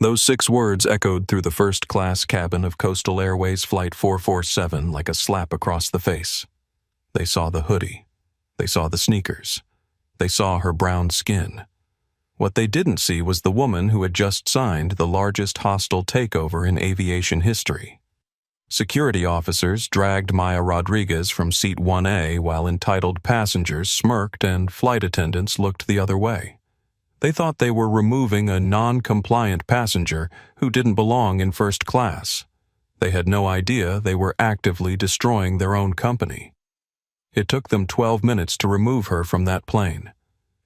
Those 6 words echoed through the first-class cabin of Coastal Airways Flight 447 like a slap across the face. They saw the hoodie. They saw the sneakers. They saw her brown skin. What they didn't see was the woman who had just signed the largest hostile takeover in aviation history. Security officers dragged Maya Rodriguez from seat 1A while entitled passengers smirked and flight attendants looked the other way. They thought they were removing a non-compliant passenger who didn't belong in first class. They had no idea they were actively destroying their own company. It took them 12 minutes to remove her from that plane.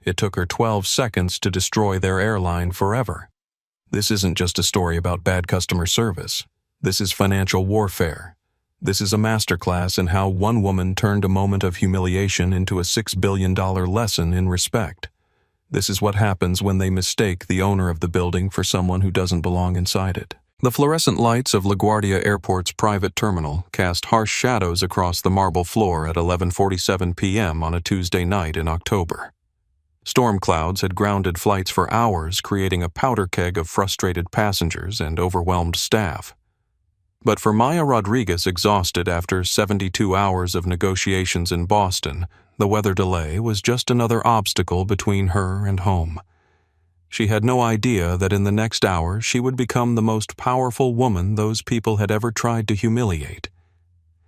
It took her 12 seconds to destroy their airline forever. This isn't just a story about bad customer service. This is financial warfare. This is a masterclass in how one woman turned a moment of humiliation into a $6 billion lesson in respect. This is what happens when they mistake the owner of the building for someone who doesn't belong inside it. The fluorescent lights of LaGuardia Airport's private terminal cast harsh shadows across the marble floor at 11:47 p.m. on a Tuesday night in October. Storm clouds had grounded flights for hours, creating a powder keg of frustrated passengers and overwhelmed staff. But for Maya Rodriguez, exhausted after 72 hours of negotiations in Boston, the weather delay was just another obstacle between her and home. She had no idea that in the next hour she would become the most powerful woman those people had ever tried to humiliate.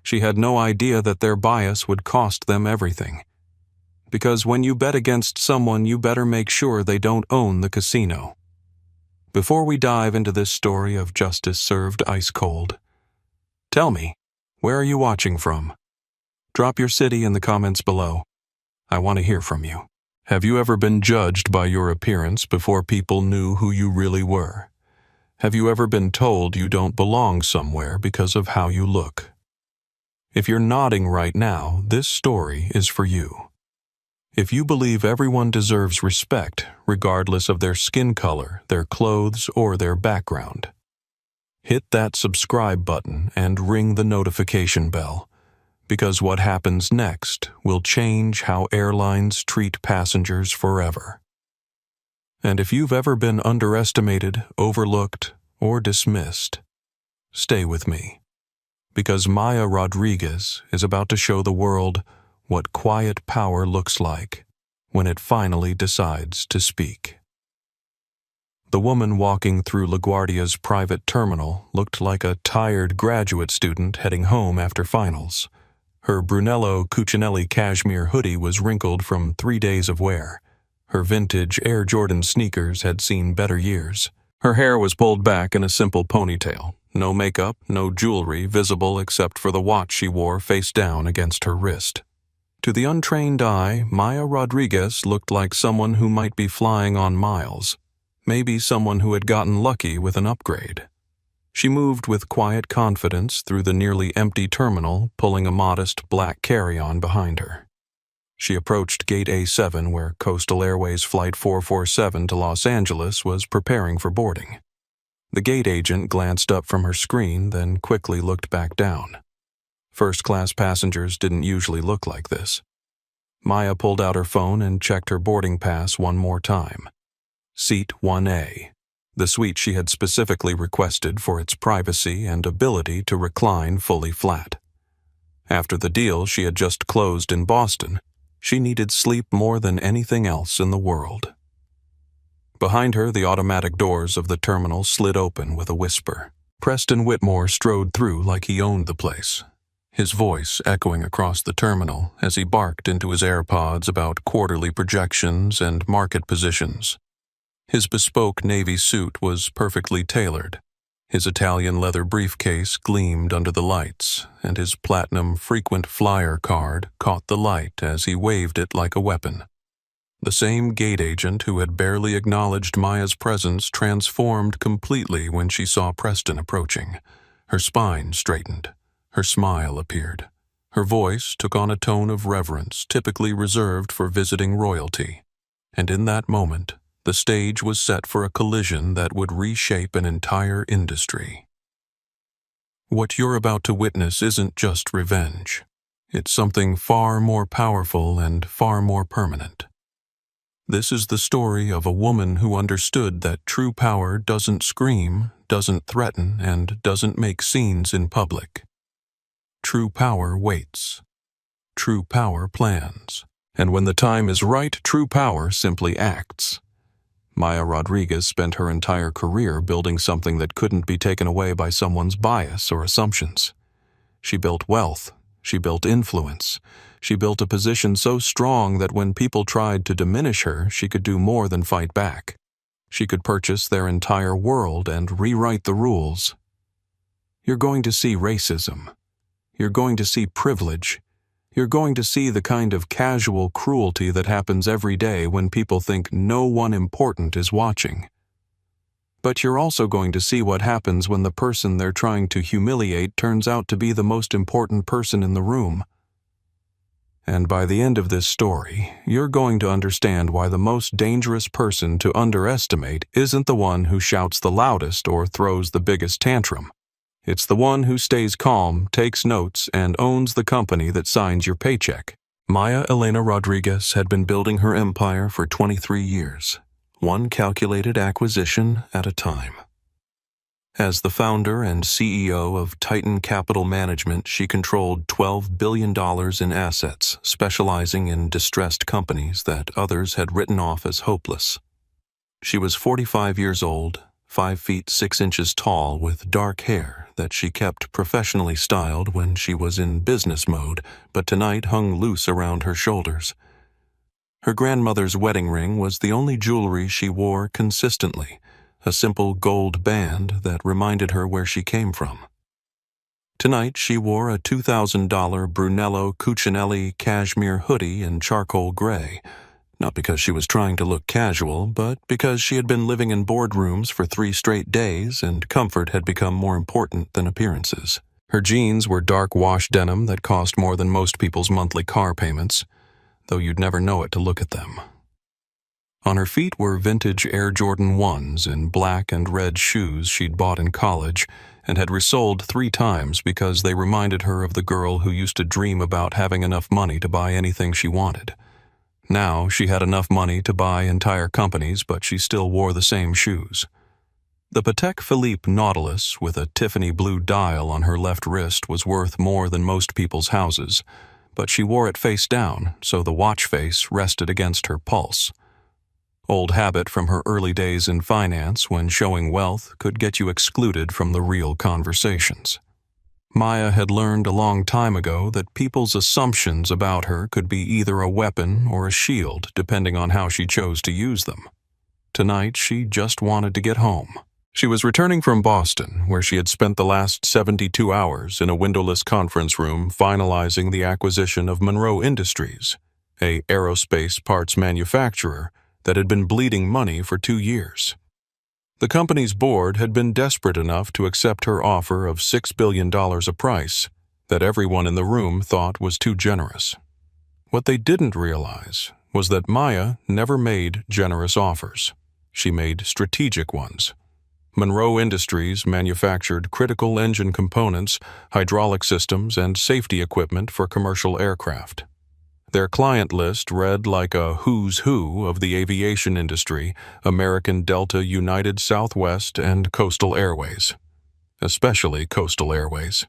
She had no idea that their bias would cost them everything. Because when you bet against someone, you better make sure they don't own the casino. Before we dive into this story of justice served ice cold, tell me, where are you watching from? Drop your city in the comments below. I want to hear from you. Have you ever been judged by your appearance before people knew who you really were? Have you ever been told you don't belong somewhere because of how you look? If you're nodding right now, this story is for you. If you believe everyone deserves respect, regardless of their skin color, their clothes, or their background, hit that subscribe button and ring the notification bell, because what happens next will change how airlines treat passengers forever. And if you've ever been underestimated, overlooked, or dismissed, stay with me, because Maya Rodriguez is about to show the world what quiet power looks like when it finally decides to speak. The woman walking through LaGuardia's private terminal looked like a tired graduate student heading home after finals. Her Brunello Cucinelli cashmere hoodie was wrinkled from 3 days of wear. Her vintage Air Jordan sneakers had seen better years. Her hair was pulled back in a simple ponytail. No makeup, no jewelry visible except for the watch she wore face down against her wrist. To the untrained eye, Maya Rodriguez looked like someone who might be flying on miles. Maybe someone who had gotten lucky with an upgrade. She moved with quiet confidence through the nearly empty terminal, pulling a modest black carry-on behind her. She approached Gate A7 where Coastal Airways Flight 447 to Los Angeles was preparing for boarding. The gate agent glanced up from her screen, then quickly looked back down. First-class passengers didn't usually look like this. Maya pulled out her phone and checked her boarding pass one more time. Seat 1A. The suite she had specifically requested for its privacy and ability to recline fully flat. After the deal she had just closed in Boston, she needed sleep more than anything else in the world. Behind her, the automatic doors of the terminal slid open with a whisper. Preston Whitmore strode through like he owned the place, his voice echoing across the terminal as he barked into his AirPods about quarterly projections and market positions. His bespoke navy suit was perfectly tailored. His Italian leather briefcase gleamed under the lights, and his platinum frequent flyer card caught the light as he waved it like a weapon. The same gate agent who had barely acknowledged Maya's presence transformed completely when she saw Preston approaching. Her spine straightened. Her smile appeared. Her voice took on a tone of reverence typically reserved for visiting royalty. And in that moment, the stage was set for a collision that would reshape an entire industry. What you're about to witness isn't just revenge. It's something far more powerful and far more permanent. This is the story of a woman who understood that true power doesn't scream, doesn't threaten, and doesn't make scenes in public. True power waits. True power plans. And when the time is right, true power simply acts. Maya Rodriguez spent her entire career building something that couldn't be taken away by someone's bias or assumptions. She built wealth. She built influence. She built a position so strong that when people tried to diminish her, she could do more than fight back. She could purchase their entire world and rewrite the rules. You're going to see racism. You're going to see privilege. You're going to see the kind of casual cruelty that happens every day when people think no one important is watching. But you're also going to see what happens when the person they're trying to humiliate turns out to be the most important person in the room. And by the end of this story, you're going to understand why the most dangerous person to underestimate isn't the one who shouts the loudest or throws the biggest tantrum. It's the one who stays calm, takes notes, and owns the company that signs your paycheck. Maya Elena Rodriguez had been building her empire for 23 years, one calculated acquisition at a time. As the founder and CEO of Titan Capital Management, she controlled $12 billion in assets, specializing in distressed companies that others had written off as hopeless. She was 45 years old, 5 feet 6 inches tall, with dark hair that she kept professionally styled when she was in business mode, but tonight hung loose around her shoulders. Her grandmother's wedding ring was the only jewelry she wore consistently, a simple gold band that reminded her where she came from. Tonight she wore a $2,000 Brunello Cucinelli cashmere hoodie in charcoal gray, not because she was trying to look casual, but because she had been living in boardrooms for 3 straight days and comfort had become more important than appearances. Her jeans were dark wash denim that cost more than most people's monthly car payments, though you'd never know it to look at them. On her feet were vintage Air Jordan 1s in black and red shoes she'd bought in college and had resold 3 times because they reminded her of the girl who used to dream about having enough money to buy anything she wanted. Now she had enough money to buy entire companies, but she still wore the same shoes. The Patek Philippe Nautilus with a Tiffany blue dial on her left wrist was worth more than most people's houses, but she wore it face down, so the watch face rested against her pulse. Old habit from her early days in finance, when showing wealth could get you excluded from the real conversations. Maya had learned a long time ago that people's assumptions about her could be either a weapon or a shield, depending on how she chose to use them. Tonight, she just wanted to get home. She was returning from Boston, where she had spent the last 72 hours in a windowless conference room finalizing the acquisition of Monroe Industries, a aerospace parts manufacturer that had been bleeding money for 2 years. The company's board had been desperate enough to accept her offer of $6 billion a price that everyone in the room thought was too generous. What they didn't realize was that Maya never made generous offers. She made strategic ones. Monroe Industries manufactured critical engine components, hydraulic systems, and safety equipment for commercial aircraft. Their client list read like a who's who of the aviation industry: American Delta, United Southwest, and Coastal Airways. Especially Coastal Airways.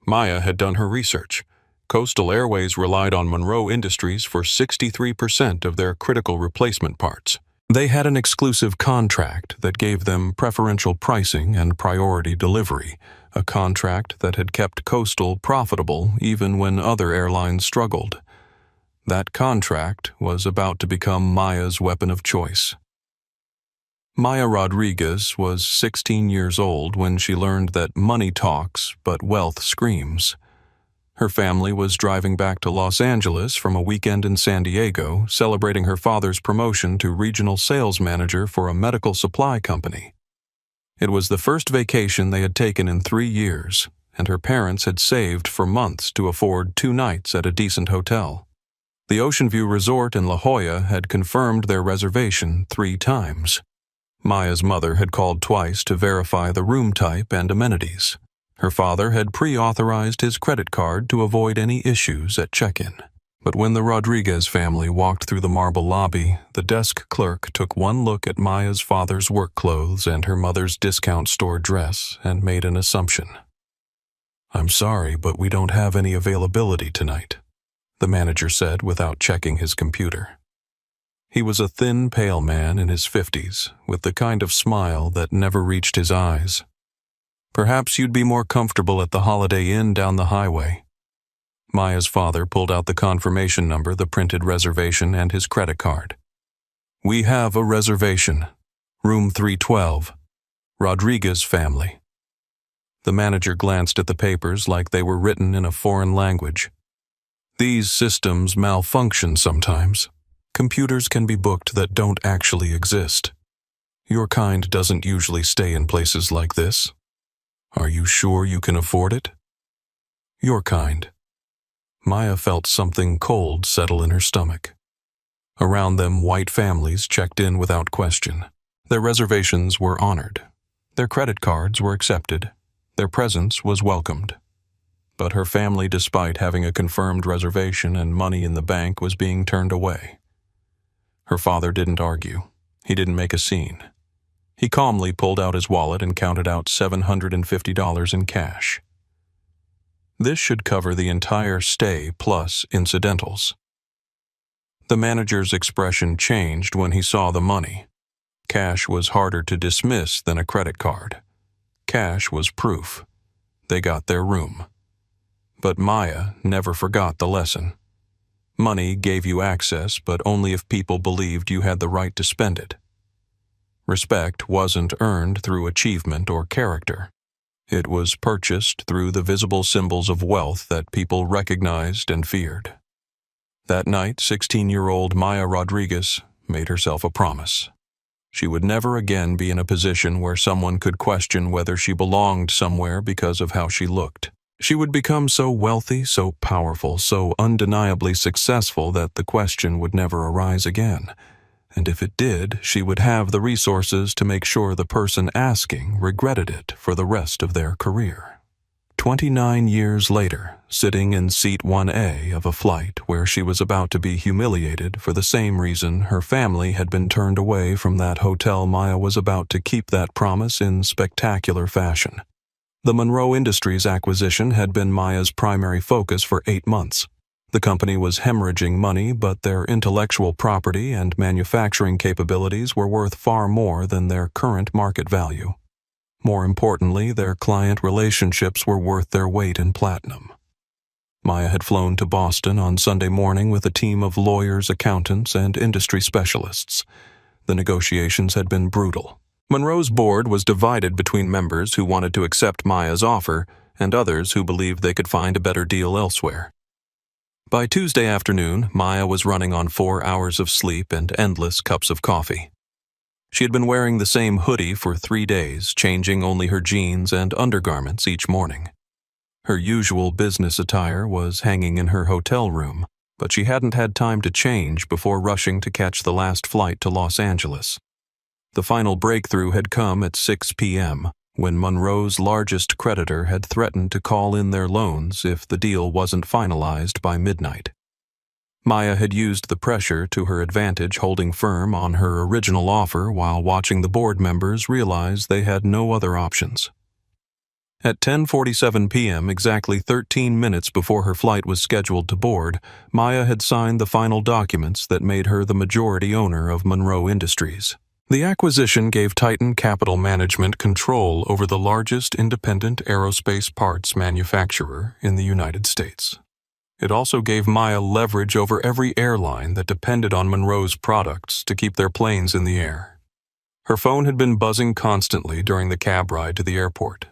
Maya had done her research. Coastal Airways relied on Monroe Industries for 63% of their critical replacement parts. They had an exclusive contract that gave them preferential pricing and priority delivery, a contract that had kept Coastal profitable even when other airlines struggled. That contract was about to become Maya's weapon of choice. Maya Rodriguez was 16 years old when she learned that money talks, but wealth screams. Her family was driving back to Los Angeles from a weekend in San Diego, celebrating her father's promotion to regional sales manager for a medical supply company. It was the first vacation they had taken in 3 years, and her parents had saved for months to afford 2 nights at a decent hotel. The Ocean View Resort in La Jolla had confirmed their reservation 3 times. Maya's mother had called twice to verify the room type and amenities. Her father had pre-authorized his credit card to avoid any issues at check-in. But when the Rodriguez family walked through the marble lobby, the desk clerk took one look at Maya's father's work clothes and her mother's discount store dress and made an assumption. "I'm sorry, but we don't have any availability tonight," the manager said without checking his computer. He was a thin, pale man in his 50s, with the kind of smile that never reached his eyes. "Perhaps you'd be more comfortable at the Holiday Inn down the highway." Maya's father pulled out the confirmation number, the printed reservation, and his credit card. "We have a reservation. Room 312. Rodriguez family." The manager glanced at the papers like they were written in a foreign language. "These systems malfunction sometimes. Computers can be booked that don't actually exist. Your kind doesn't usually stay in places like this. Are you sure you can afford it?" Your kind. Maya felt something cold settle in her stomach. Around them, white families checked in without question. Their reservations were honored. Their credit cards were accepted. Their presence was welcomed. But her family, despite having a confirmed reservation and money in the bank, was being turned away. Her father didn't argue. He didn't make a scene. He calmly pulled out his wallet and counted out $750 in cash. This should cover the entire stay plus incidentals. The manager's expression changed when he saw the money. Cash was harder to dismiss than a credit card. Cash was proof. They got their room. But Maya never forgot the lesson. Money gave you access, but only if people believed you had the right to spend it. Respect wasn't earned through achievement or character. It was purchased through the visible symbols of wealth that people recognized and feared. That night, 16-year-old Maya Rodriguez made herself a promise. She would never again be in a position where someone could question whether she belonged somewhere because of how she looked. She would become so wealthy, so powerful, so undeniably successful that the question would never arise again. And if it did, she would have the resources to make sure the person asking regretted it for the rest of their career. 29 years later, sitting in seat 1A of a flight where she was about to be humiliated for the same reason her family had been turned away from that hotel, Maya was about to keep that promise in spectacular fashion. The Monroe Industries acquisition had been Maya's primary focus for 8 months. The company was hemorrhaging money, but their intellectual property and manufacturing capabilities were worth far more than their current market value. More importantly, their client relationships were worth their weight in platinum. Maya had flown to Boston on Sunday morning with a team of lawyers, accountants, and industry specialists. The negotiations had been brutal. Monroe's board was divided between members who wanted to accept Maya's offer and others who believed they could find a better deal elsewhere. By Tuesday afternoon, Maya was running on 4 hours of sleep and endless cups of coffee. She had been wearing the same hoodie for 3 days, changing only her jeans and undergarments each morning. Her usual business attire was hanging in her hotel room, but she hadn't had time to change before rushing to catch the last flight to Los Angeles. The final breakthrough had come at 6 p.m., when Monroe's largest creditor had threatened to call in their loans if the deal wasn't finalized by midnight. Maya had used the pressure to her advantage, holding firm on her original offer while watching the board members realize they had no other options. At 10:47 p.m., exactly 13 minutes before her flight was scheduled to board, Maya had signed the final documents that made her the majority owner of Monroe Industries. The acquisition gave Titan Capital Management control over the largest independent aerospace parts manufacturer in the United States. It also gave Maya leverage over every airline that depended on Monroe's products to keep their planes in the air. Her phone had been buzzing constantly during the cab ride to the airport.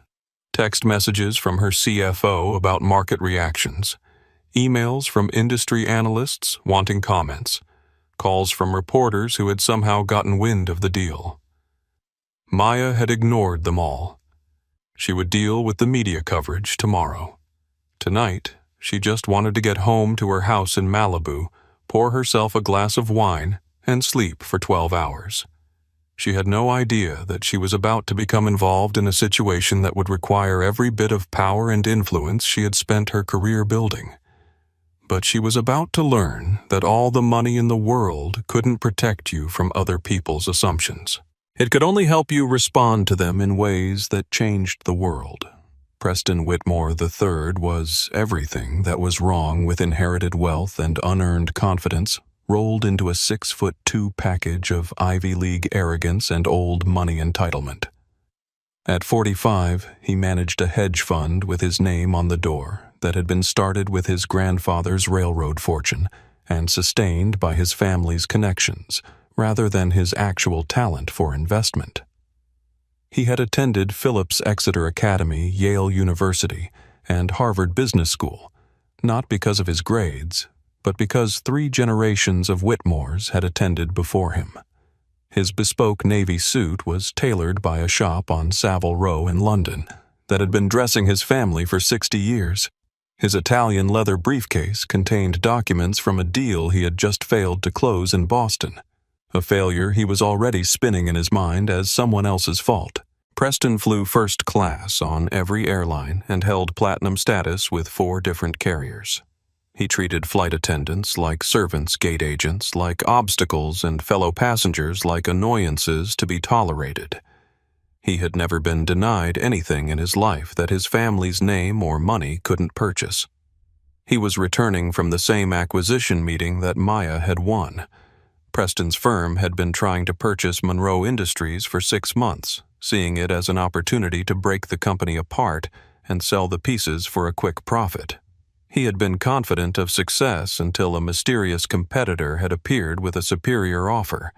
Text messages from her CFO about market reactions, emails from industry analysts wanting comments, calls from reporters who had somehow gotten wind of the deal. Maya had ignored them all. She would deal with the media coverage tomorrow. Tonight, she just wanted to get home to her house in Malibu, pour herself a glass of wine, and sleep for 12 hours. She had no idea that she was about to become involved in a situation that would require every bit of power and influence she had spent her career building. But she was about to learn that all the money in the world couldn't protect you from other people's assumptions. It could only help you respond to them in ways that changed the world. Preston Whitmore III was everything that was wrong with inherited wealth and unearned confidence, rolled into a 6'2" package of Ivy League arrogance and old money entitlement. At 45, he managed a hedge fund with his name on the door that had been started with his grandfather's railroad fortune and sustained by his family's connections rather than his actual talent for investment. He had attended Phillips Exeter Academy, Yale University, and Harvard Business School, not because of his grades, but because 3 generations of Whitmores had attended before him. His bespoke navy suit was tailored by a shop on Savile Row in London that had been dressing his family for 60 years. His Italian leather briefcase contained documents from a deal he had just failed to close in Boston, a failure he was already spinning in his mind as someone else's fault. Preston flew first class on every airline and held platinum status with 4 different carriers. He treated flight attendants like servants, gate agents like obstacles, and fellow passengers like annoyances to be tolerated. He had never been denied anything in his life that his family's name or money couldn't purchase. He was returning from the same acquisition meeting that Maya had won. Preston's firm had been trying to purchase Monroe Industries for 6 months, seeing it as an opportunity to break the company apart and sell the pieces for a quick profit. He had been confident of success until a mysterious competitor had appeared with a superior offer.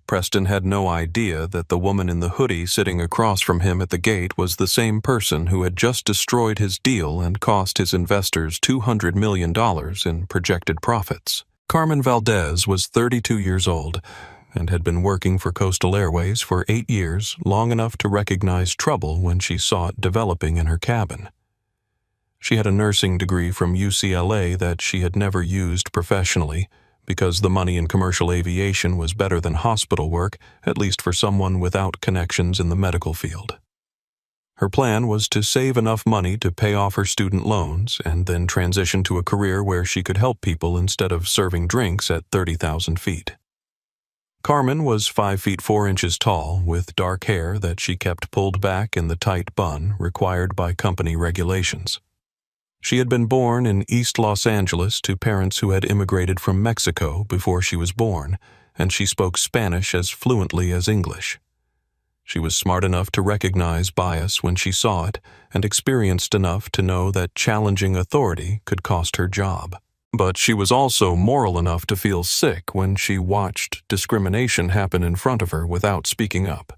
Preston had no idea that the woman in the hoodie sitting across from him at the gate was the same person who had just destroyed his deal and cost his investors $200 million in projected profits. Carmen Valdez was 32 years old and had been working for Coastal Airways for 8 years, long enough to recognize trouble when she saw it developing in her cabin. She had a nursing degree from UCLA that she had never used professionally because the money in commercial aviation was better than hospital work, at least for someone without connections in the medical field. Her plan was to save enough money to pay off her student loans and then transition to a career where she could help people instead of serving drinks at 30,000 feet. Carmen was 5 feet 4 inches tall, with dark hair that she kept pulled back in the tight bun required by company regulations. She had been born in East Los Angeles to parents who had immigrated from Mexico before she was born, and she spoke Spanish as fluently as English. She was smart enough to recognize bias when she saw it, and experienced enough to know that challenging authority could cost her job. But she was also moral enough to feel sick when she watched discrimination happen in front of her without speaking up.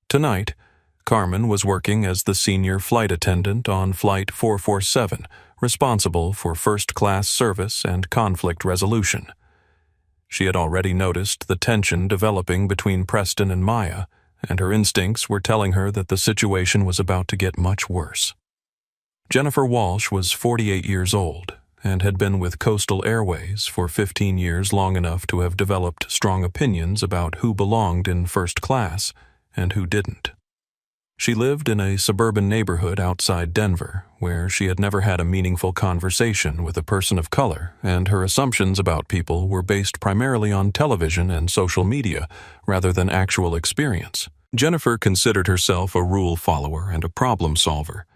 Tonight, Carmen was working as the senior flight attendant on Flight 447, responsible for first-class service and conflict resolution. She had already noticed the tension developing between Preston and Maya, and her instincts were telling her that the situation was about to get much worse. Jennifer Walsh was 48 years old and had been with Coastal Airways for 15 years, long enough to have developed strong opinions about who belonged in first class and who didn't. She lived in a suburban neighborhood outside Denver, where she had never had a meaningful conversation with a person of color, and her assumptions about people were based primarily on television and social media rather than actual experience. Jennifer considered herself a rule follower and a problem solver,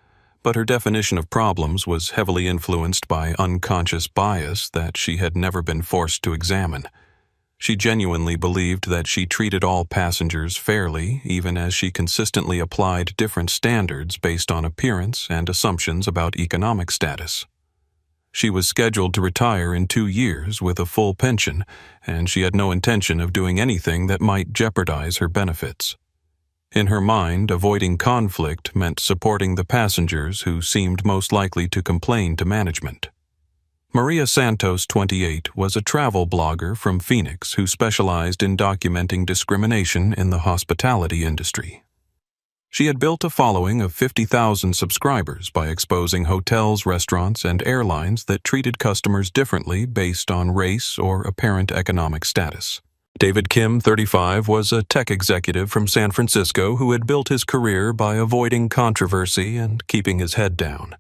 but her definition of problems was heavily influenced by unconscious bias that she had never been forced to examine. She genuinely believed that she treated all passengers fairly, even as she consistently applied different standards based on appearance and assumptions about economic status. She was scheduled to retire in 2 years with a full pension, and she had no intention of doing anything that might jeopardize her benefits. In her mind, avoiding conflict meant supporting the passengers who seemed most likely to complain to management. Maria Santos, 28, was a travel blogger from Phoenix who specialized in documenting discrimination in the hospitality industry. She had built a following of 50,000 subscribers by exposing hotels, restaurants, and airlines that treated customers differently based on race or apparent economic status. David Kim, 35, was a tech executive from San Francisco who had built his career by avoiding controversy and keeping his head down.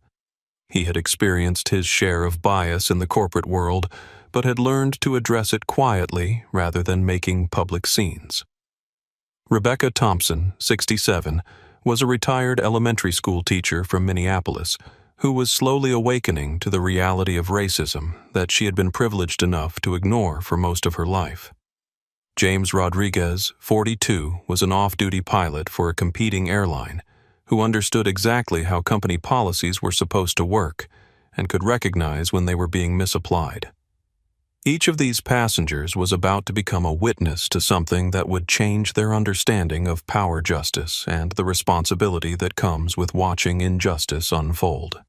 He had experienced his share of bias in the corporate world, but had learned to address it quietly rather than making public scenes. Rebecca Thompson, 67, was a retired elementary school teacher from Minneapolis who was slowly awakening to the reality of racism that she had been privileged enough to ignore for most of her life. James Rodriguez, 42, was an off-duty pilot for a competing airline who understood exactly how company policies were supposed to work and could recognize when they were being misapplied. Each of these passengers was about to become a witness to something that would change their understanding of power justice and the responsibility that comes with watching injustice unfold.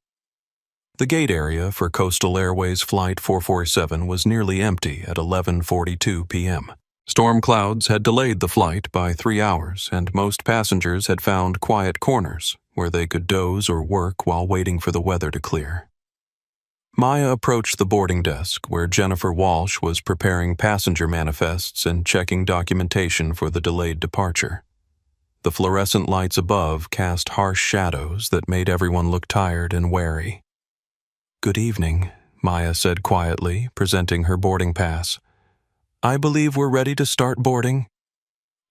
The gate area for Coastal Airways Flight 447 was nearly empty at 11:42 p.m. Storm clouds had delayed the flight by 3 hours, and most passengers had found quiet corners where they could doze or work while waiting for the weather to clear. Maya approached the boarding desk where Jennifer Walsh was preparing passenger manifests and checking documentation for the delayed departure. The fluorescent lights above cast harsh shadows that made everyone look tired and wary. "Good evening," Maya said quietly, presenting her boarding pass. "I believe we're ready to start boarding."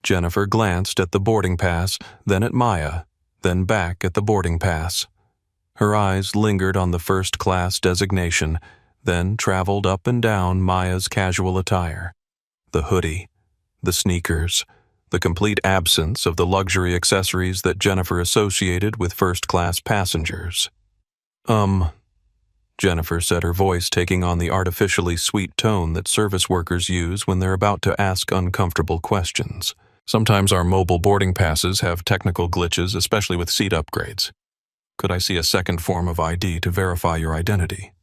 Jennifer glanced at the boarding pass, then at Maya, then back at the boarding pass. Her eyes lingered on the first-class designation, then traveled up and down Maya's casual attire. The hoodie, the sneakers, the complete absence of the luxury accessories that Jennifer associated with first-class passengers. Jennifer said, her voice taking on the artificially sweet tone that service workers use when they're about to ask uncomfortable questions. "Sometimes our mobile boarding passes have technical glitches, especially with seat upgrades. Could I see a second form of ID to verify your identity?"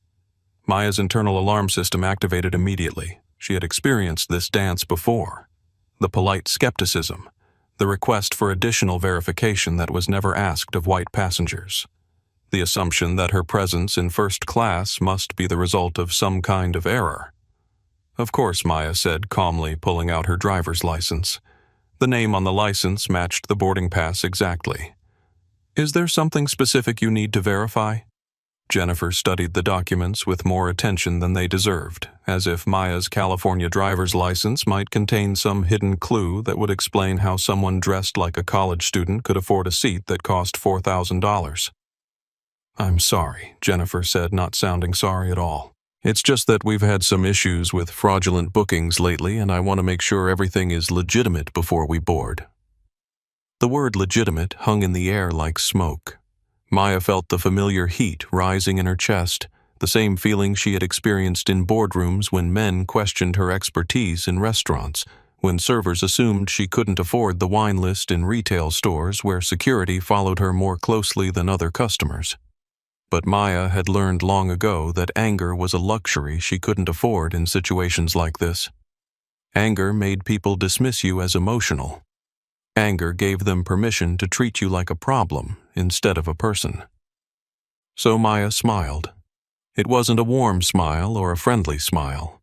Maya's internal alarm system activated immediately. She had experienced this dance before. The polite skepticism, the request for additional verification that was never asked of white passengers. The assumption that her presence in first class must be the result of some kind of error. "Of course," Maya said, calmly pulling out her driver's license. The name on the license matched the boarding pass exactly. "Is there something specific you need to verify?" Jennifer studied the documents with more attention than they deserved, as if Maya's California driver's license might contain some hidden clue that would explain how someone dressed like a college student could afford a seat that cost $4,000. "I'm sorry," Jennifer said, not sounding sorry at all. "It's just that we've had some issues with fraudulent bookings lately, and I want to make sure everything is legitimate before we board." The word legitimate hung in the air like smoke. Maya felt the familiar heat rising in her chest, the same feeling she had experienced in boardrooms when men questioned her expertise in restaurants, when servers assumed she couldn't afford the wine list in retail stores where security followed her more closely than other customers. But Maya had learned long ago that anger was a luxury she couldn't afford in situations like this. Anger made people dismiss you as emotional. Anger gave them permission to treat you like a problem instead of a person. So Maya smiled. It wasn't a warm smile or a friendly smile.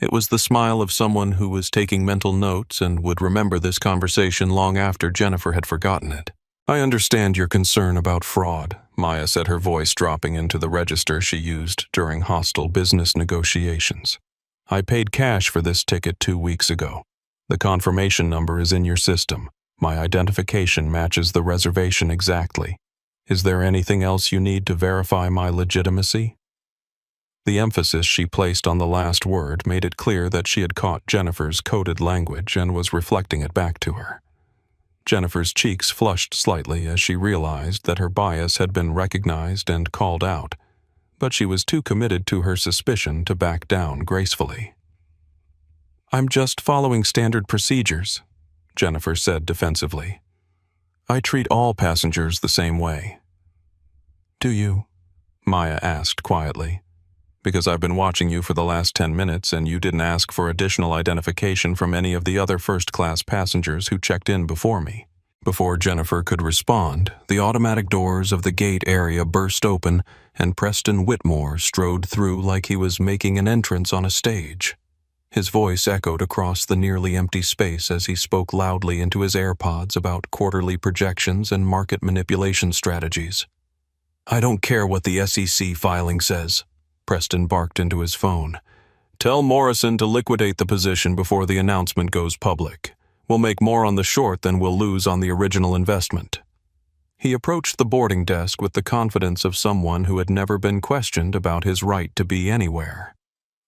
It was the smile of someone who was taking mental notes and would remember this conversation long after Jennifer had forgotten it. "I understand your concern about fraud," Maya said, her voice dropping into the register she used during hostile business negotiations. "I paid cash for this ticket 2 weeks ago. The confirmation number is in your system. My identification matches the reservation exactly. Is there anything else you need to verify my legitimacy?" The emphasis she placed on the last word made it clear that she had caught Jennifer's coded language and was reflecting it back to her. Jennifer's cheeks flushed slightly as she realized that her bias had been recognized and called out, but she was too committed to her suspicion to back down gracefully. "I'm just following standard procedures," Jennifer said defensively. "I treat all passengers the same way." "Do you?" Maya asked quietly. "Because I've been watching you for the last 10 minutes and you didn't ask for additional identification from any of the other first-class passengers who checked in before me." Before Jennifer could respond, the automatic doors of the gate area burst open and Preston Whitmore strode through like he was making an entrance on a stage. His voice echoed across the nearly empty space as he spoke loudly into his AirPods about quarterly projections and market manipulation strategies. I don't care what the SEC filing says, Preston barked into his phone. Tell Morrison to liquidate the position before the announcement goes public. We'll make more on the short than we'll lose on the original investment. He approached the boarding desk with the confidence of someone who had never been questioned about his right to be anywhere.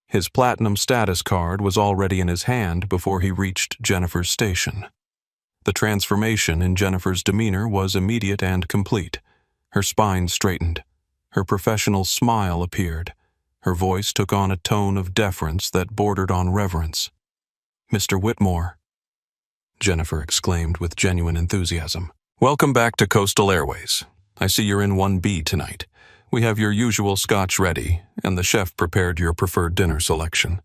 His platinum status card was already in his hand before he reached Jennifer's station. The transformation in Jennifer's demeanor was immediate and complete. Her spine straightened. Her professional smile appeared. Her voice took on a tone of deference that bordered on reverence. "Mr. Whitmore," Jennifer exclaimed with genuine enthusiasm. "Welcome back to Coastal Airways. I see you're in 1B tonight. We have your usual scotch ready, and the chef prepared your preferred dinner selection."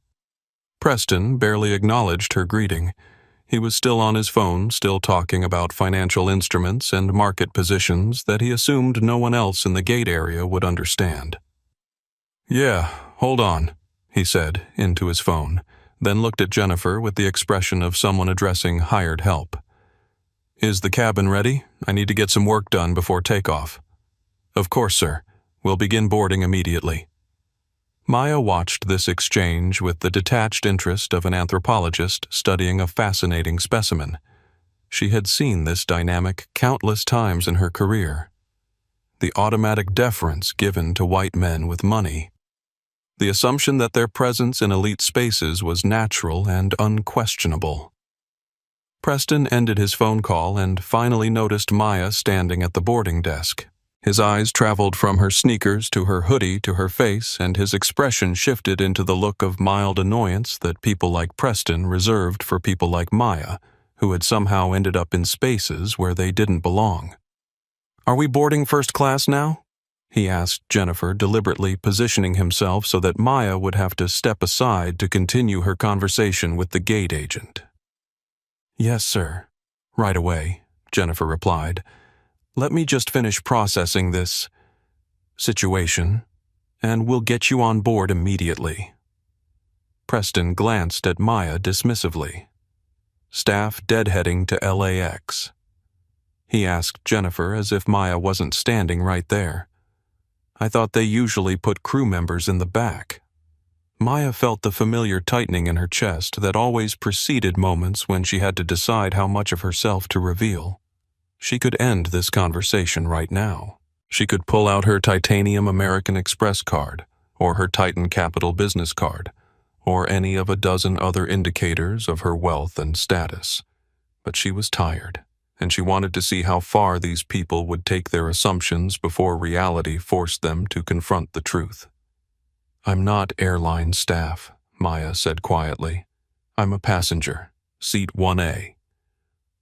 Preston barely acknowledged her greeting. He was still on his phone, still talking about financial instruments and market positions that he assumed no one else in the gate area would understand. "Yeah, hold on," he said into his phone, then looked at Jennifer with the expression of someone addressing hired help. "Is the cabin ready? I need to get some work done before takeoff." "Of course, sir. We'll begin boarding immediately." Maya watched this exchange with the detached interest of an anthropologist studying a fascinating specimen. She had seen this dynamic countless times in her career. The automatic deference given to white men with money. The assumption that their presence in elite spaces was natural and unquestionable. Preston ended his phone call and finally noticed Maya standing at the boarding desk. His eyes traveled from her sneakers to her hoodie to her face, and his expression shifted into the look of mild annoyance that people like Preston reserved for people like Maya, who had somehow ended up in spaces where they didn't belong. "Are we boarding first class now?" he asked Jennifer, deliberately positioning himself so that Maya would have to step aside to continue her conversation with the gate agent. "Yes, sir." "Right away," Jennifer replied. "Let me just finish processing this situation, and we'll get you on board immediately." Preston glanced at Maya dismissively. "Staff deadheading to LAX." He asked Jennifer as if Maya wasn't standing right there. "I thought they usually put crew members in the back." Maya felt the familiar tightening in her chest that always preceded moments when she had to decide how much of herself to reveal. She could end this conversation right now. She could pull out her titanium American Express card, or her Titan Capital business card, or any of a dozen other indicators of her wealth and status. But she was tired, and she wanted to see how far these people would take their assumptions before reality forced them to confront the truth. "I'm not airline staff," Maya said quietly. "I'm a passenger, seat 1A.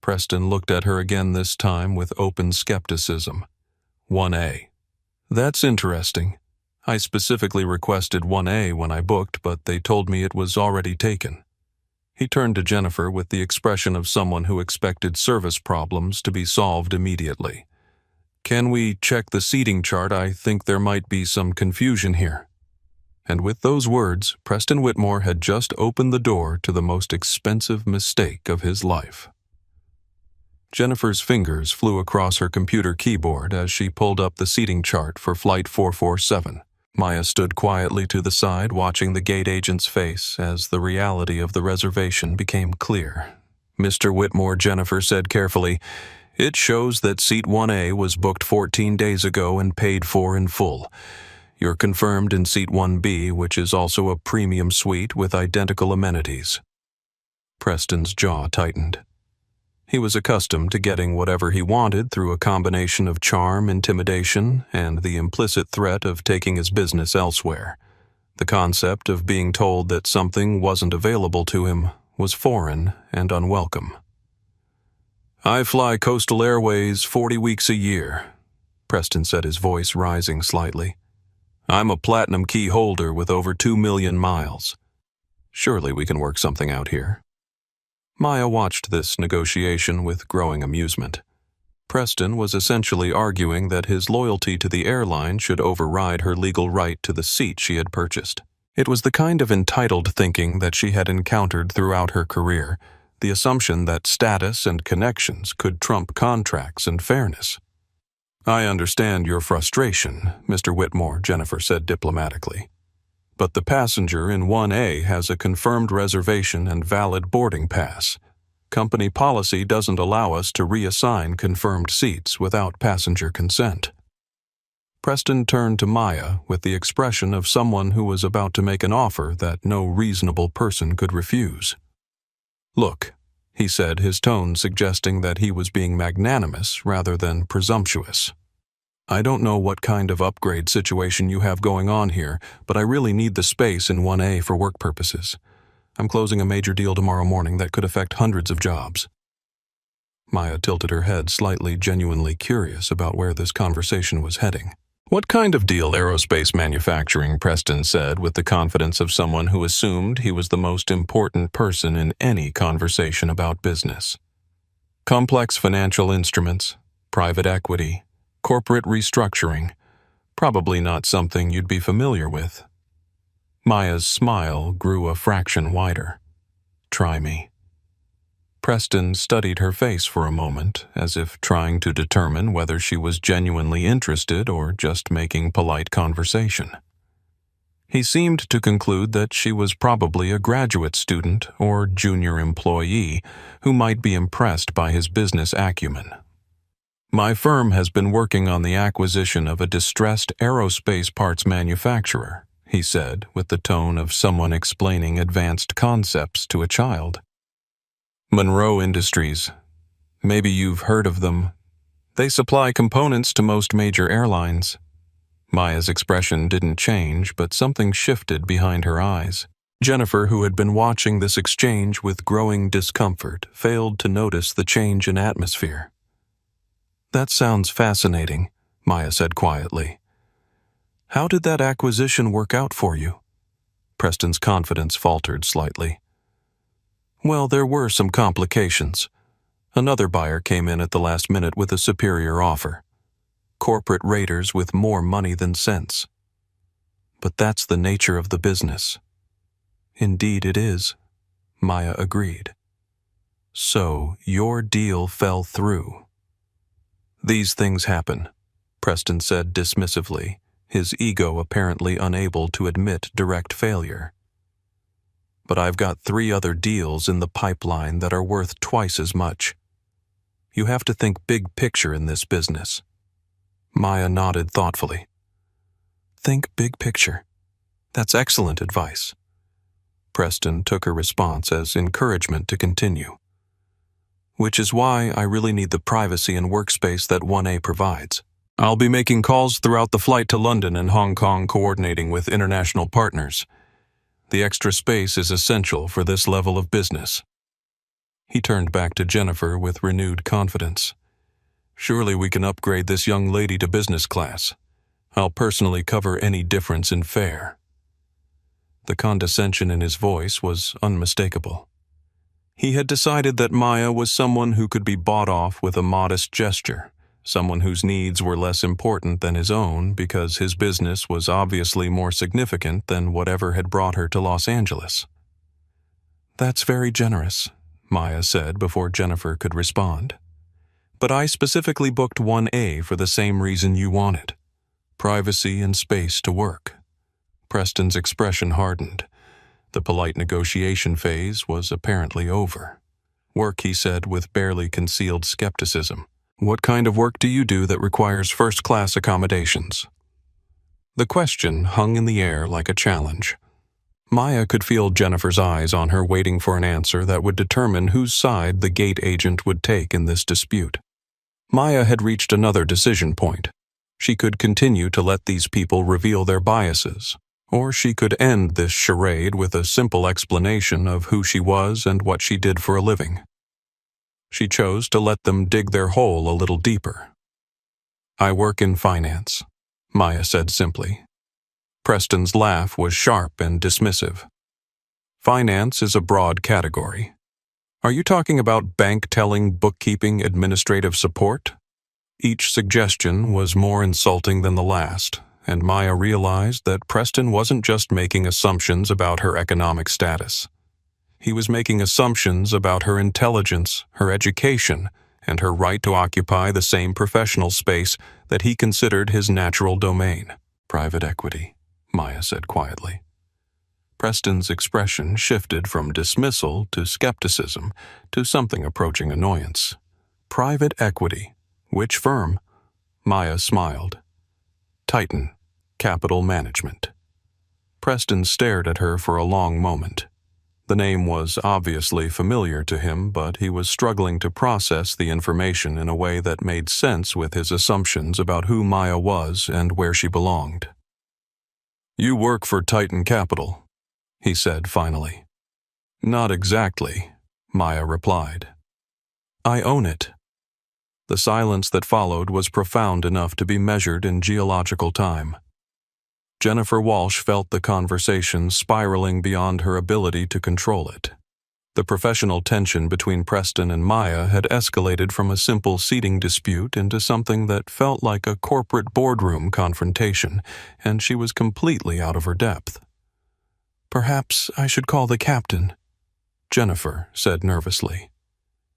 Preston looked at her again this time with open skepticism. 1A. "That's interesting. I specifically requested 1A when I booked, but they told me it was already taken." He turned to Jennifer with the expression of someone who expected service problems to be solved immediately. "Can we check the seating chart? I think there might be some confusion here." And with those words, Preston Whitmore had just opened the door to the most expensive mistake of his life. Jennifer's fingers flew across her computer keyboard as she pulled up the seating chart for Flight 447. Maya stood quietly to the side, watching the gate agent's face as the reality of the reservation became clear. "Mr. Whitmore," Jennifer said carefully, "it shows that seat 1A was booked 14 days ago and paid for in full. You're confirmed in seat 1B, which is also a premium suite with identical amenities." Preston's jaw tightened. He was accustomed to getting whatever he wanted through a combination of charm, intimidation, and the implicit threat of taking his business elsewhere. The concept of being told that something wasn't available to him was foreign and unwelcome. "I fly Coastal Airways 40 weeks a year," Preston said, his voice rising slightly. "I'm a platinum key holder with over 2 million miles. Surely we can work something out here." Maya watched this negotiation with growing amusement. Preston was essentially arguing that his loyalty to the airline should override her legal right to the seat she had purchased. It was the kind of entitled thinking that she had encountered throughout her career, the assumption that status and connections could trump contracts and fairness. I understand your frustration, Mr. Whitmore, Jennifer said diplomatically. But the passenger in 1A has a confirmed reservation and valid boarding pass. Company policy doesn't allow us to reassign confirmed seats without passenger consent. Preston turned to Maya with the expression of someone who was about to make an offer that no reasonable person could refuse. Look, he said, his tone suggesting that he was being magnanimous rather than presumptuous. I don't know what kind of upgrade situation you have going on here, but I really need the space in 1A for work purposes. I'm closing a major deal tomorrow morning that could affect hundreds of jobs. Maya tilted her head, slightly genuinely curious about where this conversation was heading. What kind of deal? Aerospace manufacturing, Preston said with the confidence of someone who assumed he was the most important person in any conversation about business. Complex financial instruments, private equity, corporate restructuring, probably not something you'd be familiar with. Maya's smile grew a fraction wider. Try me. Preston studied her face for a moment, as if trying to determine whether she was genuinely interested or just making polite conversation. He seemed to conclude that she was probably a graduate student or junior employee who might be impressed by his business acumen. My firm has been working on the acquisition of a distressed aerospace parts manufacturer, he said with the tone of someone explaining advanced concepts to a child. Monroe Industries. Maybe you've heard of them. They supply components to most major airlines. Maya's expression didn't change, but something shifted behind her eyes. Jennifer, who had been watching this exchange with growing discomfort, failed to notice the change in atmosphere. That sounds fascinating, Maya said quietly. How did that acquisition work out for you? Preston's confidence faltered slightly. Well, there were some complications. Another buyer came in at the last minute with a superior offer. Corporate raiders with more money than sense. But that's the nature of the business. Indeed it is, Maya agreed. So, your deal fell through. These things happen, Preston said dismissively, his ego apparently unable to admit direct failure. But I've got 3 other deals in the pipeline that are worth twice as much. You have to think big picture in this business. Maya nodded thoughtfully. Think big picture. That's excellent advice. Preston took her response as encouragement to continue. Which is why I really need the privacy and workspace that 1A provides. I'll be making calls throughout the flight to London and Hong Kong, coordinating with international partners. The extra space is essential for this level of business. He turned back to Jennifer with renewed confidence. Surely we can upgrade this young lady to business class. I'll personally cover any difference in fare. The condescension in his voice was unmistakable. He had decided that Maya was someone who could be bought off with a modest gesture, someone whose needs were less important than his own because his business was obviously more significant than whatever had brought her to Los Angeles. That's very generous, Maya said before Jennifer could respond. But I specifically booked 1A for the same reason you wanted. Privacy and space to work. Preston's expression hardened. The polite negotiation phase was apparently over. Work, he said with barely concealed skepticism. What kind of work do you do that requires first-class accommodations? The question hung in the air like a challenge. Maya could feel Jennifer's eyes on her, waiting for an answer that would determine whose side the gate agent would take in this dispute. Maya had reached another decision point. She could continue to let these people reveal their biases, or she could end this charade with a simple explanation of who she was and what she did for a living. She chose to let them dig their hole a little deeper. I work in finance, Maya said simply. Preston's laugh was sharp and dismissive. Finance is a broad category. Are you talking about bank telling, bookkeeping, administrative support? Each suggestion was more insulting than the last, and Maya realized that Preston wasn't just making assumptions about her economic status. He was making assumptions about her intelligence, her education, and her right to occupy the same professional space that he considered his natural domain. Private equity, Maya said quietly. Preston's expression shifted from dismissal to skepticism to something approaching annoyance. Private equity. Which firm? Maya smiled. Titan Capital Management. Preston stared at her for a long moment. The name was obviously familiar to him, but he was struggling to process the information in a way that made sense with his assumptions about who Maya was and where she belonged. "You work for Titan Capital," he said finally. "Not exactly," Maya replied. "I own it." The silence that followed was profound enough to be measured in geological time. Jennifer Walsh felt the conversation spiraling beyond her ability to control it. The professional tension between Preston and Maya had escalated from a simple seating dispute into something that felt like a corporate boardroom confrontation, and she was completely out of her depth. "Perhaps I should call the captain," Jennifer said nervously.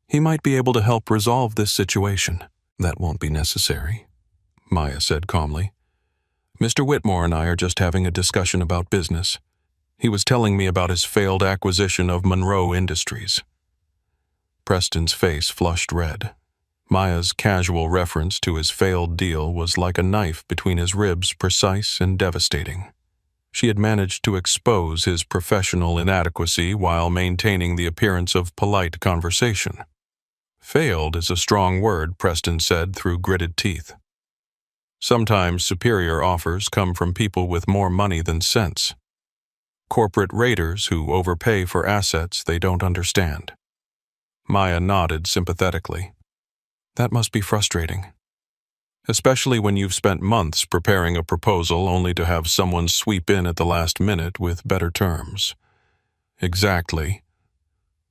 "He might be able to help resolve this situation." "That won't be necessary," Maya said calmly. "Mr. Whitmore and I are just having a discussion about business. He was telling me about his failed acquisition of Monroe Industries." Preston's face flushed red. Maya's casual reference to his failed deal was like a knife between his ribs, precise and devastating. She had managed to expose his professional inadequacy while maintaining the appearance of polite conversation. "Failed is a strong word," Preston said through gritted teeth. "Sometimes superior offers come from people with more money than sense. Corporate raiders who overpay for assets they don't understand." Maya nodded sympathetically. "That must be frustrating. Especially when you've spent months preparing a proposal only to have someone sweep in at the last minute with better terms." "Exactly,"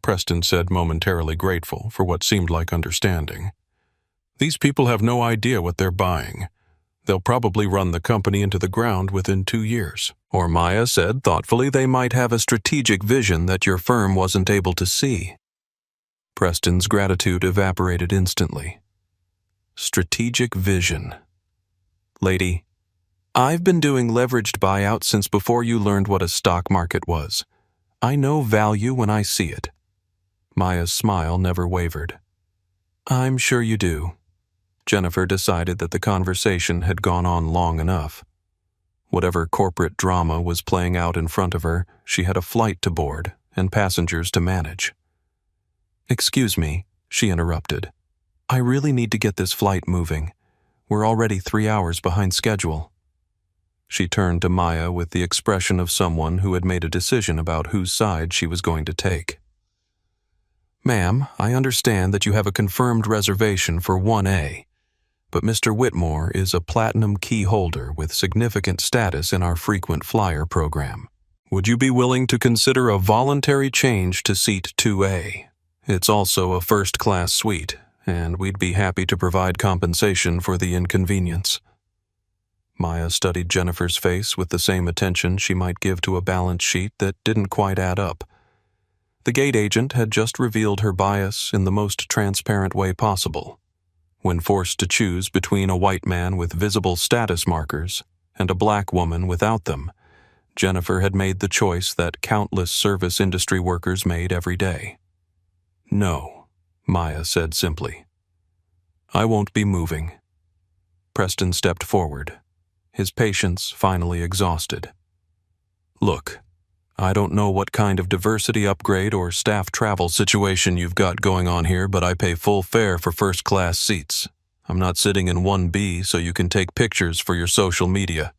Preston said, momentarily grateful for what seemed like understanding. "These people have no idea what they're buying. They'll probably run the company into the ground within 2 years. Or," Maya said thoughtfully, "they might have a strategic vision that your firm wasn't able to see." Preston's gratitude evaporated instantly. Strategic vision. "Lady, I've been doing leveraged buyouts since before you learned what a stock market was. I know value when I see it." Maya's smile never wavered. "I'm sure you do." Jennifer decided that the conversation had gone on long enough. Whatever corporate drama was playing out in front of her, she had a flight to board and passengers to manage. "Excuse me," she interrupted. "I really need to get this flight moving. We're already 3 hours behind schedule." She turned to Maya with the expression of someone who had made a decision about whose side she was going to take. "Ma'am, I understand that you have a confirmed reservation for 1A, but Mr. Whitmore is a platinum key holder with significant status in our frequent flyer program. Would you be willing to consider a voluntary change to seat 2A? It's also a first-class suite, and we'd be happy to provide compensation for the inconvenience." Maya studied Jennifer's face with the same attention she might give to a balance sheet that didn't quite add up. The gate agent had just revealed her bias in the most transparent way possible. When forced to choose between a white man with visible status markers and a black woman without them, Jennifer had made the choice that countless service industry workers made every day. "No," Maya said simply. "I won't be moving." Preston stepped forward, his patience finally exhausted. "Look, I don't know what kind of diversity upgrade or staff travel situation you've got going on here, but I pay full fare for first-class seats. I'm not sitting in 1B so you can take pictures for your social media."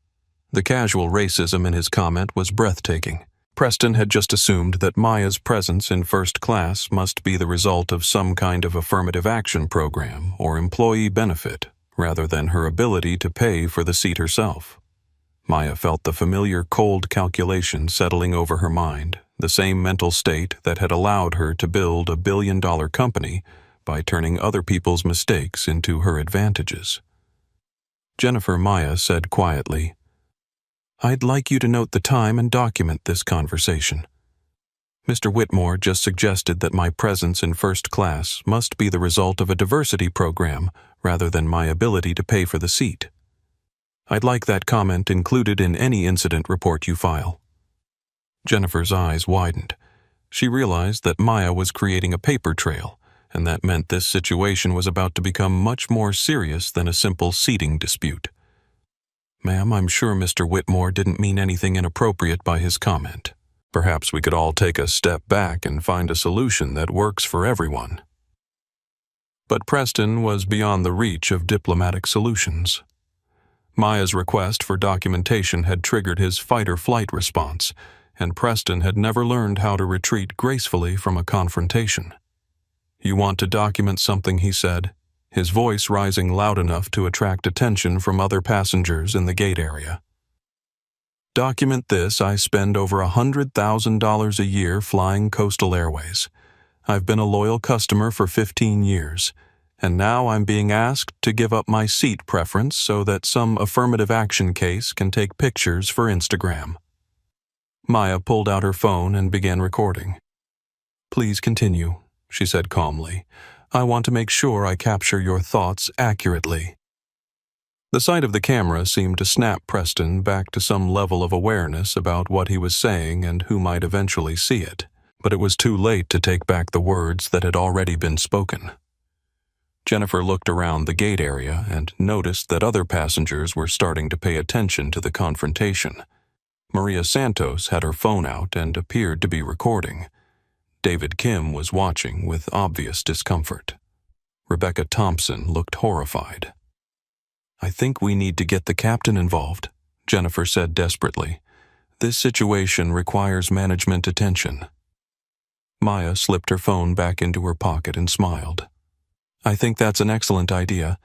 The casual racism in his comment was breathtaking. Preston had just assumed that Maya's presence in first class must be the result of some kind of affirmative action program or employee benefit, rather than her ability to pay for the seat herself. Maya felt the familiar cold calculation settling over her mind, the same mental state that had allowed her to build a billion-dollar company by turning other people's mistakes into her advantages. Jennifer, Maya said quietly, "I'd like you to note the time and document this conversation." Mr. Whitmore just suggested that my presence in first class must be the result of a diversity program rather than my ability to pay for the seat. I'd like that comment included in any incident report you file." Jennifer's eyes widened. She realized that Maya was creating a paper trail, and that meant this situation was about to become much more serious than a simple seating dispute. "Ma'am, I'm sure Mr. Whitmore didn't mean anything inappropriate by his comment. Perhaps we could all take a step back and find a solution that works for everyone." But Preston was beyond the reach of diplomatic solutions. Maya's request for documentation had triggered his fight-or-flight response, and Preston had never learned how to retreat gracefully from a confrontation. "You want to document something," he said, his voice rising loud enough to attract attention from other passengers in the gate area. "Document this: I spend over $100,000 a year flying Coastal Airways. I've been a loyal customer for 15 years, and now I'm being asked to give up my seat preference so that some affirmative action case can take pictures for Instagram." Maya pulled out her phone and began recording. "Please continue," she said calmly. "I want to make sure I capture your thoughts accurately." The sight of the camera seemed to snap Preston back to some level of awareness about what he was saying and who might eventually see it, but it was too late to take back the words that had already been spoken. Jennifer looked around the gate area and noticed that other passengers were starting to pay attention to the confrontation. Maria Santos had her phone out and appeared to be recording. David Kim was watching with obvious discomfort. Rebecca Thompson looked horrified. "I think we need to get the captain involved," Jennifer said desperately. "This situation requires management attention." Maya slipped her phone back into her pocket and smiled. "I think that's an excellent idea.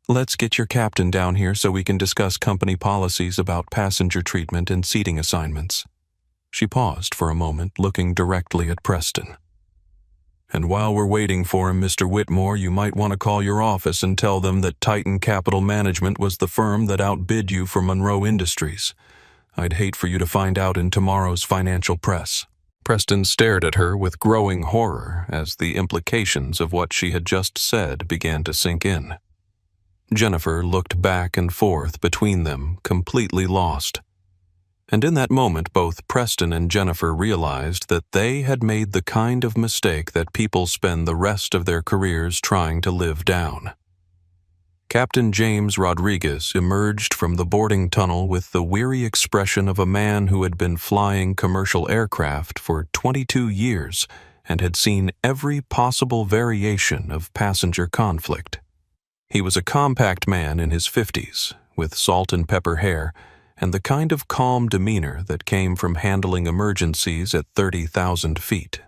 Let's get your captain down here so we can discuss company policies about passenger treatment and seating assignments." She paused for a moment, looking directly at Preston. "And while we're waiting for him, Mr. Whitmore, you might want to call your office and tell them that Titan Capital Management was the firm that outbid you for Monroe Industries. I'd hate for you to find out in tomorrow's financial press." Preston stared at her with growing horror as the implications of what she had just said began to sink in. Jennifer looked back and forth between them, completely lost. And in that moment, both Preston and Jennifer realized that they had made the kind of mistake that people spend the rest of their careers trying to live down. Captain James Rodriguez emerged from the boarding tunnel with the weary expression of a man who had been flying commercial aircraft for 22 years and had seen every possible variation of passenger conflict. He was a compact man in his 50s, with salt and pepper hair, and the kind of calm demeanor that came from handling emergencies at 30,000 feet.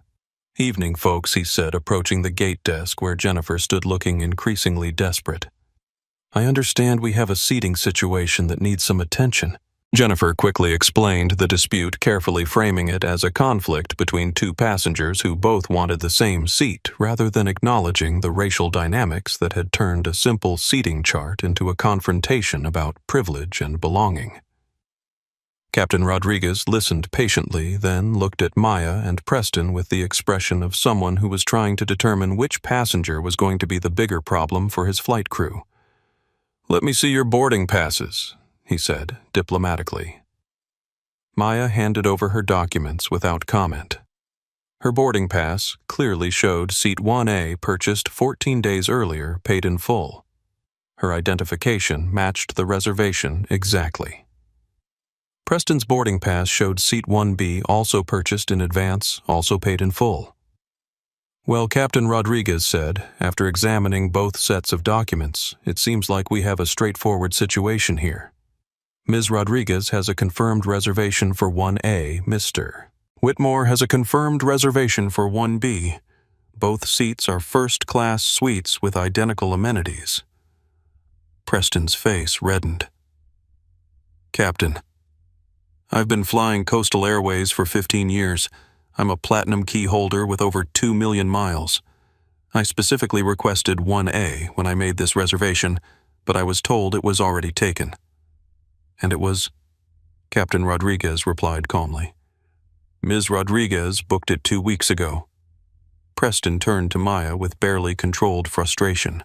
"Evening, folks," he said, approaching the gate desk where Jennifer stood looking increasingly desperate. "I understand we have a seating situation that needs some attention." Jennifer quickly explained the dispute, carefully framing it as a conflict between two passengers who both wanted the same seat, rather than acknowledging the racial dynamics that had turned a simple seating chart into a confrontation about privilege and belonging. Captain Rodriguez listened patiently, then looked at Maya and Preston with the expression of someone who was trying to determine which passenger was going to be the bigger problem for his flight crew. "Let me see your boarding passes," he said, diplomatically. Maya handed over her documents without comment. Her boarding pass clearly showed seat 1A purchased 14 days earlier, paid in full. Her identification matched the reservation exactly. Preston's boarding pass showed seat 1B also purchased in advance, also paid in full. "Well," Captain Rodriguez said, after examining both sets of documents, "it seems like we have a straightforward situation here. Ms. Rodriguez has a confirmed reservation for 1A, Mr. Whitmore has a confirmed reservation for 1B. Both seats are first-class suites with identical amenities." Preston's face reddened. "Captain, I've been flying Coastal Airways for 15 years. I'm a platinum key holder with over 2 million miles. I specifically requested 1A when I made this reservation, but I was told it was already taken." "And it was?" Captain Rodriguez replied calmly. Ms. Rodriguez booked it 2 weeks ago. Preston turned to Maya with barely controlled frustration.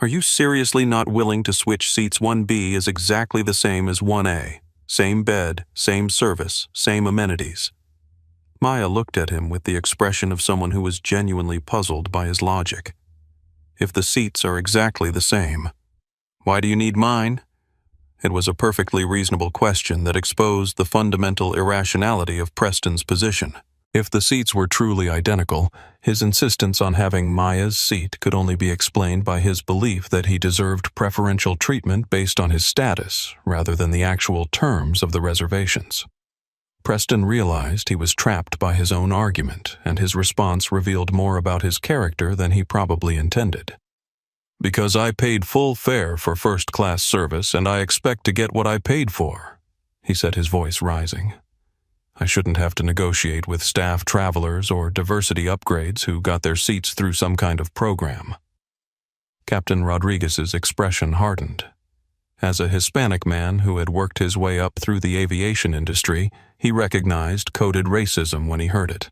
Are you seriously not willing to switch seats? 1B is exactly the same as 1A. Same bed, same service, same amenities. Maya looked at him with the expression of someone who was genuinely puzzled by his logic. If the seats are exactly the same, why do you need mine? It was a perfectly reasonable question that exposed the fundamental irrationality of Preston's position. If the seats were truly identical, his insistence on having Maya's seat could only be explained by his belief that he deserved preferential treatment based on his status, rather than the actual terms of the reservations. Preston realized he was trapped by his own argument, and his response revealed more about his character than he probably intended. Because I paid full fare for first-class service, and I expect to get what I paid for, he said, his voice rising. I shouldn't have to negotiate with staff travelers or diversity upgrades who got their seats through some kind of program. Captain Rodriguez's expression hardened. As a Hispanic man who had worked his way up through the aviation industry, he recognized coded racism when he heard it.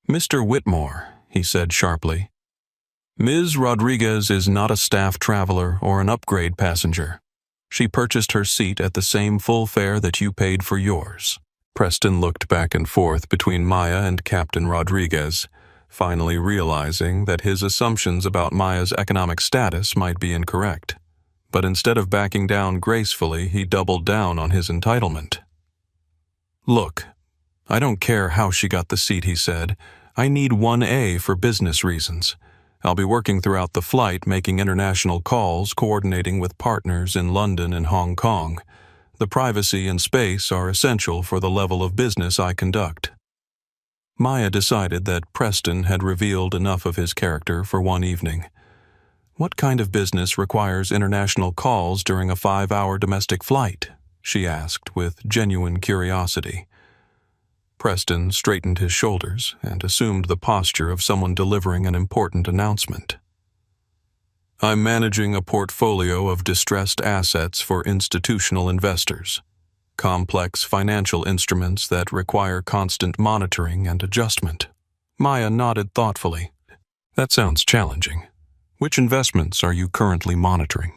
Mr. Whitmore, he said sharply, Ms. Rodriguez is not a staff traveler or an upgrade passenger. She purchased her seat at the same full fare that you paid for yours. Preston looked back and forth between Maya and Captain Rodriguez, finally realizing that his assumptions about Maya's economic status might be incorrect. But instead of backing down gracefully, he doubled down on his entitlement. Look, I don't care how she got the seat, he said. I need 1A for business reasons. I'll be working throughout the flight, making international calls, coordinating with partners in London and Hong Kong. The privacy and space are essential for the level of business I conduct. Maya decided that Preston had revealed enough of his character for one evening. What kind of business requires international calls during a 5-hour domestic flight? She asked with genuine curiosity. Preston straightened his shoulders and assumed the posture of someone delivering an important announcement. I'm managing a portfolio of distressed assets for institutional investors, complex financial instruments that require constant monitoring and adjustment. Maya nodded thoughtfully. That sounds challenging. Which investments are you currently monitoring?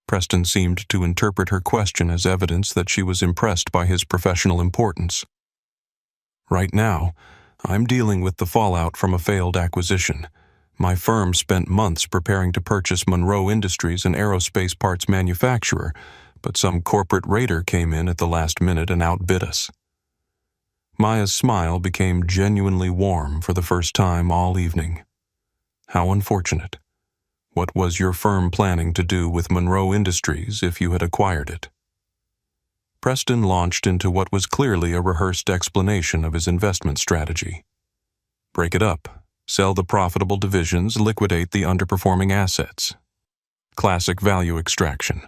Preston seemed to interpret her question as evidence that she was impressed by his professional importance. Right now, I'm dealing with the fallout from a failed acquisition. My firm spent months preparing to purchase Monroe Industries, an aerospace parts manufacturer, but some corporate raider came in at the last minute and outbid us. Maya's smile became genuinely warm for the first time all evening. How unfortunate. What was your firm planning to do with Monroe Industries if you had acquired it? Preston launched into what was clearly a rehearsed explanation of his investment strategy. Break it up. Sell the profitable divisions, liquidate the underperforming assets. Classic value extraction.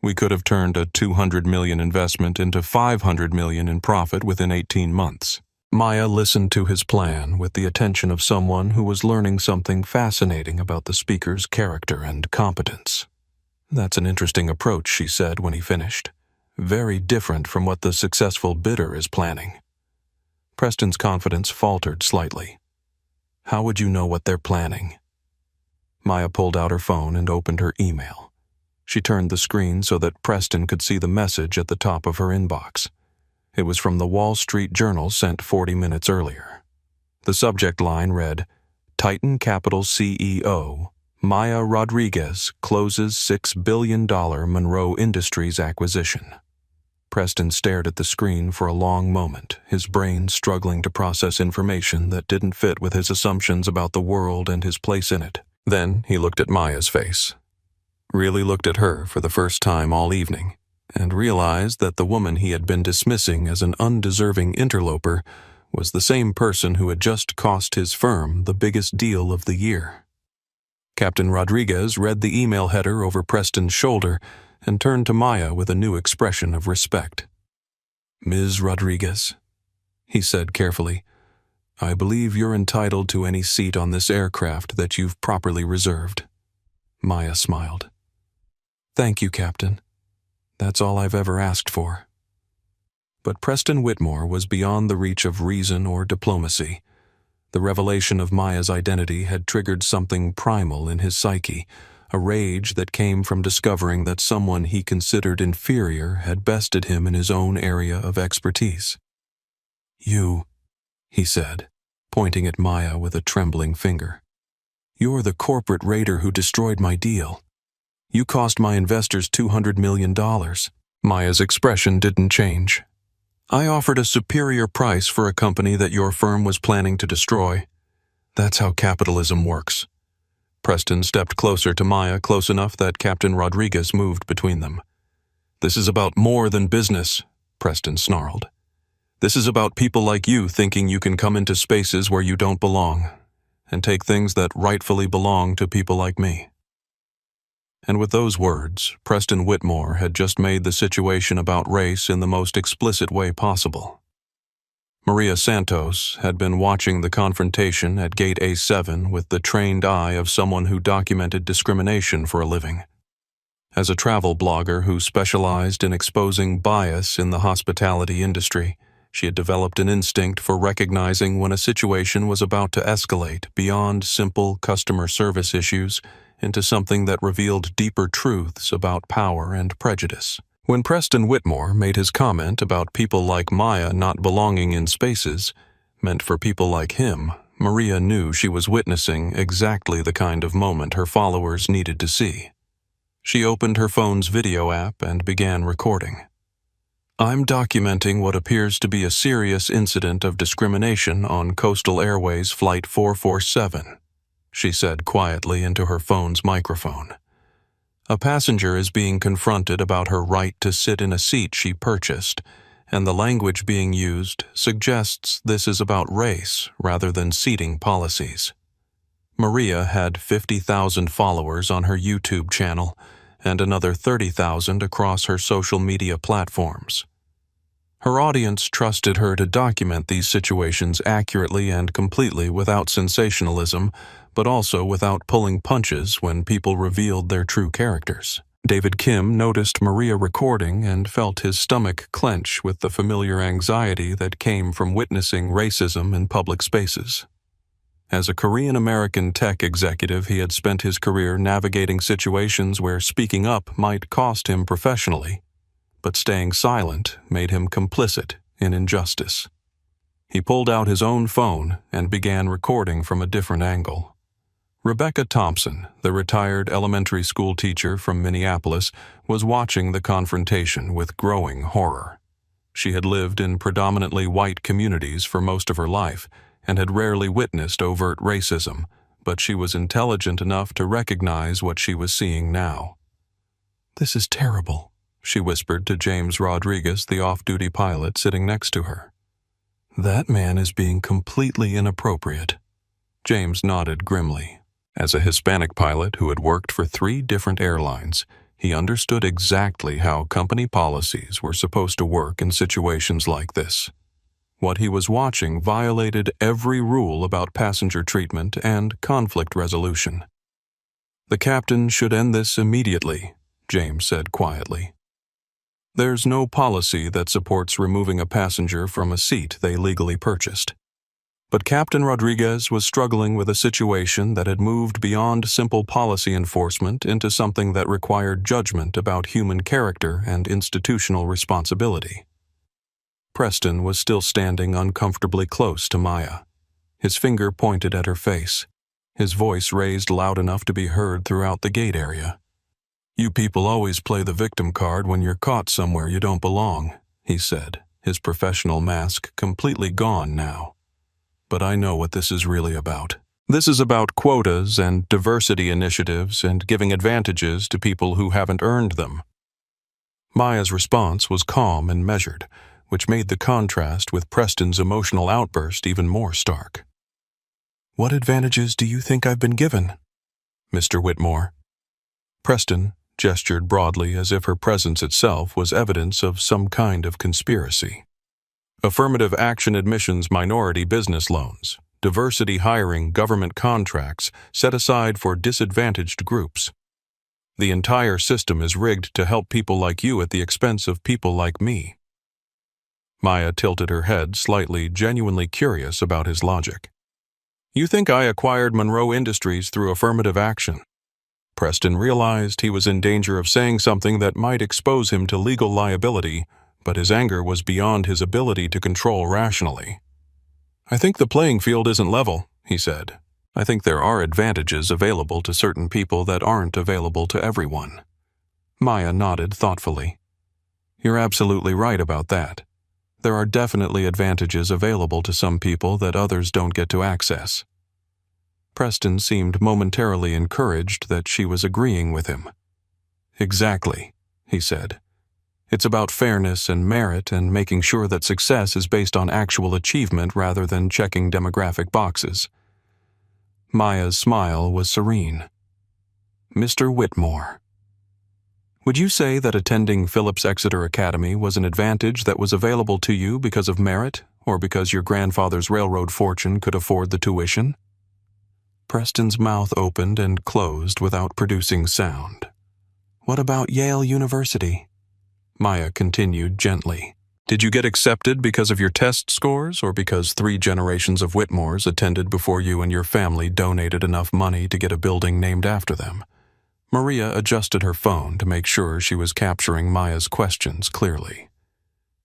We could have turned a $200 million investment into $500 million in profit within 18 months. Maya listened to his plan with the attention of someone who was learning something fascinating about the speaker's character and competence. That's an interesting approach, she said when he finished. Very different from what the successful bidder is planning. Preston's confidence faltered slightly. How would you know what they're planning? Maya pulled out her phone and opened her email. She turned the screen so that Preston could see the message at the top of her inbox. It was from the Wall Street Journal sent 40 minutes earlier. The subject line read, Titan Capital CEO, Maya Rodriguez closes $6 billion Monroe Industries acquisition. Preston stared at the screen for a long moment, his brain struggling to process information that didn't fit with his assumptions about the world and his place in it. Then he looked at Maya's face. Really looked at her for the first time all evening, and realized that the woman he had been dismissing as an undeserving interloper was the same person who had just cost his firm the biggest deal of the year. Captain Rodriguez read the email header over Preston's shoulder and turned to Maya with a new expression of respect. Ms. Rodriguez, he said carefully, I believe you're entitled to any seat on this aircraft that you've properly reserved. Maya smiled. Thank you, Captain. That's all I've ever asked for. But Preston Whitmore was beyond the reach of reason or diplomacy. The revelation of Maya's identity had triggered something primal in his psyche, a rage that came from discovering that someone he considered inferior had bested him in his own area of expertise. "You," he said, pointing at Maya with a trembling finger. "You're the corporate raider who destroyed my deal. You cost my investors $200 million. Maya's expression didn't change. "I offered a superior price for a company that your firm was planning to destroy. That's how capitalism works." Preston stepped closer to Maya, close enough that Captain Rodriguez moved between them. "This is about more than business," Preston snarled. "This is about people like you thinking you can come into spaces where you don't belong, and take things that rightfully belong to people like me." And with those words, Preston Whitmore had just made the situation about race in the most explicit way possible. Maria Santos had been watching the confrontation at Gate A7 with the trained eye of someone who documented discrimination for a living. As a travel blogger who specialized in exposing bias in the hospitality industry, she had developed an instinct for recognizing when a situation was about to escalate beyond simple customer service issues into something that revealed deeper truths about power and prejudice. When Preston Whitmore made his comment about people like Maya not belonging in spaces meant for people like him, Maria knew she was witnessing exactly the kind of moment her followers needed to see. She opened her phone's video app and began recording. "I'm documenting what appears to be a serious incident of discrimination on Coastal Airways Flight 447. She said quietly into her phone's microphone. "A passenger is being confronted about her right to sit in a seat she purchased, and the language being used suggests this is about race rather than seating policies." Maria had 50,000 followers on her YouTube channel and another 30,000 across her social media platforms. Her audience trusted her to document these situations accurately and completely without sensationalism, but also without pulling punches when people revealed their true characters. David Kim noticed Maria recording and felt his stomach clench with the familiar anxiety that came from witnessing racism in public spaces. As a Korean-American tech executive, he had spent his career navigating situations where speaking up might cost him professionally, but staying silent made him complicit in injustice. He pulled out his own phone and began recording from a different angle. Rebecca Thompson, the retired elementary school teacher from Minneapolis, was watching the confrontation with growing horror. She had lived in predominantly white communities for most of her life and had rarely witnessed overt racism, but she was intelligent enough to recognize what she was seeing now. "This is terrible," she whispered to James Rodriguez, the off-duty pilot sitting next to her. "That man is being completely inappropriate." James nodded grimly. As a Hispanic pilot who had worked for 3 different airlines, he understood exactly how company policies were supposed to work in situations like this. What he was watching violated every rule about passenger treatment and conflict resolution. "The captain should end this immediately," James said quietly. "There's no policy that supports removing a passenger from a seat they legally purchased." But Captain Rodriguez was struggling with a situation that had moved beyond simple policy enforcement into something that required judgment about human character and institutional responsibility. Preston was still standing uncomfortably close to Maya. His finger pointed at her face, his voice raised loud enough to be heard throughout the gate area. "You people always play the victim card when you're caught somewhere you don't belong," he said, his professional mask completely gone now. "But I know what this is really about. This is about quotas and diversity initiatives and giving advantages to people who haven't earned them." Maya's response was calm and measured, which made the contrast with Preston's emotional outburst even more stark. "What advantages do you think I've been given, Mr. Whitmore?" Preston gestured broadly as if her presence itself was evidence of some kind of conspiracy. "Affirmative action admissions minority business loans, diversity hiring government contracts set aside for disadvantaged groups. The entire system is rigged to help people like you at the expense of people like me." Maya tilted her head, slightly, genuinely curious about his logic. You think I acquired Monroe Industries through affirmative action? Preston realized he was in danger of saying something that might expose him to legal liability, but his anger was beyond his ability to control rationally. I think the playing field isn't level, he said. I think there are advantages available to certain people that aren't available to everyone. Maya nodded thoughtfully. You're absolutely right about that. There are definitely advantages available to some people that others don't get to access. Preston seemed momentarily encouraged that she was agreeing with him. Exactly, he said. It's about fairness and merit and making sure that success is based on actual achievement rather than checking demographic boxes. Maya's smile was serene. Mr. Whitmore. Would you say that attending Phillips Exeter Academy was an advantage that was available to you because of merit, or because your grandfather's railroad fortune could afford the tuition? Preston's mouth opened and closed without producing sound. What about Yale University? Maya continued gently. Did you get accepted because of your test scores, or because 3 generations of Whitmores attended before you and your family donated enough money to get a building named after them? Maria adjusted her phone to make sure she was capturing Maya's questions clearly.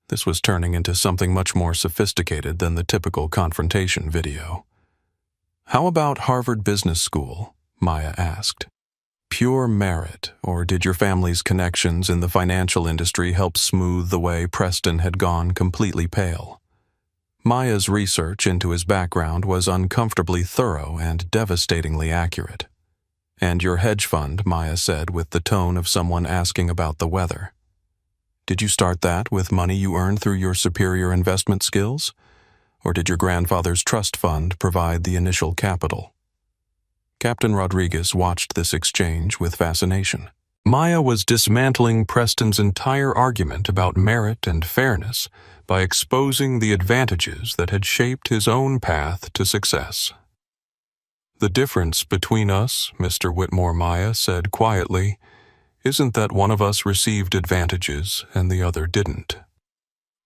This was turning into something much more sophisticated than the typical confrontation video. How about Harvard Business School? Maya asked. Pure merit, or did your family's connections in the financial industry help smooth the way Preston had gone completely pale? Maya's research into his background was uncomfortably thorough and devastatingly accurate. And your hedge fund, Maya said with the tone of someone asking about the weather. Did you start that with money you earned through your superior investment skills? Or did your grandfather's trust fund provide the initial capital? Captain Rodriguez watched this exchange with fascination. Maya was dismantling Preston's entire argument about merit and fairness by exposing the advantages that had shaped his own path to success. The difference between us, Mr. Whitmore, Maya said quietly, isn't that one of us received advantages and the other didn't.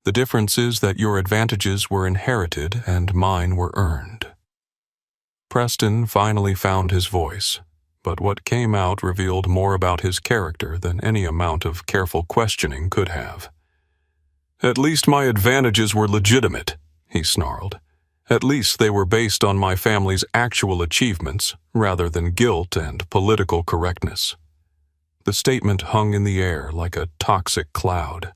The difference is that your advantages were inherited and mine were earned. Preston finally found his voice, but what came out revealed more about his character than any amount of careful questioning could have. At least my advantages were legitimate, he snarled. At least they were based on my family's actual achievements rather than guilt and political correctness. The statement hung in the air like a toxic cloud.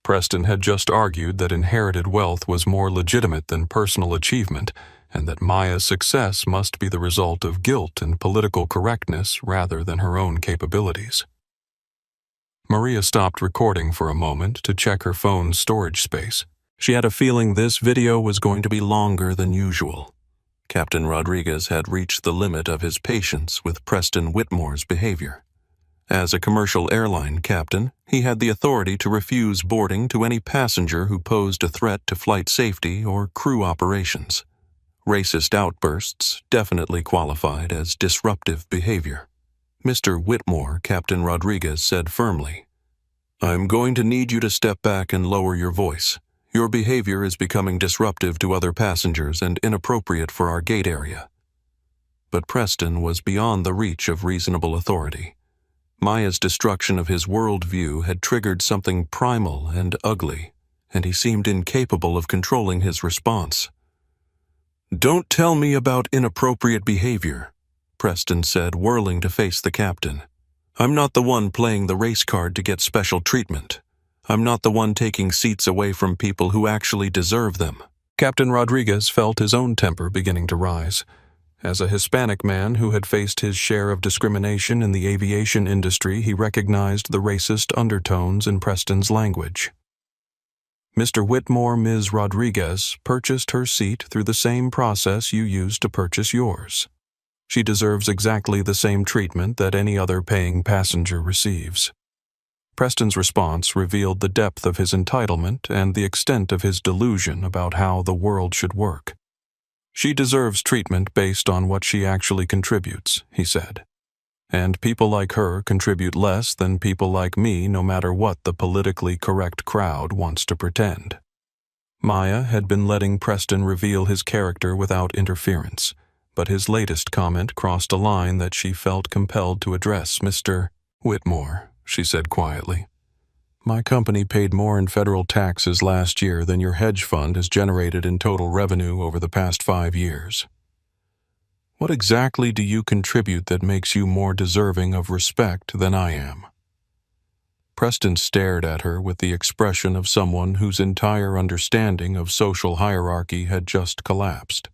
Preston had just argued that inherited wealth was more legitimate than personal achievement, and that Maya's success must be the result of guilt and political correctness rather than her own capabilities. Maria stopped recording for a moment to check her phone's storage space. She had a feeling this video was going to be longer than usual. Captain Rodriguez had reached the limit of his patience with Preston Whitmore's behavior. As a commercial airline captain, he had the authority to refuse boarding to any passenger who posed a threat to flight safety or crew operations. Racist outbursts definitely qualified as disruptive behavior. Mr. Whitmore, Captain Rodriguez said firmly, I'm going to need you to step back and lower your voice. Your behavior is becoming disruptive to other passengers and inappropriate for our gate area. But Preston was beyond the reach of reasonable authority. Maya's destruction of his worldview had triggered something primal and ugly, and he seemed incapable of controlling his response. Don't tell me about inappropriate behavior, Preston said, whirling to face the captain. I'm not the one playing the race card to get special treatment. I'm not the one taking seats away from people who actually deserve them. Captain Rodriguez felt his own temper beginning to rise. As a Hispanic man who had faced his share of discrimination in the aviation industry, he recognized the racist undertones in Preston's language. Mr. Whitmore, Ms. Rodriguez purchased her seat through the same process you used to purchase yours. She deserves exactly the same treatment that any other paying passenger receives. Preston's response revealed the depth of his entitlement and the extent of his delusion about how the world should work. She deserves treatment based on what she actually contributes, he said. And people like her contribute less than people like me, no matter what the politically correct crowd wants to pretend. Maya had been letting Preston reveal his character without interference, but his latest comment crossed a line that she felt compelled to address. "Mr. Whitmore," she said quietly, "my company paid more in federal taxes last year than your hedge fund has generated in total revenue over the past 5 years. What exactly do you contribute that makes you more deserving of respect than I am?" Preston stared at her with the expression of someone whose entire understanding of social hierarchy had just collapsed.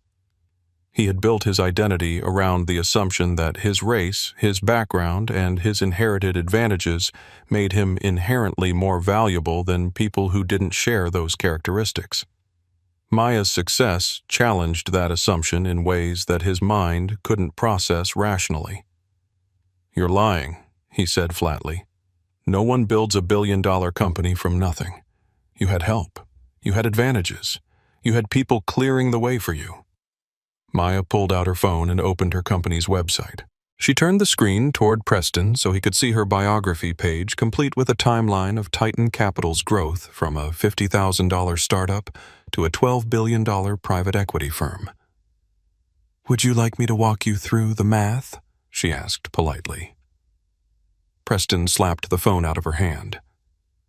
He had built his identity around the assumption that his race, his background, and his inherited advantages made him inherently more valuable than people who didn't share those characteristics. Maya's success challenged that assumption in ways that his mind couldn't process rationally. "You're lying," he said flatly. "No one builds a billion-dollar company from nothing. You had help. You had advantages. You had people clearing the way for you." Maya pulled out her phone and opened her company's website. She turned the screen toward Preston so he could see her biography page, complete with a timeline of Titan Capital's growth from a $50,000 startup to a $12 billion private equity firm. "Would you like me to walk you through the math?" she asked politely. Preston slapped the phone out of her hand.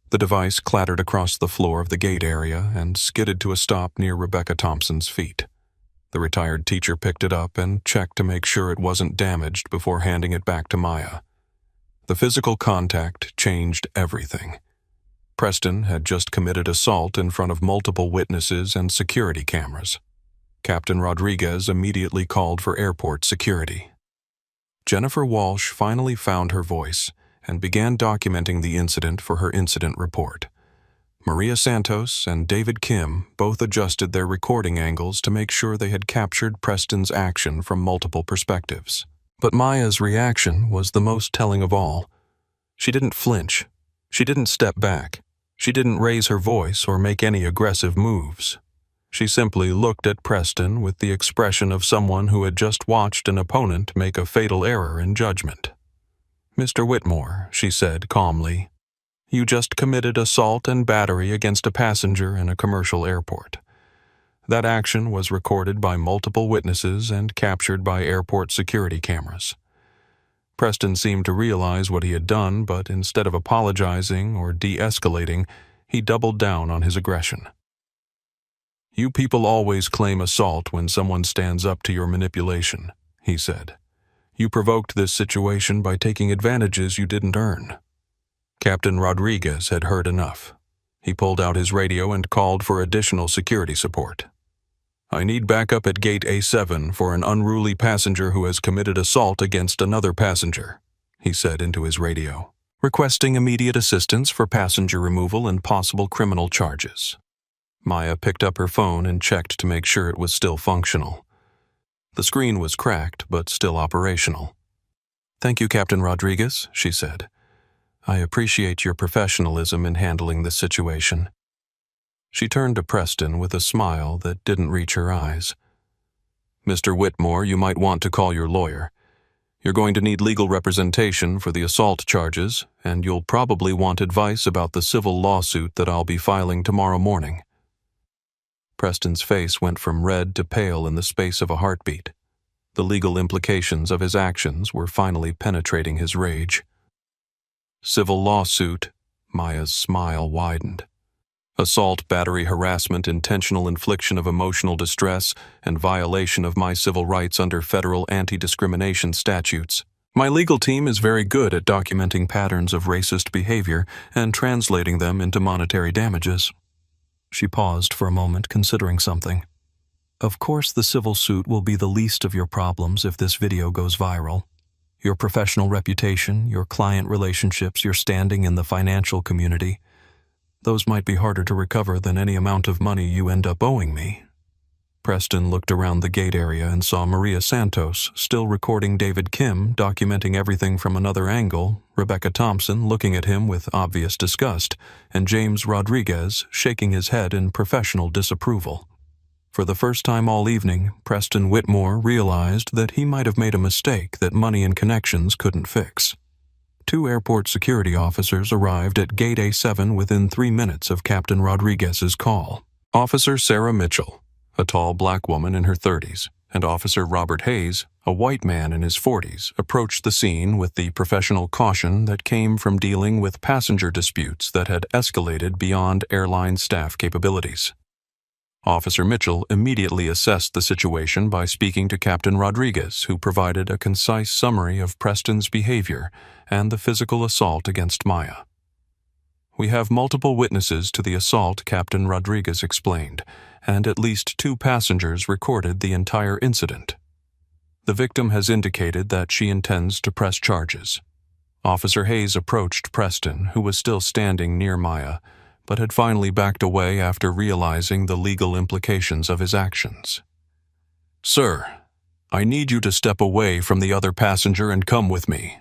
The device clattered across the floor of the gate area and skidded to a stop near Rebecca Thompson's feet. The retired teacher picked it up and checked to make sure it wasn't damaged before handing it back to Maya. The physical contact changed everything. Preston had just committed assault in front of multiple witnesses and security cameras. Captain Rodriguez immediately called for airport security. Jennifer Walsh finally found her voice and began documenting the incident for her incident report. Maria Santos and David Kim both adjusted their recording angles to make sure they had captured Preston's action from multiple perspectives. But Maya's reaction was the most telling of all. She didn't flinch. She didn't step back. She didn't raise her voice or make any aggressive moves. She simply looked at Preston with the expression of someone who had just watched an opponent make a fatal error in judgment. "Mr. Whitmore," she said calmly, "you just committed assault and battery against a passenger in a commercial airport. That action was recorded by multiple witnesses and captured by airport security cameras." Preston seemed to realize what he had done, but instead of apologizing or de-escalating, he doubled down on his aggression. "You people always claim assault when someone stands up to your manipulation," he said. "You provoked this situation by taking advantages you didn't earn." Captain Rodriguez had heard enough. He pulled out his radio and called for additional security support. "I need backup at gate A7 for an unruly passenger who has committed assault against another passenger," he said into his radio, "requesting immediate assistance for passenger removal and possible criminal charges." Maya picked up her phone and checked to make sure it was still functional. The screen was cracked, but still operational. "Thank you, Captain Rodriguez," she said. "I appreciate your professionalism in handling this situation." She turned to Preston with a smile that didn't reach her eyes. "Mr. Whitmore, you might want to call your lawyer. You're going to need legal representation for the assault charges, and you'll probably want advice about the civil lawsuit that I'll be filing tomorrow morning." Preston's face went from red to pale in the space of a heartbeat. The legal implications of his actions were finally penetrating his rage. "Civil lawsuit," Maya's smile widened. "Assault, battery, harassment, intentional infliction of emotional distress, and violation of my civil rights under federal anti-discrimination statutes. My legal team is very good at documenting patterns of racist behavior and translating them into monetary damages." She paused for a moment, considering something. "Of course, the civil suit will be the least of your problems if this video goes viral. Your professional reputation, your client relationships, your standing in the financial community, those might be harder to recover than any amount of money you end up owing me." Preston looked around the gate area and saw Maria Santos still recording David Kim, documenting everything from another angle, Rebecca Thompson looking at him with obvious disgust, and James Rodriguez shaking his head in professional disapproval. For the first time all evening, Preston Whitmore realized that he might have made a mistake that money and connections couldn't fix. 2 airport security officers arrived at Gate A7 within 3 minutes of Captain Rodriguez's call. Officer Sarah Mitchell, a tall black woman in her 30s, and Officer Robert Hayes, a white man in his 40s, approached the scene with the professional caution that came from dealing with passenger disputes that had escalated beyond airline staff capabilities. Officer Mitchell immediately assessed the situation by speaking to Captain Rodriguez, who provided a concise summary of Preston's behavior and the physical assault against Maya. "We have multiple witnesses to the assault," Captain Rodriguez explained, "and at least 2 passengers recorded the entire incident. The victim has indicated that she intends to press charges." Officer Hayes approached Preston, who was still standing near Maya, but had finally backed away after realizing the legal implications of his actions. "Sir, I need you to step away from the other passenger and come with me,"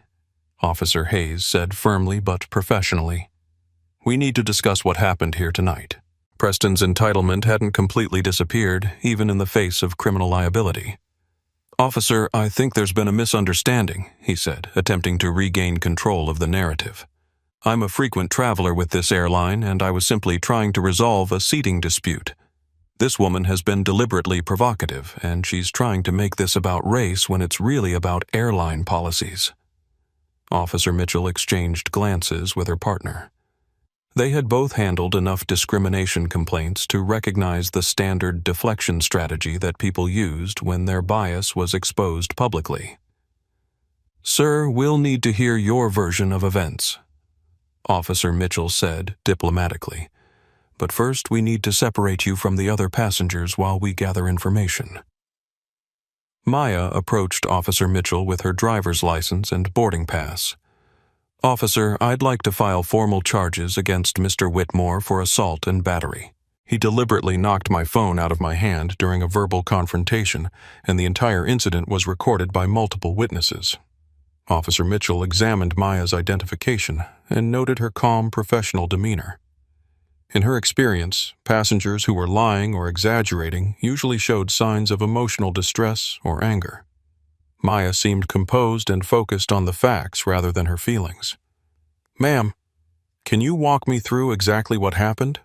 Officer Hayes said firmly but professionally. "We need to discuss what happened here tonight." Preston's entitlement hadn't completely disappeared, even in the face of criminal liability. "Officer, I think there's been a misunderstanding," he said, attempting to regain control of the narrative. "I'm a frequent traveler with this airline, and I was simply trying to resolve a seating dispute. This woman has been deliberately provocative, and she's trying to make this about race when it's really about airline policies." Officer Mitchell exchanged glances with her partner. They had both handled enough discrimination complaints to recognize the standard deflection strategy that people used when their bias was exposed publicly. "Sir, we'll need to hear your version of events," Officer Mitchell said diplomatically. "But first we need to separate you from the other passengers while we gather information." Maya approached Officer Mitchell with her driver's license and boarding pass. "Officer, I'd like to file formal charges against Mr. Whitmore for assault and battery. He deliberately knocked my phone out of my hand during a verbal confrontation, and the entire incident was recorded by multiple witnesses." Officer Mitchell examined Maya's identification and noted her calm, professional demeanor. In her experience, passengers who were lying or exaggerating usually showed signs of emotional distress or anger. Maya seemed composed and focused on the facts rather than her feelings. "Ma'am, can you walk me through exactly what happened?"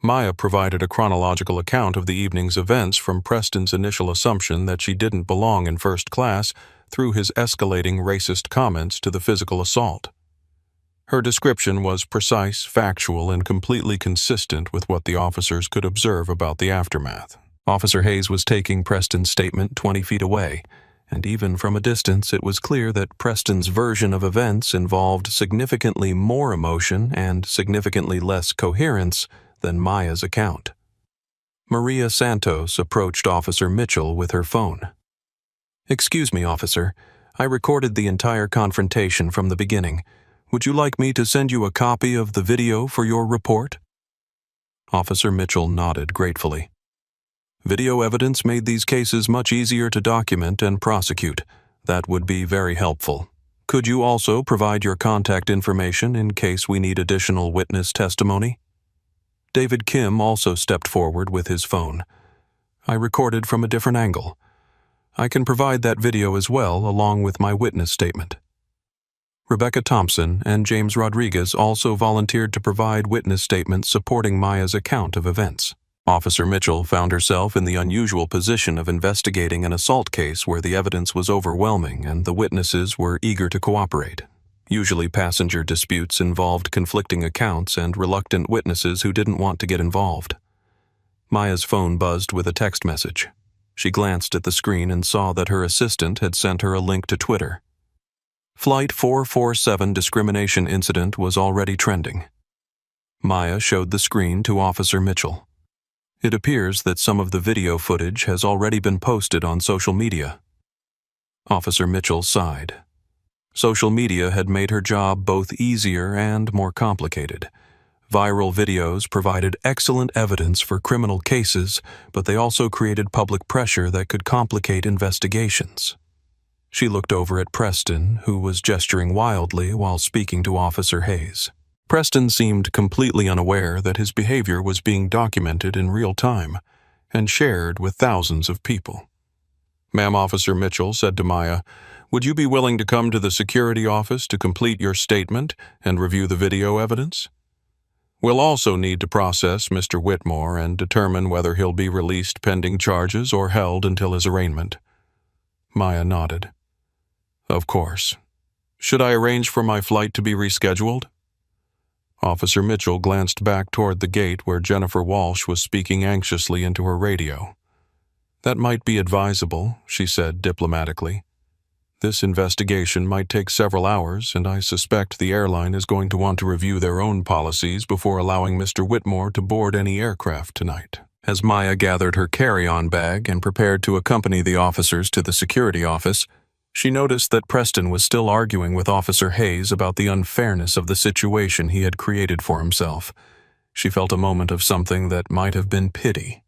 Maya provided a chronological account of the evening's events, from Preston's initial assumption that she didn't belong in first class through his escalating racist comments to the physical assault. Her description was precise, factual, and completely consistent with what the officers could observe about the aftermath. Officer Hayes was taking Preston's statement 20 feet away, and even from a distance it was clear that Preston's version of events involved significantly more emotion and significantly less coherence than Maya's account. Maria Santos approached Officer Mitchell with her phone. "Excuse me, officer. I recorded the entire confrontation from the beginning. Would you like me to send you a copy of the video for your report?" Officer Mitchell nodded gratefully. "Video evidence made these cases much easier to document and prosecute. That would be very helpful. Could you also provide your contact information in case we need additional witness testimony?" David Kim also stepped forward with his phone. "I recorded from a different angle. I can provide that video as well, along with my witness statement." Rebecca Thompson and James Rodriguez also volunteered to provide witness statements supporting Maya's account of events. Officer Mitchell found herself in the unusual position of investigating an assault case where the evidence was overwhelming and the witnesses were eager to cooperate. Usually passenger disputes involved conflicting accounts and reluctant witnesses who didn't want to get involved. Maya's phone buzzed with a text message. She glanced at the screen and saw that her assistant had sent her a link to Twitter. Flight 447 discrimination incident was already trending. Maya showed the screen to Officer Mitchell. "It appears that some of the video footage has already been posted on social media." Officer Mitchell sighed. Social media had made her job both easier and more complicated. Viral videos provided excellent evidence for criminal cases, but they also created public pressure that could complicate investigations. She looked over at Preston, who was gesturing wildly while speaking to Officer Hayes. Preston seemed completely unaware that his behavior was being documented in real time and shared with thousands of people. "Ma'am," Officer Mitchell said to Maya, "would you be willing to come to the security office to complete your statement and review the video evidence?" We'll also need to process Mr. Whitmore and determine whether he'll be released pending charges or held until his arraignment. Maya nodded. Of course. Should I arrange for my flight to be rescheduled? Officer Mitchell glanced back toward the gate where Jennifer Walsh was speaking anxiously into her radio. That might be advisable, she said diplomatically. This investigation might take several hours, and I suspect the airline is going to want to review their own policies before allowing Mr. Whitmore to board any aircraft tonight. As Maya gathered her carry-on bag and prepared to accompany the officers to the security office, she noticed that Preston was still arguing with Officer Hayes about the unfairness of the situation he had created for himself. She felt a moment of something that might have been pity.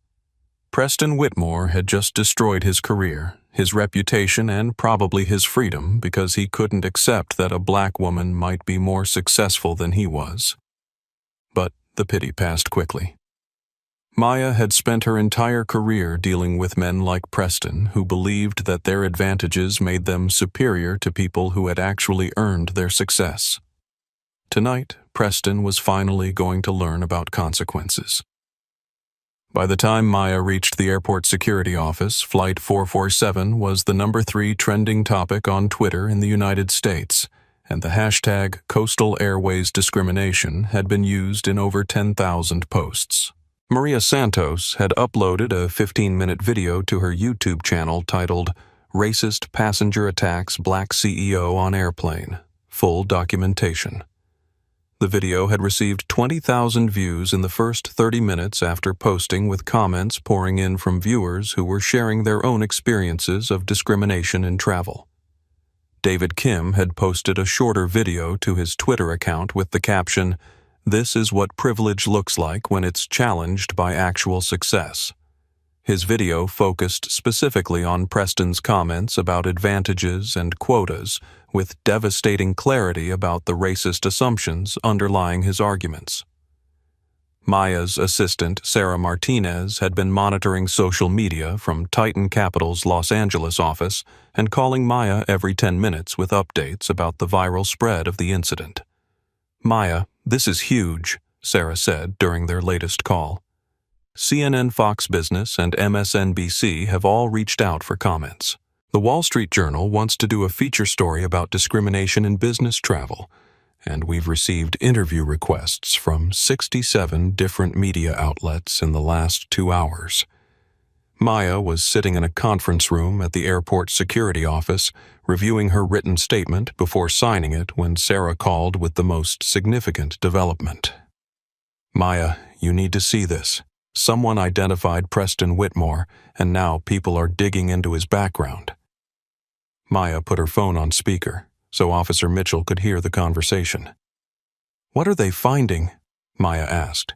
Preston Whitmore had just destroyed his career, his reputation, and probably his freedom because he couldn't accept that a black woman might be more successful than he was. But the pity passed quickly. Maya had spent her entire career dealing with men like Preston who believed that their advantages made them superior to people who had actually earned their success. Tonight, Preston was finally going to learn about consequences. By the time Maya reached the airport security office, Flight 447 was the number 3 trending topic on Twitter in the United States, and the hashtag Coastal Airways Discrimination had been used in over 10,000 posts. Maria Santos had uploaded a 15-minute video to her YouTube channel titled Racist Passenger Attacks Black CEO on Airplane, Full Documentation. The video had received 20,000 views in the first 30 minutes after posting, with comments pouring in from viewers who were sharing their own experiences of discrimination in travel. David Kim had posted a shorter video to his Twitter account with the caption, "This is what privilege looks like when it's challenged by actual success." His video focused specifically on Preston's comments about advantages and quotas, with devastating clarity about the racist assumptions underlying his arguments. Maya's assistant, Sarah Martinez, had been monitoring social media from Titan Capital's Los Angeles office and calling Maya every 10 minutes with updates about the viral spread of the incident. "Maya, this is huge," Sarah said during their latest call. CNN, Fox Business, and MSNBC have all reached out for comments. The Wall Street Journal wants to do a feature story about discrimination in business travel, and we've received interview requests from 67 different media outlets in the last 2 hours. Maya was sitting in a conference room at the airport security office, reviewing her written statement before signing it when Sarah called with the most significant development. "Maya, you need to see this. Someone identified Preston Whitmore, and now people are digging into his background." Maya put her phone on speaker, so Officer Mitchell could hear the conversation. "What are they finding?" Maya asked.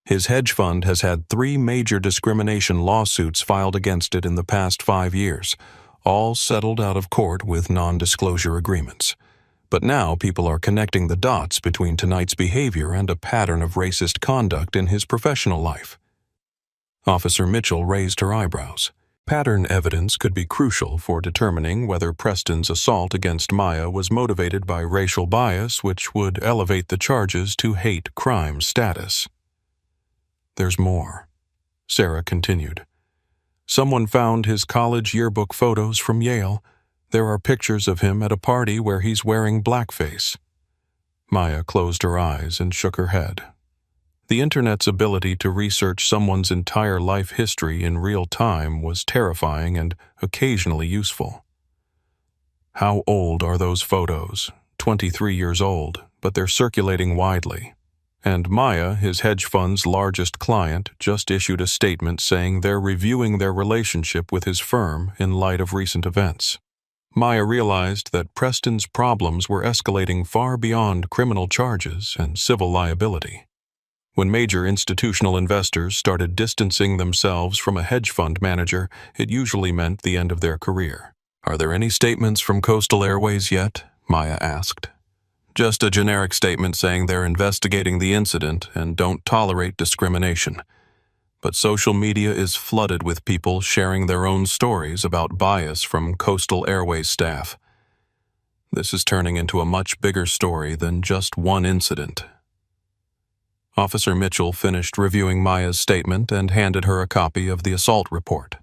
"His hedge fund has had 3 major discrimination lawsuits filed against it in the past 5 years, all settled out of court with non-disclosure agreements. But now people are connecting the dots between tonight's behavior and a pattern of racist conduct in his professional life." Officer Mitchell raised her eyebrows. Pattern evidence could be crucial for determining whether Preston's assault against Maya was motivated by racial bias, which would elevate the charges to hate crime status. "There's more," Sarah continued. "Someone found his college yearbook photos from Yale. There are pictures of him at a party where he's wearing blackface." Maya closed her eyes and shook her head. The Internet's ability to research someone's entire life history in real time was terrifying and occasionally useful. "How old are those photos?" 23 years old, but they're circulating widely. And Maya, his hedge fund's largest client, just issued a statement saying they're reviewing their relationship with his firm in light of recent events. Maya realized that Preston's problems were escalating far beyond criminal charges and civil liability. When major institutional investors started distancing themselves from a hedge fund manager, it usually meant the end of their career. "Are there any statements from Coastal Airways yet?" Maya asked. "Just a generic statement saying they're investigating the incident and don't tolerate discrimination. But social media is flooded with people sharing their own stories about bias from Coastal Airways staff. This is turning into a much bigger story than just one incident." Officer Mitchell finished reviewing Maya's statement and handed her a copy of the assault report.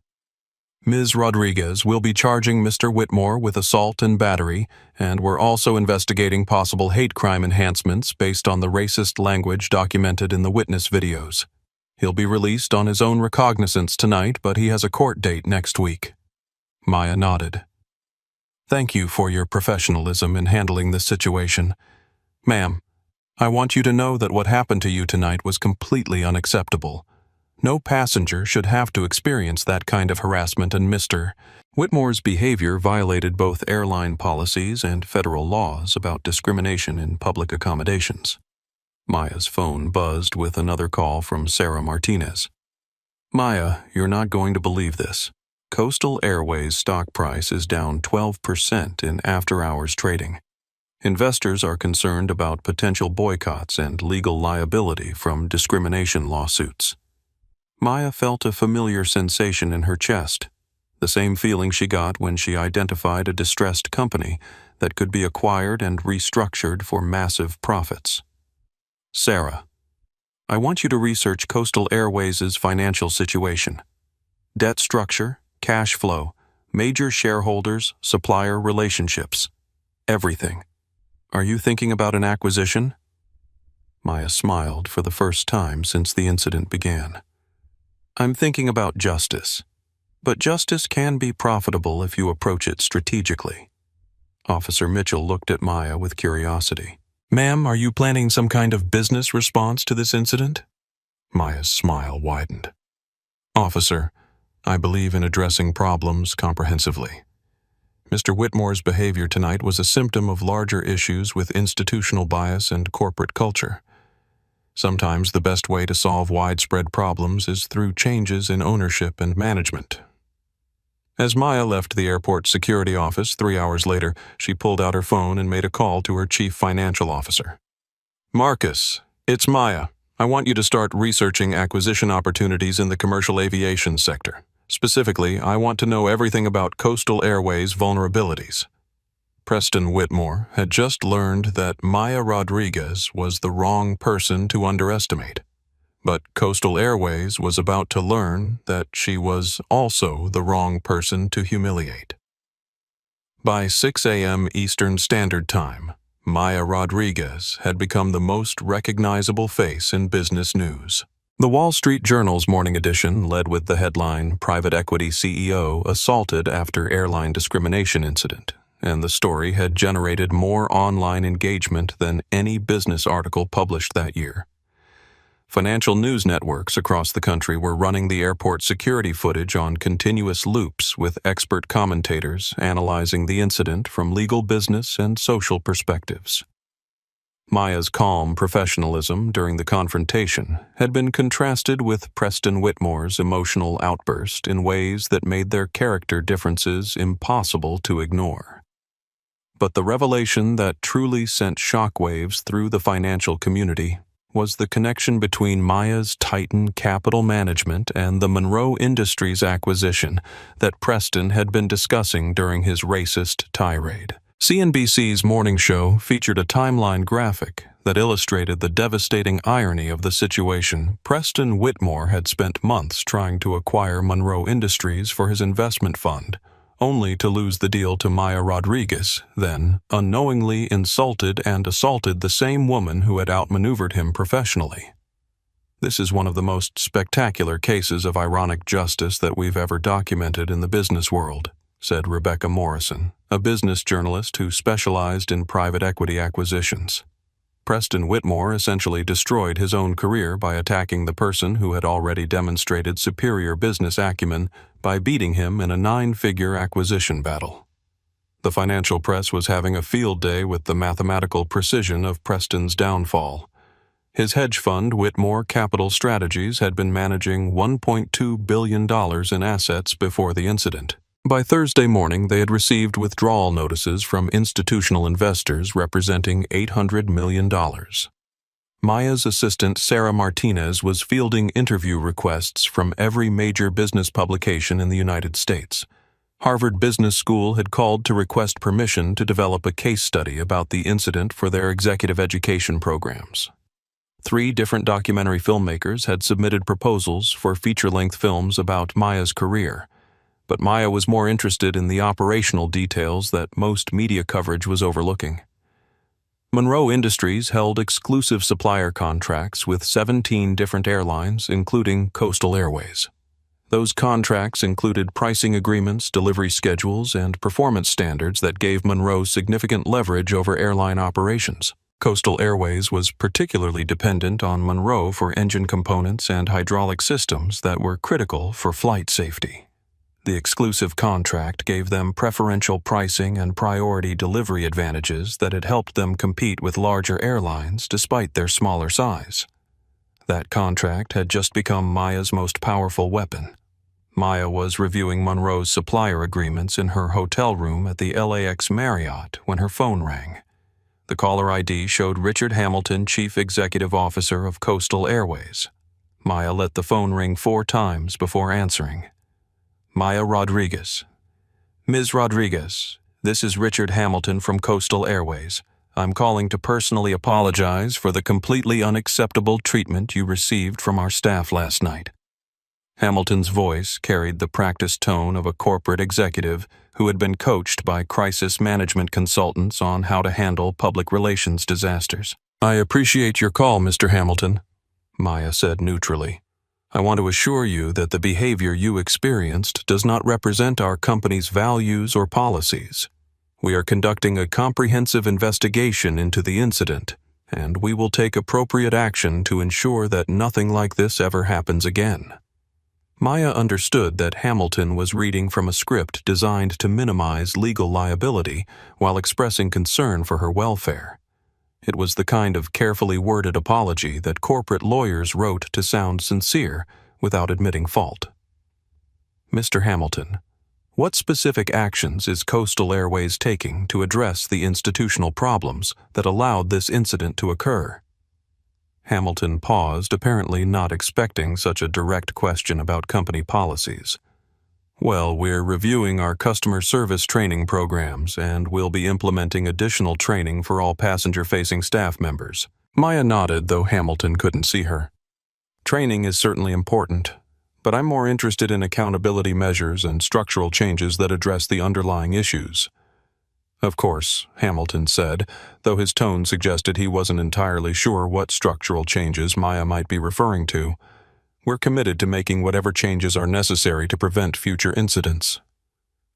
Ms. Rodriguez will be charging Mr. Whitmore with assault and battery, and we're also investigating possible hate crime enhancements based on the racist language documented in the witness videos. He'll be released on his own recognizance tonight, but he has a court date next week. Maya nodded. Thank you for your professionalism in handling this situation. Ma'am, I want you to know that what happened to you tonight was completely unacceptable. No passenger should have to experience that kind of harassment, and Mr. Whitmore's behavior violated both airline policies and federal laws about discrimination in public accommodations. Maya's phone buzzed with another call from Sarah Martinez. Maya, you're not going to believe this. Coastal Airways' stock price is down 12% in after-hours trading. Investors are concerned about potential boycotts and legal liability from discrimination lawsuits. Maya felt a familiar sensation in her chest, the same feeling she got when she identified a distressed company that could be acquired and restructured for massive profits. Sarah, I want you to research Coastal Airways' financial situation. Debt structure, cash flow, major shareholders, supplier relationships. Everything. Are you thinking about an acquisition? Maya smiled for the first time since the incident began. I'm thinking about justice. But justice can be profitable if you approach it strategically. Officer Mitchell looked at Maya with curiosity. Ma'am, are you planning some kind of business response to this incident? Maya's smile widened. Officer, I believe in addressing problems comprehensively. Mr. Whitmore's behavior tonight was a symptom of larger issues with institutional bias and corporate culture. Sometimes the best way to solve widespread problems is through changes in ownership and management. As Maya left the airport security office 3 hours later, she pulled out her phone and made a call to her chief financial officer. Marcus, it's Maya. I want you to start researching acquisition opportunities in the commercial aviation sector. Specifically, I want to know everything about Coastal Airways' vulnerabilities. Preston Whitmore had just learned that Maya Rodriguez was the wrong person to underestimate. But Coastal Airways was about to learn that she was also the wrong person to humiliate. By 6 a.m. Eastern Standard Time, Maya Rodriguez had become the most recognizable face in business news. The Wall Street Journal's morning edition led with the headline, Private Equity CEO Assaulted After Airline Discrimination Incident, and the story had generated more online engagement than any business article published that year. Financial news networks across the country were running the airport security footage on continuous loops with expert commentators analyzing the incident from legal, business, and social perspectives. Maya's calm professionalism during the confrontation had been contrasted with Preston Whitmore's emotional outburst in ways that made their character differences impossible to ignore. But the revelation that truly sent shockwaves through the financial community was the connection between Maya's Titan Capital Management and the Monroe Industries acquisition that Preston had been discussing during his racist tirade. CNBC's morning show featured a timeline graphic that illustrated the devastating irony of the situation. Preston Whitmore had spent months trying to acquire Monroe Industries for his investment fund, only to lose the deal to Maya Rodriguez, then unknowingly insulted and assaulted the same woman who had outmaneuvered him professionally. This is one of the most spectacular cases of ironic justice that we've ever documented in the business world, said Rebecca Morrison, a business journalist who specialized in private equity acquisitions. Preston Whitmore essentially destroyed his own career by attacking the person who had already demonstrated superior business acumen by beating him in a 9-figure acquisition battle. The financial press was having a field day with the mathematical precision of Preston's downfall. His hedge fund, Whitmore Capital Strategies, had been managing $1.2 billion in assets before the incident. By Thursday morning, they had received withdrawal notices from institutional investors representing $800 million. Maya's assistant, Sarah Martinez, was fielding interview requests from every major business publication in the United States. Harvard Business School had called to request permission to develop a case study about the incident for their executive education programs. 3 different documentary filmmakers had submitted proposals for feature-length films about Maya's career, but Maya was more interested in the operational details that most media coverage was overlooking. Monroe Industries held exclusive supplier contracts with 17 different airlines, including Coastal Airways. Those contracts included pricing agreements, delivery schedules, and performance standards that gave Monroe significant leverage over airline operations. Coastal Airways was particularly dependent on Monroe for engine components and hydraulic systems that were critical for flight safety. The exclusive contract gave them preferential pricing and priority delivery advantages that had helped them compete with larger airlines despite their smaller size. That contract had just become Maya's most powerful weapon. Maya was reviewing Monroe's supplier agreements in her hotel room at the LAX Marriott when her phone rang. The caller ID showed Richard Hamilton, Chief Executive Officer of Coastal Airways. Maya let the phone ring 4 times before answering. Maya Rodriguez. Ms. Rodriguez, this is Richard Hamilton from Coastal Airways. I'm calling to personally apologize for the completely unacceptable treatment you received from our staff last night. Hamilton's voice carried the practiced tone of a corporate executive who had been coached by crisis management consultants on how to handle public relations disasters. I appreciate your call, Mr. Hamilton, Maya said neutrally. I want to assure you that the behavior you experienced does not represent our company's values or policies. We are conducting a comprehensive investigation into the incident, and we will take appropriate action to ensure that nothing like this ever happens again. Maya understood that Hamilton was reading from a script designed to minimize legal liability while expressing concern for her welfare. It was the kind of carefully worded apology that corporate lawyers wrote to sound sincere without admitting fault. Mr. Hamilton, what specific actions is Coastal Airways taking to address the institutional problems that allowed this incident to occur? Hamilton paused, apparently not expecting such a direct question about company policies. Well, we're reviewing our customer service training programs, and we'll be implementing additional training for all passenger-facing staff members. Maya nodded, though Hamilton couldn't see her. Training is certainly important, but I'm more interested in accountability measures and structural changes that address the underlying issues. Of course, Hamilton said, though his tone suggested he wasn't entirely sure what structural changes Maya might be referring to. We're committed to making whatever changes are necessary to prevent future incidents.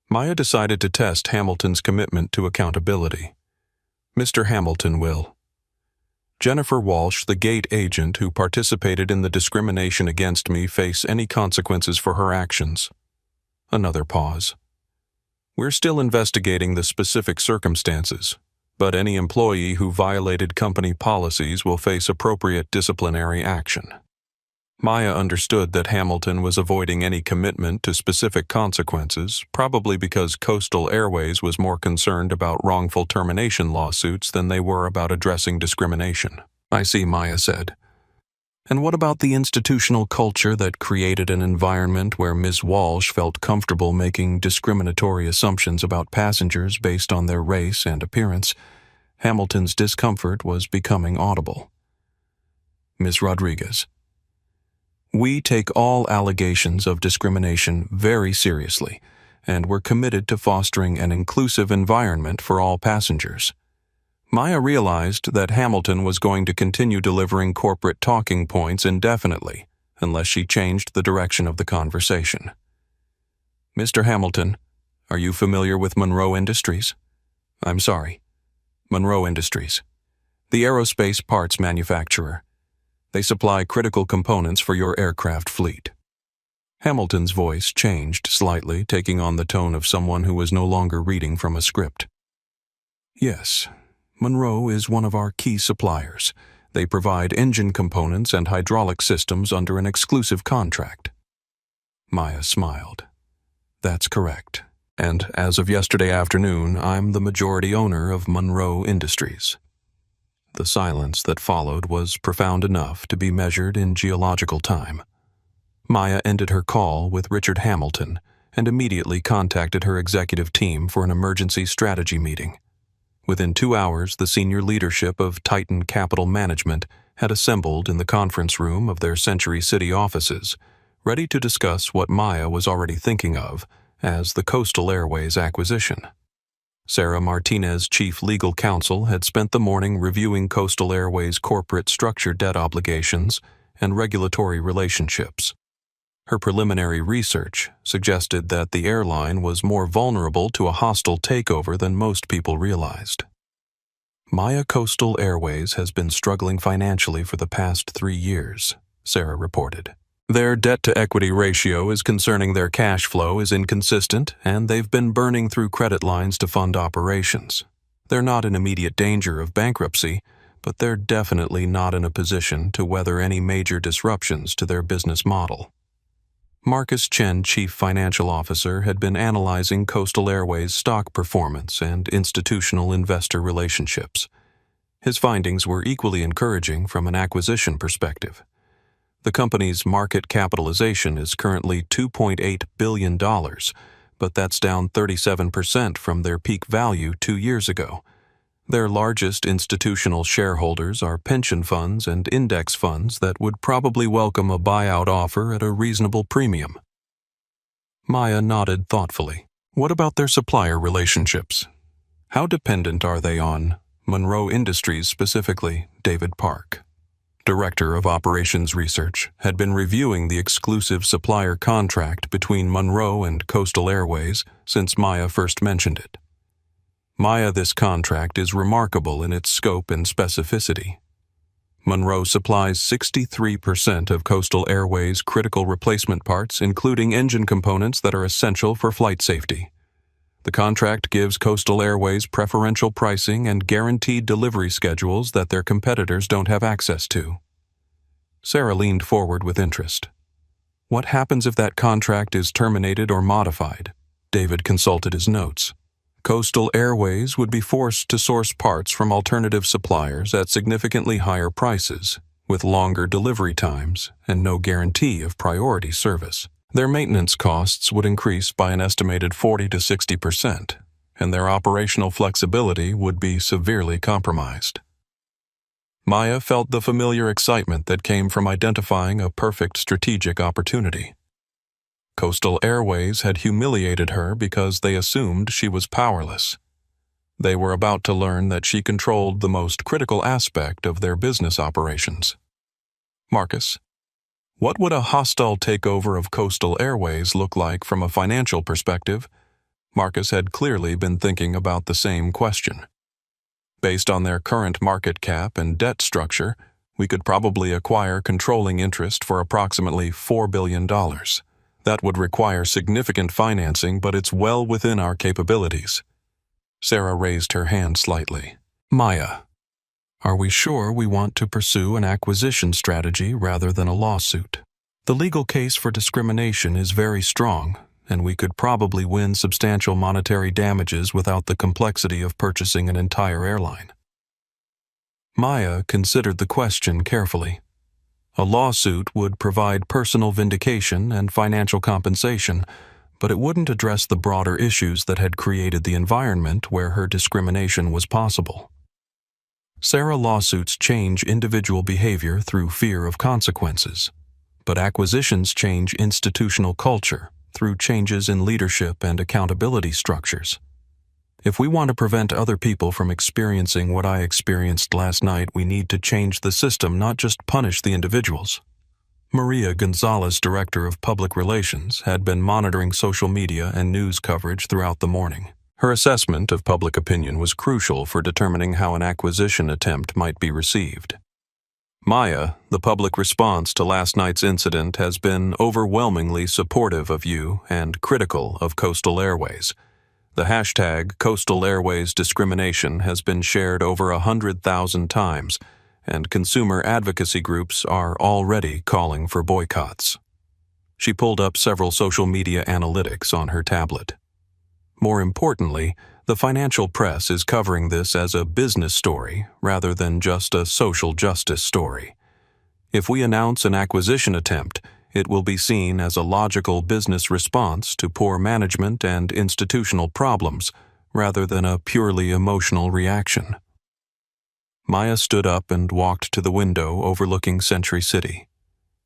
Maya decided to test Hamilton's commitment to accountability. Mr. Hamilton will. Jennifer Walsh, the gate agent who participated in the discrimination against me, face any consequences for her actions. Another pause. We're still investigating the specific circumstances, but any employee who violated company policies will face appropriate disciplinary action. Maya understood that Hamilton was avoiding any commitment to specific consequences, probably because Coastal Airways was more concerned about wrongful termination lawsuits than they were about addressing discrimination. I see, Maya said. And what about the institutional culture that created an environment where Ms. Walsh felt comfortable making discriminatory assumptions about passengers based on their race and appearance? Hamilton's discomfort was becoming audible. Ms. Rodriguez. We take all allegations of discrimination very seriously, and we're committed to fostering an inclusive environment for all passengers. Maya realized that Hamilton was going to continue delivering corporate talking points indefinitely, unless she changed the direction of the conversation. Mr. Hamilton, are you familiar with Monroe Industries? I'm sorry. Monroe Industries. The aerospace parts manufacturer. They supply critical components for your aircraft fleet. Hamilton's voice changed slightly, taking on the tone of someone who was no longer reading from a script. Yes, Monroe is one of our key suppliers. They provide engine components and hydraulic systems under an exclusive contract. Maya smiled. That's correct. And as of yesterday afternoon, I'm the majority owner of Monroe Industries. The silence that followed was profound enough to be measured in geological time. Maya ended her call with Richard Hamilton and immediately contacted her executive team for an emergency strategy meeting. Within 2 hours, the senior leadership of Titan Capital Management had assembled in the conference room of their Century City offices, ready to discuss what Maya was already thinking of as the Coastal Airways acquisition. Sarah Martinez, chief legal counsel, had spent the morning reviewing Coastal Airways' corporate structure debt obligations and regulatory relationships. Her preliminary research suggested that the airline was more vulnerable to a hostile takeover than most people realized. Maya Coastal Airways has been struggling financially for the past 3 years, Sarah reported. Their debt-to-equity ratio is concerning their cash flow is inconsistent, and they've been burning through credit lines to fund operations. They're not in immediate danger of bankruptcy, but they're definitely not in a position to weather any major disruptions to their business model. Marcus Chen, chief financial officer, had been analyzing Coastal Airways' stock performance and institutional investor relationships. His findings were equally encouraging from an acquisition perspective. The company's market capitalization is currently $2.8 billion, but that's down 37% from their peak value 2 years ago. Their largest institutional shareholders are pension funds and index funds that would probably welcome a buyout offer at a reasonable premium. Maya nodded thoughtfully. What about their supplier relationships? How dependent are they on Monroe Industries, specifically David Park, Director of Operations Research, had been reviewing the exclusive supplier contract between Monroe and Coastal Airways since Maya first mentioned it. Maya, this contract is remarkable in its scope and specificity. Monroe supplies 63% of Coastal Airways' critical replacement parts, including engine components that are essential for flight safety. The contract gives Coastal Airways preferential pricing and guaranteed delivery schedules that their competitors don't have access to. Sarah leaned forward with interest. What happens if that contract is terminated or modified? David consulted his notes. Coastal Airways would be forced to source parts from alternative suppliers at significantly higher prices, with longer delivery times and no guarantee of priority service. Their maintenance costs would increase by an estimated 40 to 60%, and their operational flexibility would be severely compromised. Maya felt the familiar excitement that came from identifying a perfect strategic opportunity. Coastal Airways had humiliated her because they assumed she was powerless. They were about to learn that she controlled the most critical aspect of their business operations. Marcus, what would a hostile takeover of Coastal Airways look like from a financial perspective? Marcus had clearly been thinking about the same question. Based on their current market cap and debt structure, we could probably acquire controlling interest for approximately $4 billion. That would require significant financing, but it's well within our capabilities. Sarah raised her hand slightly. Maya, are we sure we want to pursue an acquisition strategy rather than a lawsuit? The legal case for discrimination is very strong, and we could probably win substantial monetary damages without the complexity of purchasing an entire airline. Maya considered the question carefully. A lawsuit would provide personal vindication and financial compensation, but it wouldn't address the broader issues that had created the environment where her discrimination was possible. Sarah, lawsuits change individual behavior through fear of consequences, but acquisitions change institutional culture through changes in leadership and accountability structures. If we want to prevent other people from experiencing what I experienced last night, we need to change the system, not just punish the individuals. Maria Gonzalez, Director of Public Relations, had been monitoring social media and news coverage throughout the morning. Her assessment of public opinion was crucial for determining how an acquisition attempt might be received. Maya, the public response to last night's incident has been overwhelmingly supportive of you and critical of Coastal Airways. The hashtag Coastal Airways discrimination has been shared over 100,000 times, and consumer advocacy groups are already calling for boycotts. She pulled up several social media analytics on her tablet. More importantly, the financial press is covering this as a business story rather than just a social justice story. If we announce an acquisition attempt, it will be seen as a logical business response to poor management and institutional problems, rather than a purely emotional reaction. Maya stood up and walked to the window overlooking Century City.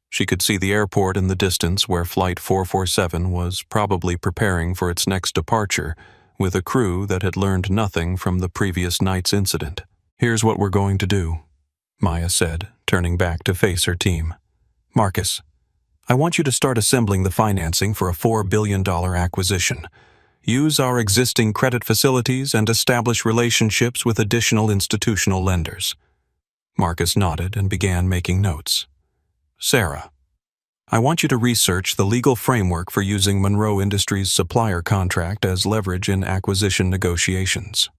She could see the airport in the distance where Flight 447 was probably preparing for its next departure with a crew that had learned nothing from the previous night's incident. "Here's what we're going to do," Maya said, turning back to face her team. "Marcus, I want you to start assembling the financing for a $4 billion acquisition. Use our existing credit facilities and establish relationships with additional institutional lenders." Marcus nodded and began making notes. "Sarah, I want you to research the legal framework for using Monroe Industries' supplier contract as leverage in acquisition negotiations.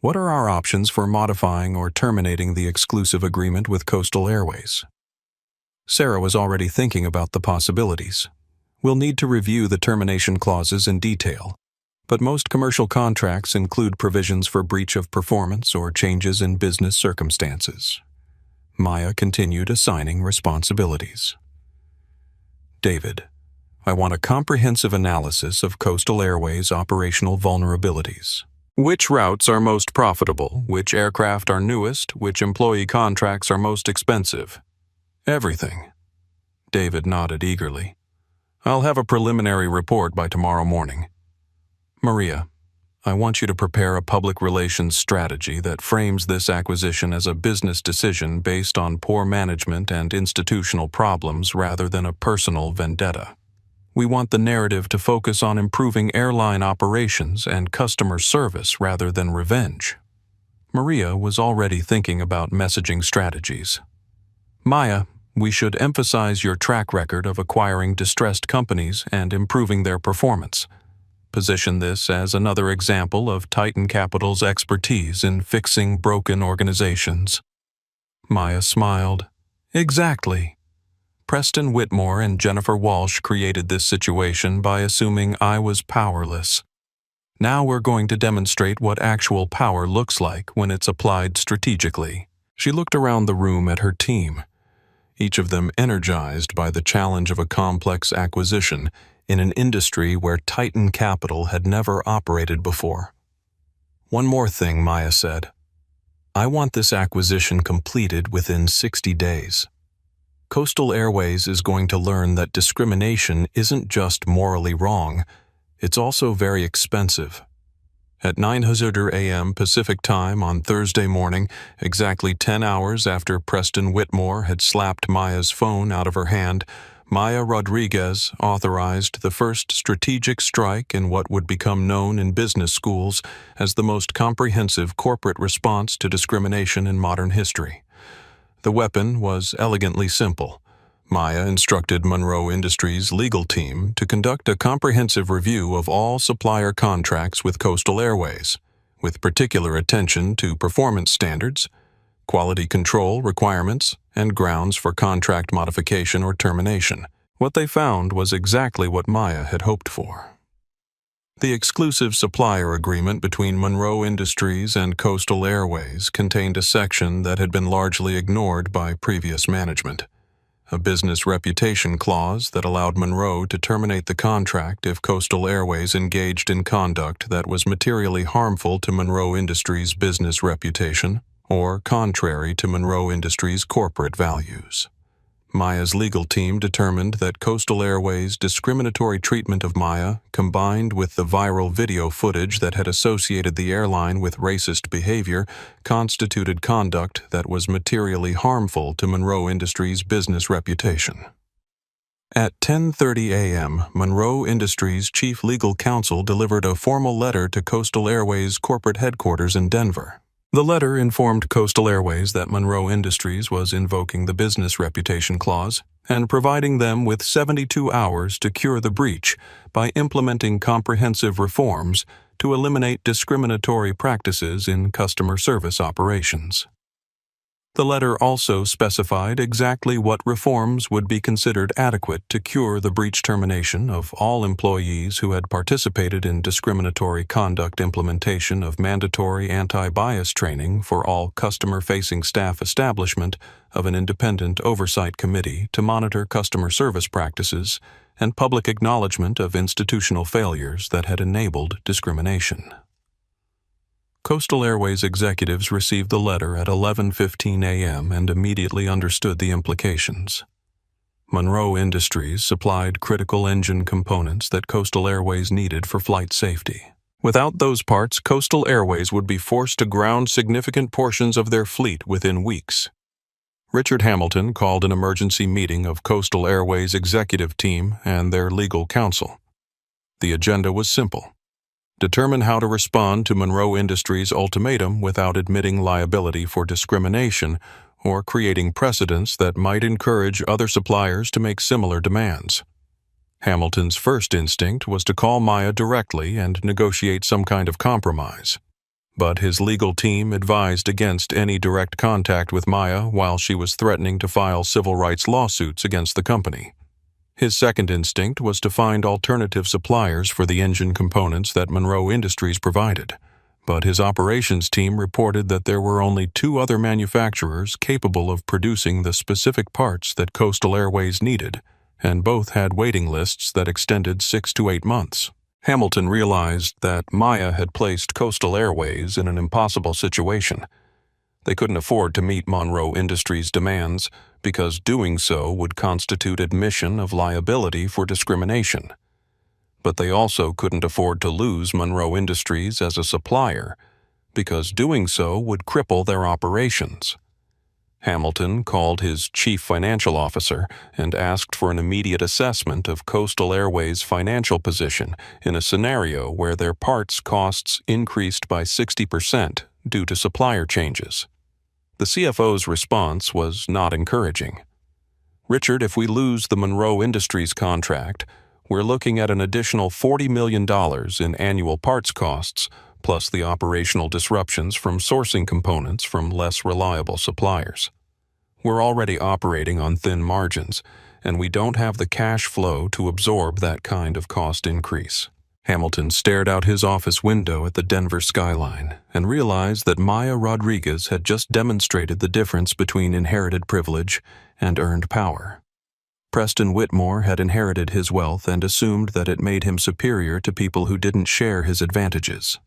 What are our options for modifying or terminating the exclusive agreement with Coastal Airways?" Sarah was already thinking about the possibilities. "We'll need to review the termination clauses in detail, but most commercial contracts include provisions for breach of performance or changes in business circumstances." Maya continued assigning responsibilities. "David, I want a comprehensive analysis of Coastal Airways' operational vulnerabilities. Which routes are most profitable, which aircraft are newest, which employee contracts are most expensive. Everything." David nodded eagerly. "I'll have a preliminary report by tomorrow morning. Maria, I want you to prepare a public relations strategy that frames this acquisition as a business decision based on poor management and institutional problems rather than a personal vendetta. We want the narrative to focus on improving airline operations and customer service rather than revenge." Maria was already thinking about messaging strategies. "Maya, we should emphasize your track record of acquiring distressed companies and improving their performance. Position this as another example of Titan Capital's expertise in fixing broken organizations." Maya smiled. "Exactly. Preston Whitmore and Jennifer Walsh created this situation by assuming I was powerless. Now we're going to demonstrate what actual power looks like when it's applied strategically." She looked around the room at her team, each of them energized by the challenge of a complex acquisition in an industry where Titan Capital had never operated before. "One more thing," Maya said. "I want this acquisition completed within 60 days. Coastal Airways is going to learn that discrimination isn't just morally wrong, it's also very expensive." At 9:00 a.m. Pacific Time on Thursday morning, exactly 10 hours after Preston Whitmore had slapped Maya's phone out of her hand, Maya Rodriguez authorized the first strategic strike in what would become known in business schools as the most comprehensive corporate response to discrimination in modern history. The weapon was elegantly simple. Maya instructed Monroe Industries' legal team to conduct a comprehensive review of all supplier contracts with Coastal Airways, with particular attention to performance standards, quality control requirements, and grounds for contract modification or termination. What they found was exactly what Maya had hoped for. The exclusive supplier agreement between Monroe Industries and Coastal Airways contained a section that had been largely ignored by previous management. A business reputation clause that allowed Monroe to terminate the contract if Coastal Airways engaged in conduct that was materially harmful to Monroe Industries' business reputation or contrary to Monroe Industries' corporate values. Maya's legal team determined that Coastal Airways' discriminatory treatment of Maya, combined with the viral video footage that had associated the airline with racist behavior, constituted conduct that was materially harmful to Monroe Industries' business reputation. At 10:30 a.m., Monroe Industries' chief legal counsel delivered a formal letter to Coastal Airways' corporate headquarters in Denver. The letter informed Coastal Airways that Monroe Industries was invoking the business reputation clause and providing them with 72 hours to cure the breach by implementing comprehensive reforms to eliminate discriminatory practices in customer service operations. The letter also specified exactly what reforms would be considered adequate to cure the breach termination of all employees who had participated in discriminatory conduct, implementation of mandatory anti-bias training for all customer-facing staff, establishment of an independent oversight committee to monitor customer service practices, and public acknowledgement of institutional failures that had enabled discrimination. Coastal Airways executives received the letter at 11:15 a.m. and immediately understood the implications. Monroe Industries supplied critical engine components that Coastal Airways needed for flight safety. Without those parts, Coastal Airways would be forced to ground significant portions of their fleet within weeks. Richard Hamilton called an emergency meeting of Coastal Airways' executive team and their legal counsel. The agenda was simple: determine how to respond to Monroe Industries' ultimatum without admitting liability for discrimination or creating precedents that might encourage other suppliers to make similar demands. Hamilton's first instinct was to call Maya directly and negotiate some kind of compromise. But his legal team advised against any direct contact with Maya while she was threatening to file civil rights lawsuits against the company. His second instinct was to find alternative suppliers for the engine components that Monroe Industries provided. But his operations team reported that there were only 2 other manufacturers capable of producing the specific parts that Coastal Airways needed, and both had waiting lists that extended 6 to 8 months. Hamilton realized that Maya had placed Coastal Airways in an impossible situation. They couldn't afford to meet Monroe Industries' demands because doing so would constitute admission of liability for discrimination. But they also couldn't afford to lose Monroe Industries as a supplier, because doing so would cripple their operations. Hamilton called his chief financial officer and asked for an immediate assessment of Coastal Airways' financial position in a scenario where their parts costs increased by 60% due to supplier changes. The CFO's response was not encouraging. "Richard, if we lose the Monroe Industries contract, we're looking at an additional $40 million in annual parts costs, plus the operational disruptions from sourcing components from less reliable suppliers. We're already operating on thin margins, and we don't have the cash flow to absorb that kind of cost increase." Hamilton stared out his office window at the Denver skyline and realized that Maya Rodriguez had just demonstrated the difference between inherited privilege and earned power. Preston Whitmore had inherited his wealth and assumed that it made him superior to people who didn't share his advantages.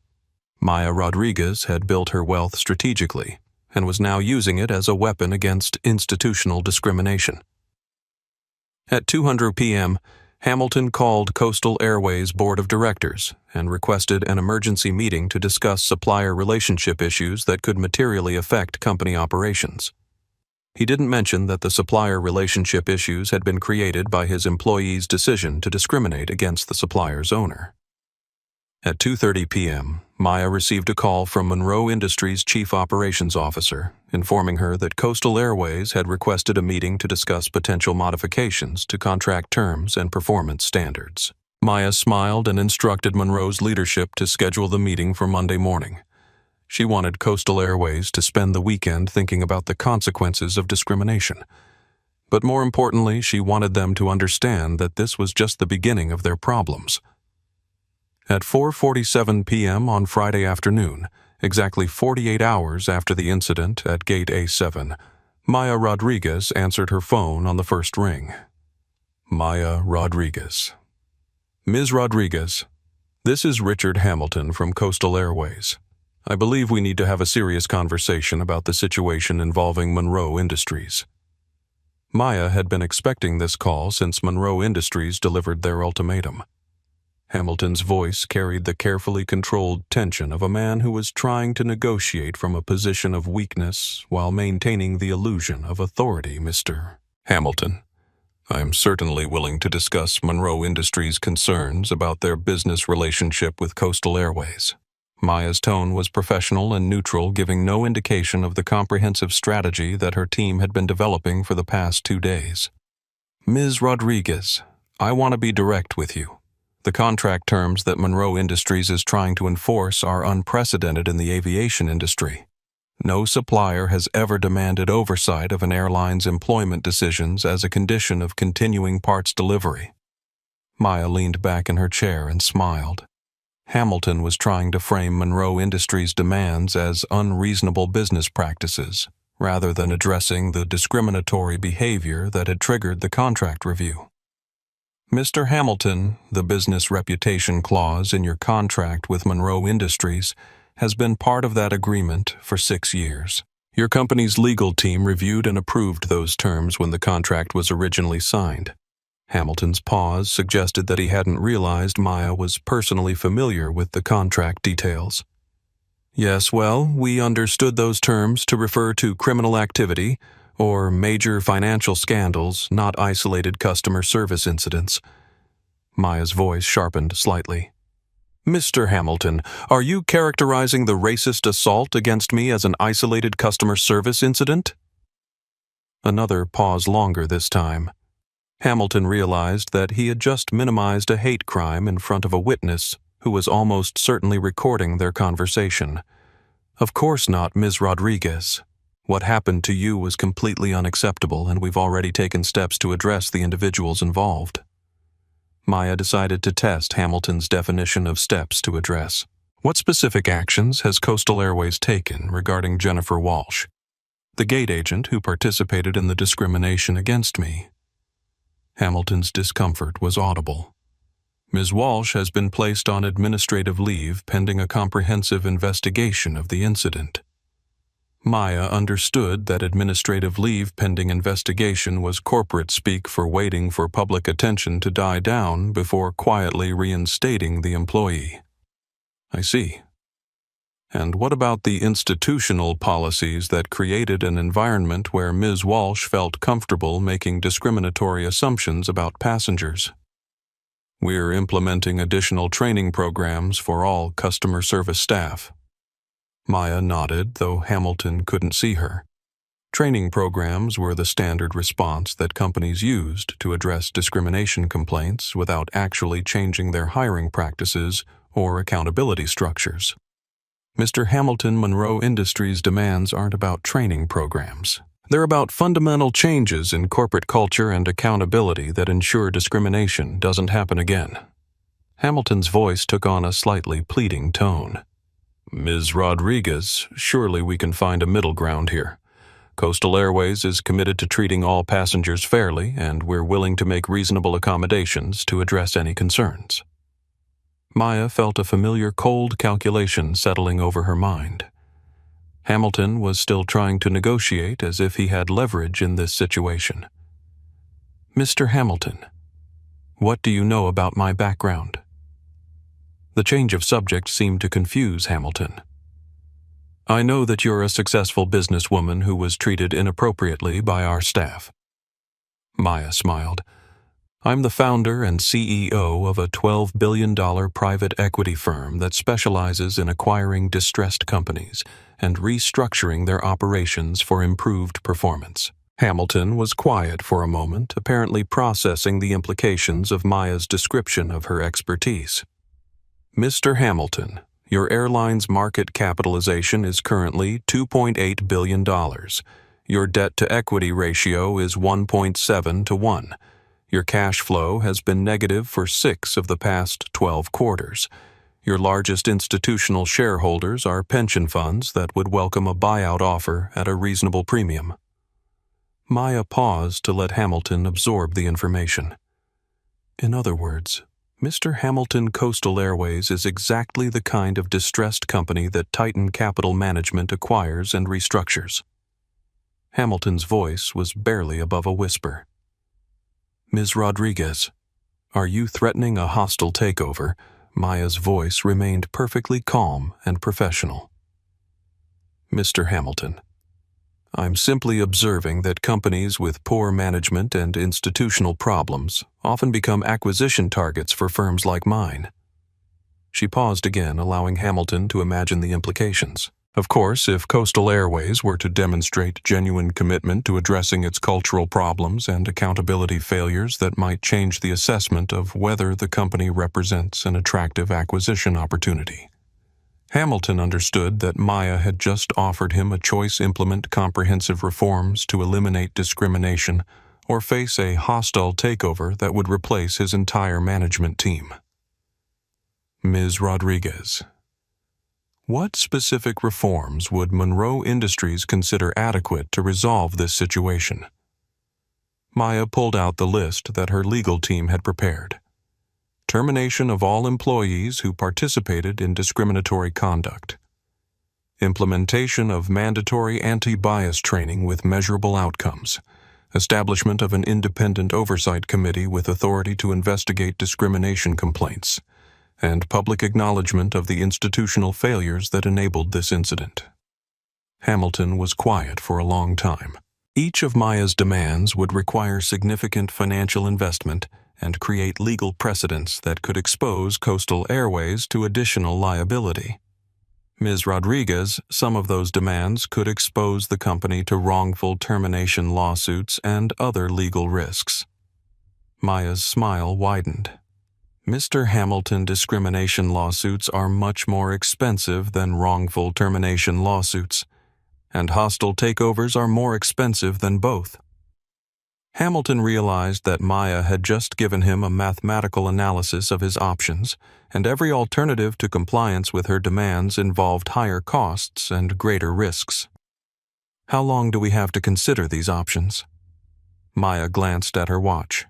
Maya Rodriguez had built her wealth strategically and was now using it as a weapon against institutional discrimination. At 2:00 p.m., Hamilton called Coastal Airways' board of directors and requested an emergency meeting to discuss supplier relationship issues that could materially affect company operations. He didn't mention that the supplier relationship issues had been created by his employees' decision to discriminate against the supplier's owner. At 2:30 p.m., Maya received a call from Monroe Industries' chief operations officer, informing her that Coastal Airways had requested a meeting to discuss potential modifications to contract terms and performance standards. Maya smiled and instructed Monroe's leadership to schedule the meeting for Monday morning. She wanted Coastal Airways to spend the weekend thinking about the consequences of discrimination. But more importantly, she wanted them to understand that this was just the beginning of their problems. At 4:47 p.m. on Friday afternoon, exactly 48 hours after the incident at Gate A7, Maya Rodriguez answered her phone on the first ring. Maya Rodriguez. "Ms. Rodriguez, this is Richard Hamilton from Coastal Airways. I believe we need to have a serious conversation about the situation involving Monroe Industries." Maya had been expecting this call since Monroe Industries delivered their ultimatum. Hamilton's voice carried the carefully controlled tension of a man who was trying to negotiate from a position of weakness while maintaining the illusion of authority. "Mr. Hamilton, I am certainly willing to discuss Monroe Industries' concerns about their business relationship with Coastal Airways." Maya's tone was professional and neutral, giving no indication of the comprehensive strategy that her team had been developing for the past 2 days. "Ms. Rodriguez, I want to be direct with you. The contract terms that Monroe Industries is trying to enforce are unprecedented in the aviation industry. No supplier has ever demanded oversight of an airline's employment decisions as a condition of continuing parts delivery." Maya leaned back in her chair and smiled. Hamilton was trying to frame Monroe Industries' demands as unreasonable business practices, rather than addressing the discriminatory behavior that had triggered the contract review. "Mr. Hamilton, the business reputation clause in your contract with Monroe Industries has been part of that agreement for 6 years. Your company's legal team reviewed and approved those terms when the contract was originally signed. Hamilton's pause suggested that he hadn't realized Maya was personally familiar with the contract details. Yes, well, we understood those terms to refer to criminal activity or major financial scandals, not isolated customer service incidents. Maya's voice sharpened slightly. Mr. Hamilton, are you characterizing the racist assault against me as an isolated customer service incident? Another pause longer this time. Hamilton realized that he had just minimized a hate crime in front of a witness who was almost certainly recording their conversation. Of course not, Ms. Rodriguez. What happened to you was completely unacceptable, and we've already taken steps to address the individuals involved. Maya decided to test Hamilton's definition of steps to address. What specific actions has Coastal Airways taken regarding Jennifer Walsh, the gate agent who participated in the discrimination against me? Hamilton's discomfort was audible. Ms. Walsh has been placed on administrative leave pending a comprehensive investigation of the incident. Maya understood that administrative leave pending investigation was corporate speak for waiting for public attention to die down before quietly reinstating the employee. I see. And what about the institutional policies that created an environment where Ms. Walsh felt comfortable making discriminatory assumptions about passengers? We're implementing additional training programs for all customer service staff. Maya nodded, though Hamilton couldn't see her. Training programs were the standard response that companies used to address discrimination complaints without actually changing their hiring practices or accountability structures. Mr. Hamilton, Monroe Industries' demands aren't about training programs. They're about fundamental changes in corporate culture and accountability that ensure discrimination doesn't happen again. Hamilton's voice took on a slightly pleading tone. Ms. Rodriguez, surely we can find a middle ground here. Coastal Airways is committed to treating all passengers fairly, and we're willing to make reasonable accommodations to address any concerns. Maya felt a familiar cold calculation settling over her mind. Hamilton was still trying to negotiate as if he had leverage in this situation. Mr. Hamilton, what do you know about my background? The change of subject seemed to confuse Hamilton. I know that you're a successful businesswoman who was treated inappropriately by our staff. Maya smiled. I'm the founder and CEO of a $12 billion private equity firm that specializes in acquiring distressed companies and restructuring their operations for improved performance. Hamilton was quiet for a moment, apparently processing the implications of Maya's description of her expertise. Mr. Hamilton, your airline's market capitalization is currently $2.8 billion. Your debt-to-equity ratio is 1.7 to 1. Your cash flow has been negative for 6 of the past 12 quarters. Your largest institutional shareholders are pension funds that would welcome a buyout offer at a reasonable premium. Maya paused to let Hamilton absorb the information. In other words, Mr. Hamilton Coastal Airways is exactly the kind of distressed company that Titan Capital Management acquires and restructures. Hamilton's voice was barely above a whisper. Ms. Rodriguez, are you threatening a hostile takeover? Maya's voice remained perfectly calm and professional. Mr. Hamilton, I'm simply observing that companies with poor management and institutional problems often become acquisition targets for firms like mine. She paused again, allowing Hamilton to imagine the implications. Of course, if Coastal Airways were to demonstrate genuine commitment to addressing its cultural problems and accountability failures, that might change the assessment of whether the company represents an attractive acquisition opportunity. Hamilton understood that Maya had just offered him a choice: implement comprehensive reforms to eliminate discrimination or face a hostile takeover that would replace his entire management team. Ms. Rodriguez, what specific reforms would Monroe Industries consider adequate to resolve this situation? Maya pulled out the list that her legal team had prepared. Termination of all employees who participated in discriminatory conduct. implementation of mandatory anti-bias training with measurable outcomes, establishment of an independent oversight committee with authority to investigate discrimination complaints, and public acknowledgement of the institutional failures that enabled this incident. Hamilton was quiet for a long time. Each of Maya's demands would require significant financial investment and create legal precedents that could expose Coastal Airways to additional liability. Ms. Rodriguez, some of those demands could expose the company to wrongful termination lawsuits and other legal risks. Maya's smile widened. Mr. Hamilton, discrimination lawsuits are much more expensive than wrongful termination lawsuits, and hostile takeovers are more expensive than both. Hamilton realized that Maya had just given him a mathematical analysis of his options, and every alternative to compliance with her demands involved higher costs and greater risks. How long do we have to consider these options? Maya glanced at her watch.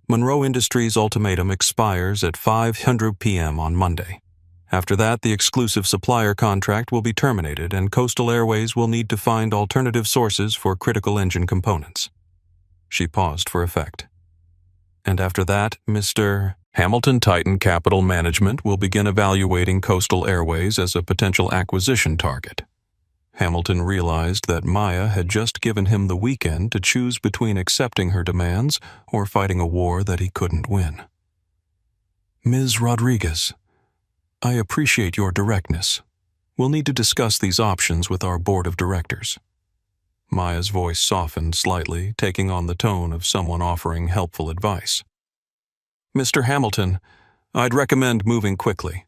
Monroe Industries' ultimatum expires at 5:00 p.m. on Monday. After that, the exclusive supplier contract will be terminated and Coastal Airways will need to find alternative sources for critical engine components. She paused for effect. And after that, Mr. Hamilton Titan Capital Management will begin evaluating Coastal Airways as a potential acquisition target. Hamilton realized that Maya had just given him the weekend to choose between accepting her demands or fighting a war that he couldn't win. Ms. Rodriguez, I appreciate your directness. We'll need to discuss these options with our board of directors. Maya's voice softened slightly, taking on the tone of someone offering helpful advice. Mr. Hamilton, I'd recommend moving quickly.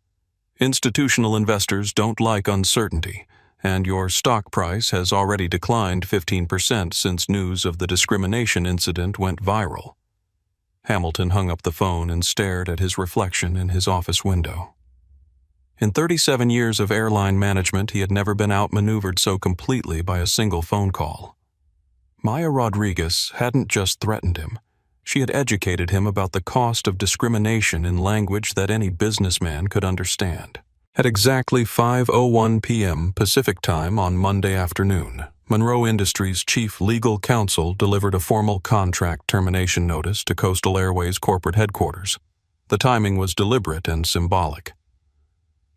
Institutional investors don't like uncertainty, and your stock price has already declined 15% since news of the discrimination incident went viral. Hamilton hung up the phone and stared at his reflection in his office window. In 37 years of airline management, he had never been outmaneuvered so completely by a single phone call. Maya Rodriguez hadn't just threatened him. She had educated him about the cost of discrimination in language that any businessman could understand. At exactly 5:01 p.m. Pacific Time on Monday afternoon, Monroe Industries' chief legal counsel delivered a formal contract termination notice to Coastal Airways corporate headquarters. The timing was deliberate and symbolic.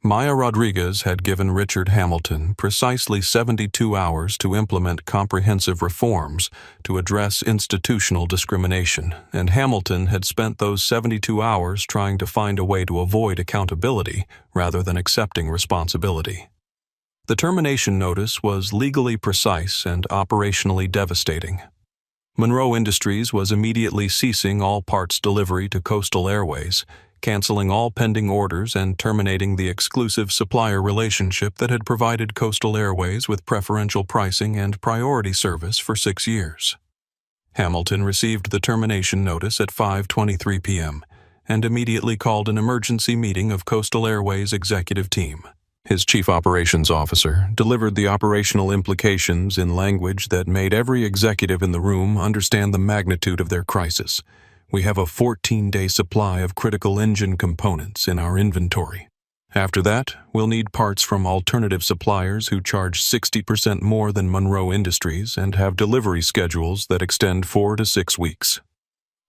Maya Rodriguez had given Richard Hamilton precisely 72 hours to implement comprehensive reforms to address institutional discrimination, and Hamilton had spent those 72 hours trying to find a way to avoid accountability rather than accepting responsibility. The termination notice was legally precise and operationally devastating. Monroe Industries was immediately ceasing all parts delivery to Coastal Airways, canceling all pending orders and terminating the exclusive supplier relationship that had provided Coastal Airways with preferential pricing and priority service for 6 years. Hamilton received the termination notice at 5:23 p.m. and immediately called an emergency meeting of Coastal Airways' executive team. His chief operations officer delivered the operational implications in language that made every executive in the room understand the magnitude of their crisis. We have a 14-day supply of critical engine components in our inventory. After that, we'll need parts from alternative suppliers who charge 60% more than Monroe Industries and have delivery schedules that extend 4 to 6 weeks.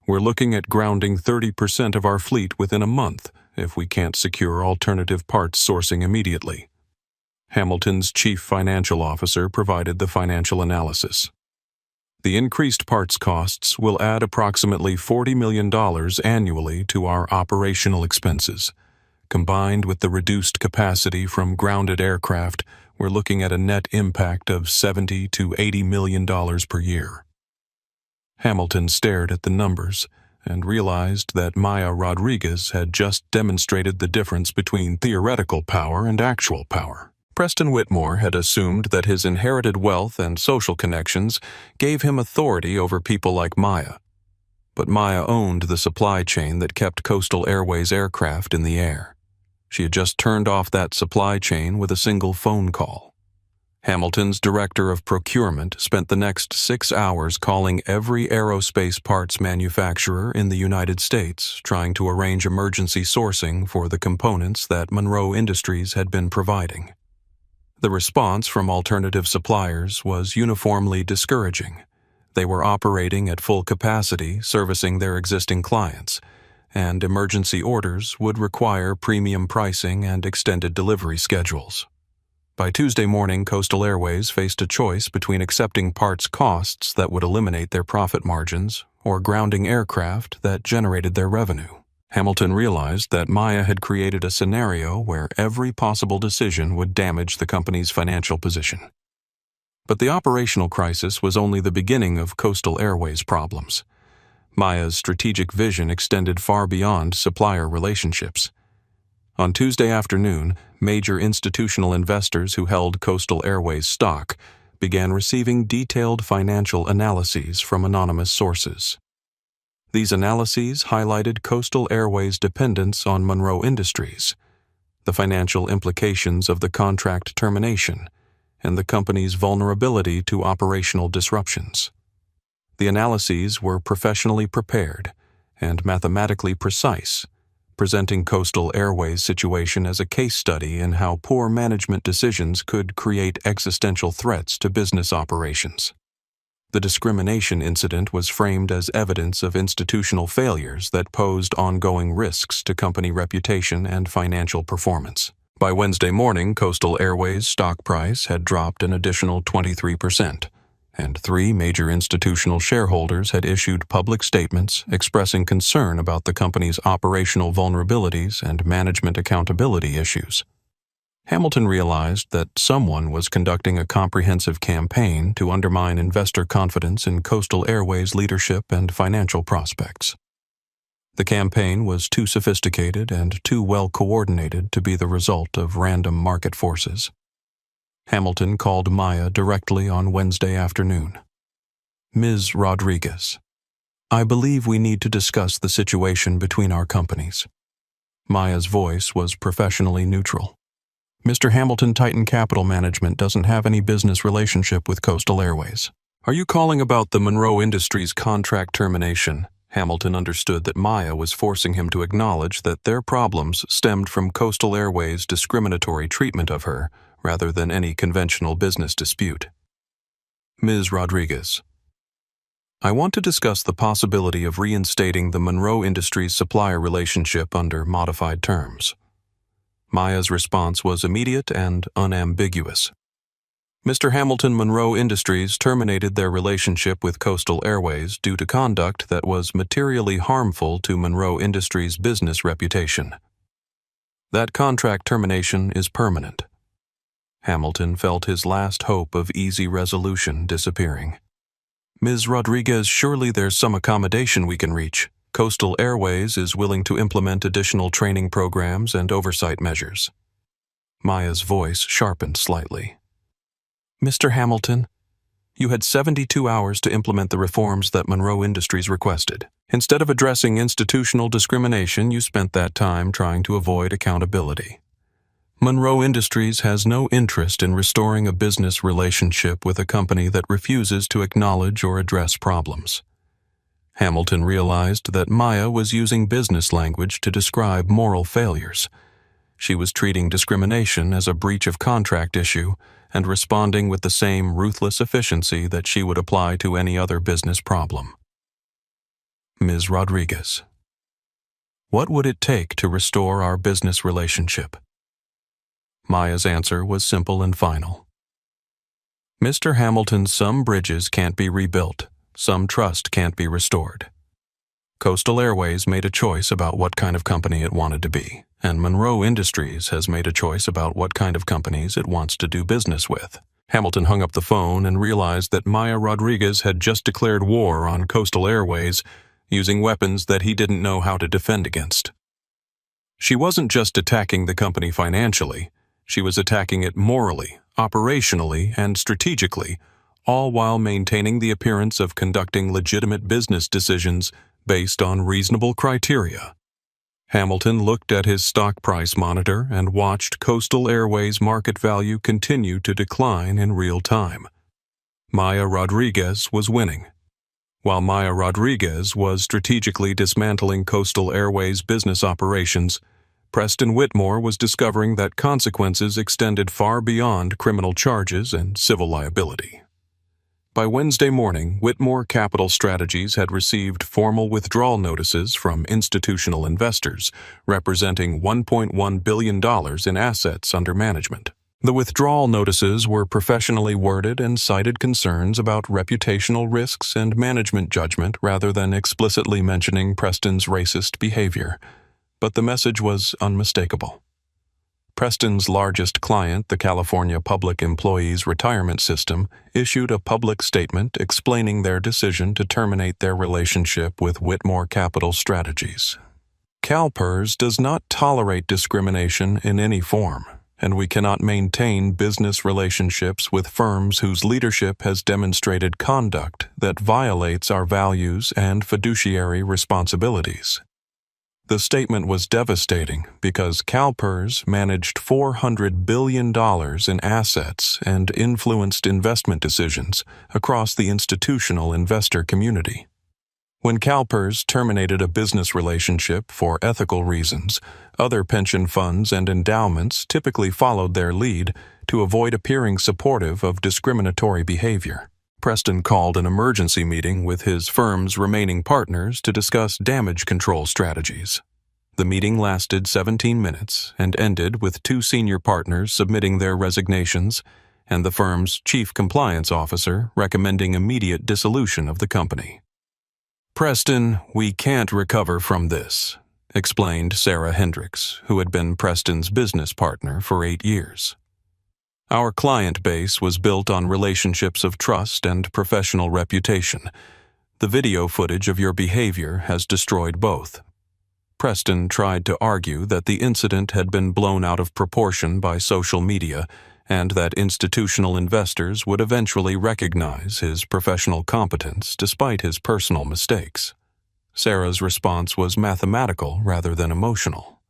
We're looking at grounding 30% of our fleet within a month if we can't secure alternative parts sourcing immediately. Hamilton's chief financial officer provided the financial analysis. The increased parts costs will add approximately $40 million annually to our operational expenses. Combined with the reduced capacity from grounded aircraft, we're looking at a net impact of $70 to $80 million per year. Hamilton stared at the numbers and realized that Maya Rodriguez had just demonstrated the difference between theoretical power and actual power. Preston Whitmore had assumed that his inherited wealth and social connections gave him authority over people like Maya. But Maya owned the supply chain that kept Coastal Airways aircraft in the air. She had just turned off that supply chain with a single phone call. Hamilton's director of procurement spent the next 6 hours calling every aerospace parts manufacturer in the United States, trying to arrange emergency sourcing for the components that Monroe Industries had been providing. The response from alternative suppliers was uniformly discouraging. They were operating at full capacity, servicing their existing clients, and emergency orders would require premium pricing and extended delivery schedules. By Tuesday morning, Coastal Airways faced a choice between accepting parts costs that would eliminate their profit margins or grounding aircraft that generated their revenue. Hamilton realized that Maya had created a scenario where every possible decision would damage the company's financial position. But the operational crisis was only the beginning of Coastal Airways' problems. Maya's strategic vision extended far beyond supplier relationships. On Tuesday afternoon, major institutional investors who held Coastal Airways stock began receiving detailed financial analyses from anonymous sources. These analyses highlighted Coastal Airways' dependence on Monroe Industries, the financial implications of the contract termination, and the company's vulnerability to operational disruptions. The analyses were professionally prepared and mathematically precise, presenting Coastal Airways' situation as a case study in how poor management decisions could create existential threats to business operations. The discrimination incident was framed as evidence of institutional failures that posed ongoing risks to company reputation and financial performance. By Wednesday morning, Coastal Airways' stock price had dropped an additional 23%. And 3 major institutional shareholders had issued public statements expressing concern about the company's operational vulnerabilities and management accountability issues. Hamilton realized that someone was conducting a comprehensive campaign to undermine investor confidence in Coastal Airways' leadership and financial prospects. The campaign was too sophisticated and too well coordinated to be the result of random market forces. Hamilton called Maya directly on Wednesday afternoon. "Ms. Rodriguez, I believe we need to discuss the situation between our companies." Maya's voice was professionally neutral. "Mr. Hamilton, Titan Capital Management doesn't have any business relationship with Coastal Airways." "Are you calling about the Monroe Industries contract termination?" Hamilton understood that Maya was forcing him to acknowledge that their problems stemmed from Coastal Airways' discriminatory treatment of her, rather than any conventional business dispute. "Ms. Rodriguez, I want to discuss the possibility of reinstating the Monroe Industries supplier relationship under modified terms." Maya's response was immediate and unambiguous. "Mr. Hamilton, Monroe Industries terminated their relationship with Coastal Airways due to conduct that was materially harmful to Monroe Industries' business reputation. That contract termination is permanent." Hamilton felt his last hope of easy resolution disappearing. "Ms. Rodriguez, surely there's some accommodation we can reach. Coastal Airways is willing to implement additional training programs and oversight measures." Maya's voice sharpened slightly. "Mr. Hamilton, you had 72 hours to implement the reforms that Monroe Industries requested. Instead of addressing institutional discrimination, you spent that time trying to avoid accountability. Monroe Industries has no interest in restoring a business relationship with a company that refuses to acknowledge or address problems." Hamilton realized that Maya was using business language to describe moral failures. She was treating discrimination as a breach of contract issue and responding with the same ruthless efficiency that she would apply to any other business problem. "Ms. Rodriguez, what would it take to restore our business relationship?" Maya's answer was simple and final. "Mr. Hamilton, some bridges can't be rebuilt, some trust can't be restored. Coastal Airways made a choice about what kind of company it wanted to be, and Monroe Industries has made a choice about what kind of companies it wants to do business with." Hamilton hung up the phone and realized that Maya Rodriguez had just declared war on Coastal Airways, using weapons that he didn't know how to defend against. She wasn't just attacking the company financially. She was attacking it morally, operationally, and strategically, all while maintaining the appearance of conducting legitimate business decisions based on reasonable criteria. Hamilton looked at his stock price monitor and watched Coastal Airways' market value continue to decline in real time. Maya Rodriguez was winning. While Maya Rodriguez was strategically dismantling Coastal Airways' business operations, Preston Whitmore was discovering that consequences extended far beyond criminal charges and civil liability. By Wednesday morning, Whitmore Capital Strategies had received formal withdrawal notices from institutional investors, representing $1.1 billion in assets under management. The withdrawal notices were professionally worded and cited concerns about reputational risks and management judgment rather than explicitly mentioning Preston's racist behavior. But the message was unmistakable. Preston's largest client, the California Public Employees Retirement System, issued a public statement explaining their decision to terminate their relationship with Whitmore Capital Strategies. CalPERS does not tolerate discrimination in any form, and we cannot maintain business relationships with firms whose leadership has demonstrated conduct that violates our values and fiduciary responsibilities. The statement was devastating because CalPERS managed $400 billion in assets and influenced investment decisions across the institutional investor community. When CalPERS terminated a business relationship for ethical reasons, other pension funds and endowments typically followed their lead to avoid appearing supportive of discriminatory behavior. Preston called an emergency meeting with his firm's remaining partners to discuss damage control strategies. The meeting lasted 17 minutes and ended with two senior partners submitting their resignations and the firm's chief compliance officer recommending immediate dissolution of the company. "Preston, we can't recover from this," explained Sarah Hendricks, who had been Preston's business partner for 8 years. "Our client base was built on relationships of trust and professional reputation. The video footage of your behavior has destroyed both." Preston tried to argue that the incident had been blown out of proportion by social media and that institutional investors would eventually recognize his professional competence despite his personal mistakes. Sarah's response was mathematical rather than emotional.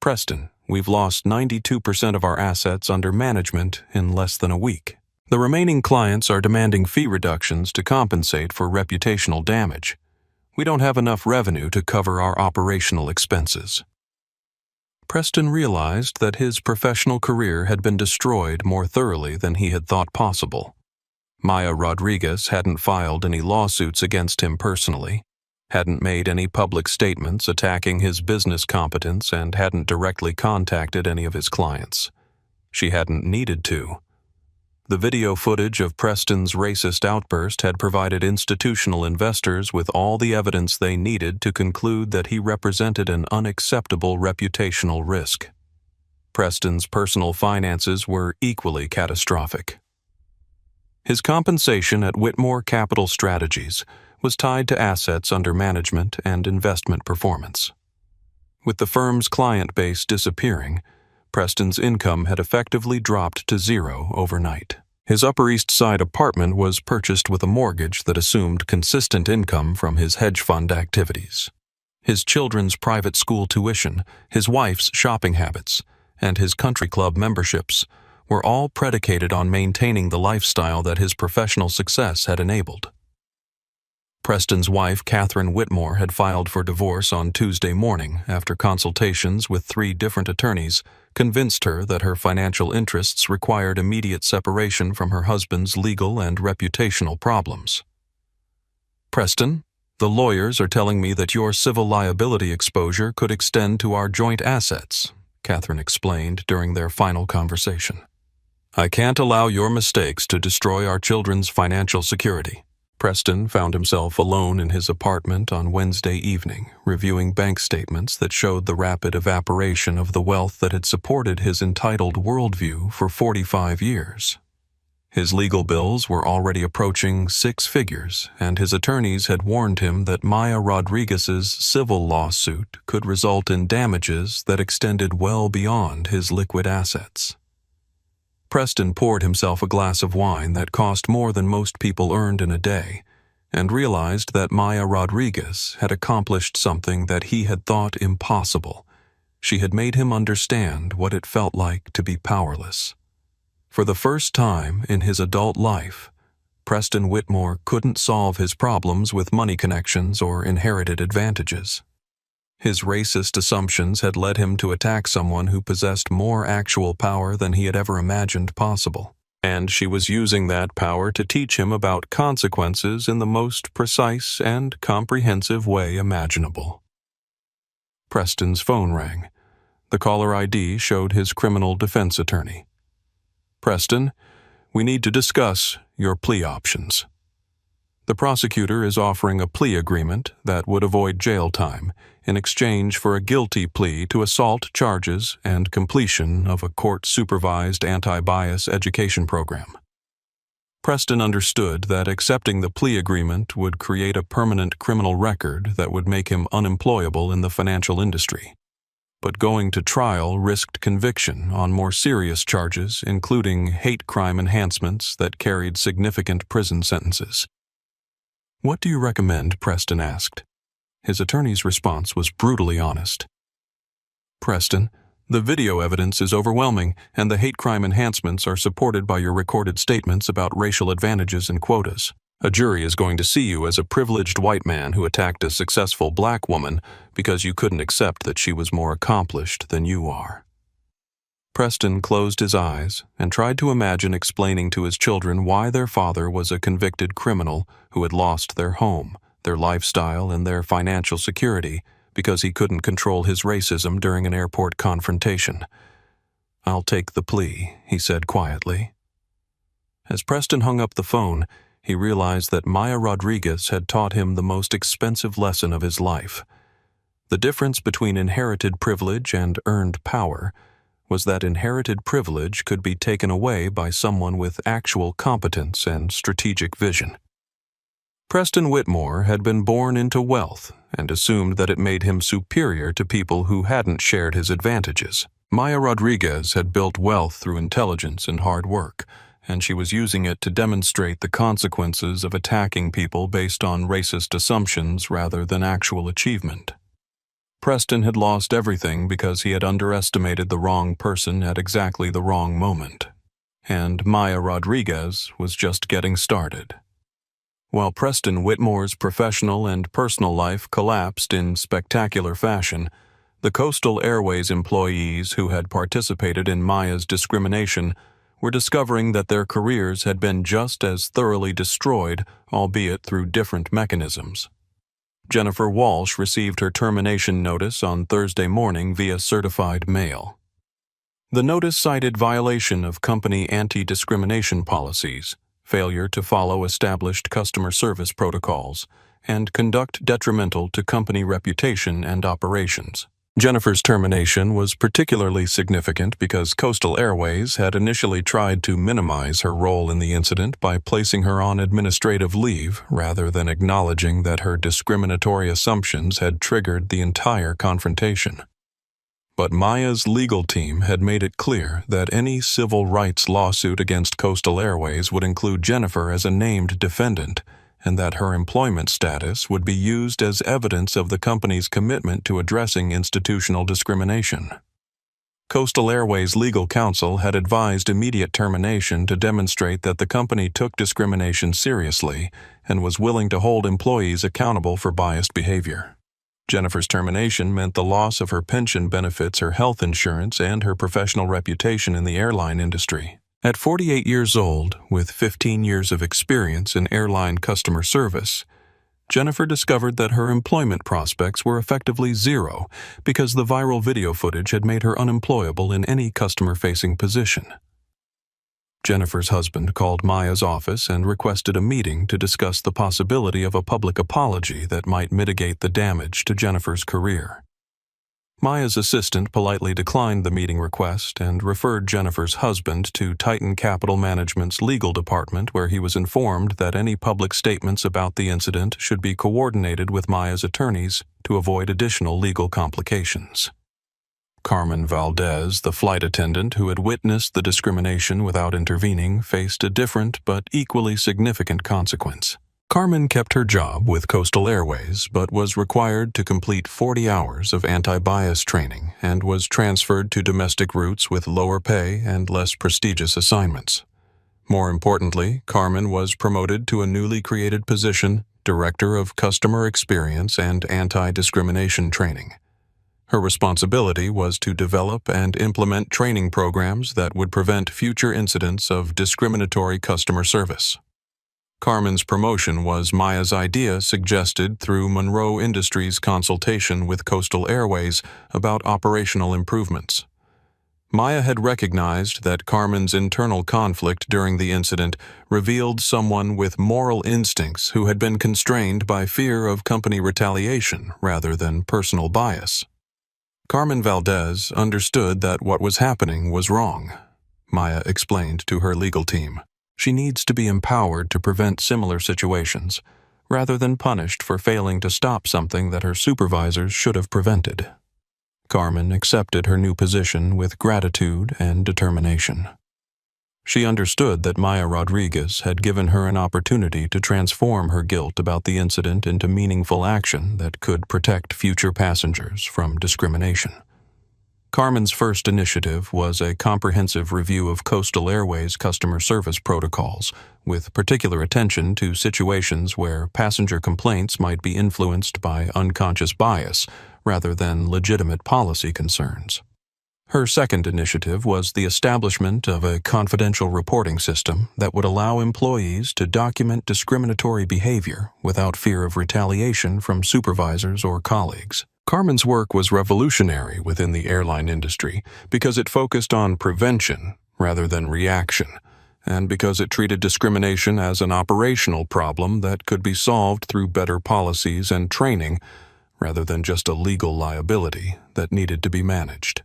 "Preston, we've lost 92% of our assets under management in less than a week. The remaining clients are demanding fee reductions to compensate for reputational damage. We don't have enough revenue to cover our operational expenses." Preston realized that his professional career had been destroyed more thoroughly than he had thought possible. Maya Rodriguez hadn't filed any lawsuits against him personally, hadn't made any public statements attacking his business competence, and hadn't directly contacted any of his clients. She hadn't needed to. The video footage of Preston's racist outburst had provided institutional investors with all the evidence they needed to conclude that he represented an unacceptable reputational risk. Preston's personal finances were equally catastrophic. His compensation at Whitmore Capital Strategies was tied to assets under management and investment performance. With the firm's client base disappearing, Preston's income had effectively dropped to zero overnight. His Upper East Side apartment was purchased with a mortgage that assumed consistent income from his hedge fund activities. His children's private school tuition, his wife's shopping habits, and his country club memberships were all predicated on maintaining the lifestyle that his professional success had enabled. Preston's wife, Catherine Whitmore, had filed for divorce on Tuesday morning after consultations with 3 different attorneys convinced her that her financial interests required immediate separation from her husband's legal and reputational problems. "Preston, the lawyers are telling me that your civil liability exposure could extend to our joint assets," Catherine explained during their final conversation. "I can't allow your mistakes to destroy our children's financial security." Preston found himself alone in his apartment on Wednesday evening, reviewing bank statements that showed the rapid evaporation of the wealth that had supported his entitled worldview for 45 years. His legal bills were already approaching 6 figures, and his attorneys had warned him that Maya Rodriguez's civil lawsuit could result in damages that extended well beyond his liquid assets. Preston poured himself a glass of wine that cost more than most people earned in a day, and realized that Maya Rodriguez had accomplished something that he had thought impossible. She had made him understand what it felt like to be powerless. For the first time in his adult life, Preston Whitmore couldn't solve his problems with money connections or inherited advantages. His racist assumptions had led him to attack someone who possessed more actual power than he had ever imagined possible, and she was using that power to teach him about consequences in the most precise and comprehensive way imaginable. Preston's phone rang. The caller ID showed his criminal defense attorney. "Preston, we need to discuss your plea options. The prosecutor is offering a plea agreement that would avoid jail time in exchange for a guilty plea to assault charges and completion of a court-supervised anti-bias education program." Preston understood that accepting the plea agreement would create a permanent criminal record that would make him unemployable in the financial industry. But going to trial risked conviction on more serious charges, including hate crime enhancements that carried significant prison sentences. "What do you recommend?" Preston asked. His attorney's response was brutally honest. "Preston, the video evidence is overwhelming, and the hate crime enhancements are supported by your recorded statements about racial advantages and quotas. A jury is going to see you as a privileged white man who attacked a successful black woman because you couldn't accept that she was more accomplished than you are." Preston closed his eyes and tried to imagine explaining to his children why their father was a convicted criminal who had lost their home, their lifestyle, and their financial security because he couldn't control his racism during an airport confrontation. "I'll take the plea," he said quietly. As Preston hung up the phone, he realized that Maya Rodriguez had taught him the most expensive lesson of his life. The difference between inherited privilege and earned power was that inherited privilege could be taken away by someone with actual competence and strategic vision. Preston Whitmore had been born into wealth and assumed that it made him superior to people who hadn't shared his advantages. Maya Rodriguez had built wealth through intelligence and hard work, and she was using it to demonstrate the consequences of attacking people based on racist assumptions rather than actual achievement. Preston had lost everything because he had underestimated the wrong person at exactly the wrong moment. And Maya Rodriguez was just getting started. While Preston Whitmore's professional and personal life collapsed in spectacular fashion, the Coastal Airways employees who had participated in Maya's discrimination were discovering that their careers had been just as thoroughly destroyed, albeit through different mechanisms. Jennifer Walsh received her termination notice on Thursday morning via certified mail. The notice cited violation of company anti-discrimination policies, failure to follow established customer service protocols, and conduct detrimental to company reputation and operations. Jennifer's termination was particularly significant because Coastal Airways had initially tried to minimize her role in the incident by placing her on administrative leave rather than acknowledging that her discriminatory assumptions had triggered the entire confrontation. But Maya's legal team had made it clear that any civil rights lawsuit against Coastal Airways would include Jennifer as a named defendant, and that her employment status would be used as evidence of the company's commitment to addressing institutional discrimination. Coastal Airways' legal counsel had advised immediate termination to demonstrate that the company took discrimination seriously and was willing to hold employees accountable for biased behavior. Jennifer's termination meant the loss of her pension benefits, her health insurance, and her professional reputation in the airline industry. At 48 years old, with 15 years of experience in airline customer service, Jennifer discovered that her employment prospects were effectively zero because the viral video footage had made her unemployable in any customer-facing position. Jennifer's husband called Maya's office and requested a meeting to discuss the possibility of a public apology that might mitigate the damage to Jennifer's career. Maya's assistant politely declined the meeting request and referred Jennifer's husband to Titan Capital Management's legal department, where he was informed that any public statements about the incident should be coordinated with Maya's attorneys to avoid additional legal complications. Carmen Valdez, the flight attendant who had witnessed the discrimination without intervening, faced a different but equally significant consequence. Carmen kept her job with Coastal Airways but was required to complete 40 hours of anti-bias training and was transferred to domestic routes with lower pay and less prestigious assignments. More importantly, Carmen was promoted to a newly created position, Director of Customer Experience and Anti-Discrimination Training, Her responsibility was to develop and implement training programs that would prevent future incidents of discriminatory customer service. Carmen's promotion was Maya's idea, suggested through Monroe Industries' consultation with Coastal Airways about operational improvements. Maya had recognized that Carmen's internal conflict during the incident revealed someone with moral instincts who had been constrained by fear of company retaliation rather than personal bias. Carmen Valdez understood that what was happening was wrong. Maya explained to her legal team. She needs to be empowered to prevent similar situations, rather than punished for failing to stop something that her supervisors should have prevented. Carmen accepted her new position with gratitude and determination. She understood that Maya Rodriguez had given her an opportunity to transform her guilt about the incident into meaningful action that could protect future passengers from discrimination. Carmen's first initiative was a comprehensive review of Coastal Airways' customer service protocols, with particular attention to situations where passenger complaints might be influenced by unconscious bias rather than legitimate policy concerns. Her second initiative was the establishment of a confidential reporting system that would allow employees to document discriminatory behavior without fear of retaliation from supervisors or colleagues. Carmen's work was revolutionary within the airline industry because it focused on prevention rather than reaction, and because it treated discrimination as an operational problem that could be solved through better policies and training rather than just a legal liability that needed to be managed.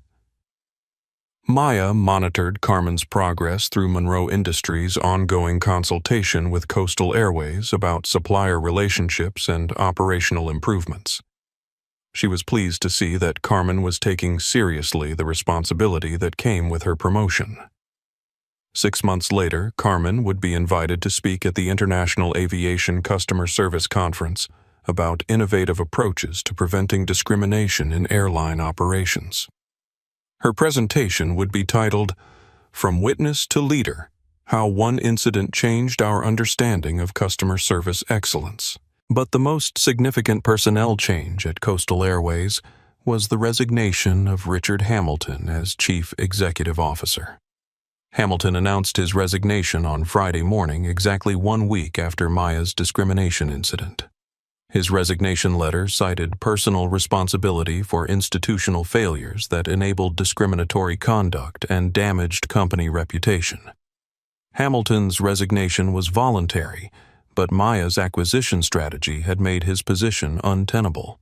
Maya monitored Carmen's progress through Monroe Industries' ongoing consultation with Coastal Airways about supplier relationships and operational improvements. She was pleased to see that Carmen was taking seriously the responsibility that came with her promotion. 6 months later, Carmen would be invited to speak at the International Aviation Customer Service Conference about innovative approaches to preventing discrimination in airline operations. Her presentation would be titled, "From Witness to Leader: How One Incident Changed Our Understanding of Customer Service Excellence." But the most significant personnel change at Coastal Airways was the resignation of Richard Hamilton as Chief Executive Officer. Hamilton announced his resignation on Friday morning, exactly 1 week after Maya's discrimination incident. His resignation letter cited personal responsibility for institutional failures that enabled discriminatory conduct and damaged company reputation. Hamilton's resignation was voluntary, but Maya's acquisition strategy had made his position untenable.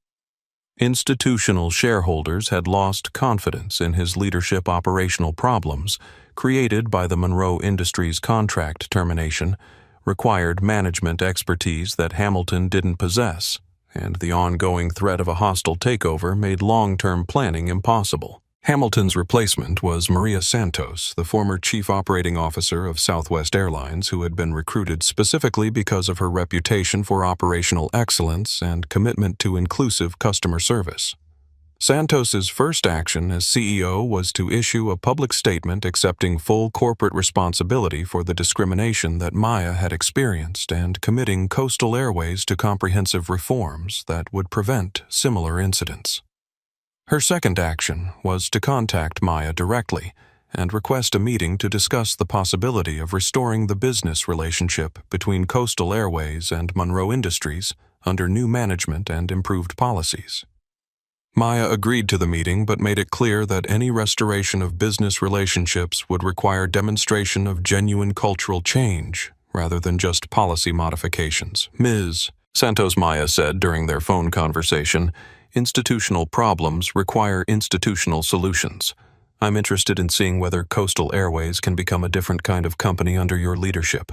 Institutional shareholders had lost confidence in his leadership. Operational problems, created by the Monroe Industries contract termination, required management expertise that Hamilton didn't possess, and the ongoing threat of a hostile takeover made long-term planning impossible. Hamilton's replacement was Maria Santos, the former chief operating officer of Southwest Airlines, who had been recruited specifically because of her reputation for operational excellence and commitment to inclusive customer service. Santos's first action as CEO was to issue a public statement accepting full corporate responsibility for the discrimination that Maya had experienced and committing Coastal Airways to comprehensive reforms that would prevent similar incidents. Her second action was to contact Maya directly and request a meeting to discuss the possibility of restoring the business relationship between Coastal Airways and Monroe Industries under new management and improved policies. Maya agreed to the meeting but made it clear that any restoration of business relationships would require demonstration of genuine cultural change rather than just policy modifications. Ms. Santos, Maya said during their phone conversation, "Institutional problems require institutional solutions. I'm interested in seeing whether Coastal Airways can become a different kind of company under your leadership."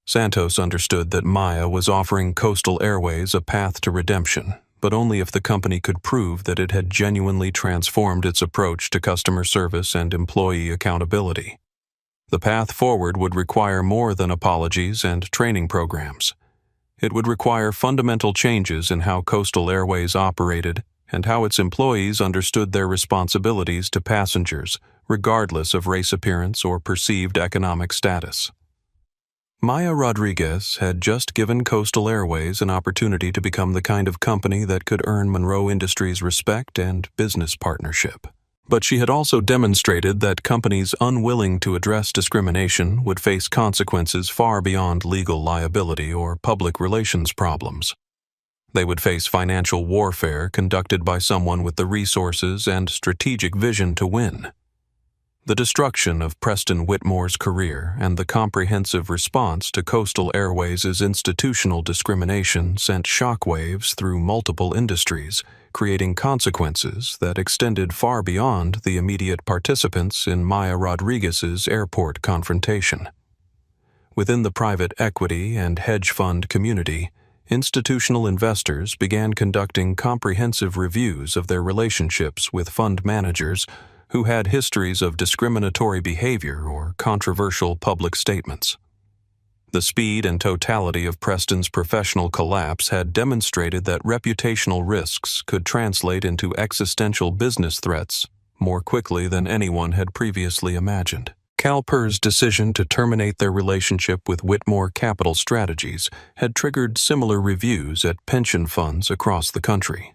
Santos understood that Maya was offering Coastal Airways a path to redemption, but only if the company could prove that it had genuinely transformed its approach to customer service and employee accountability. The path forward would require more than apologies and training programs. It would require fundamental changes in how Coastal Airways operated and how its employees understood their responsibilities to passengers, regardless of race appearance or perceived economic status. Maya Rodriguez had just given Coastal Airways an opportunity to become the kind of company that could earn Monroe Industries' respect and business partnership. But she had also demonstrated that companies unwilling to address discrimination would face consequences far beyond legal liability or public relations problems. They would face financial warfare conducted by someone with the resources and strategic vision to win. The destruction of Preston Whitmore's career and the comprehensive response to Coastal Airways' institutional discrimination sent shockwaves through multiple industries, creating consequences that extended far beyond the immediate participants in Maya Rodriguez's airport confrontation. Within the private equity and hedge fund community, institutional investors began conducting comprehensive reviews of their relationships with fund managers who had histories of discriminatory behavior or controversial public statements. The speed and totality of Preston's professional collapse had demonstrated that reputational risks could translate into existential business threats more quickly than anyone had previously imagined. CalPER's decision to terminate their relationship with Whitmore Capital Strategies had triggered similar reviews at pension funds across the country.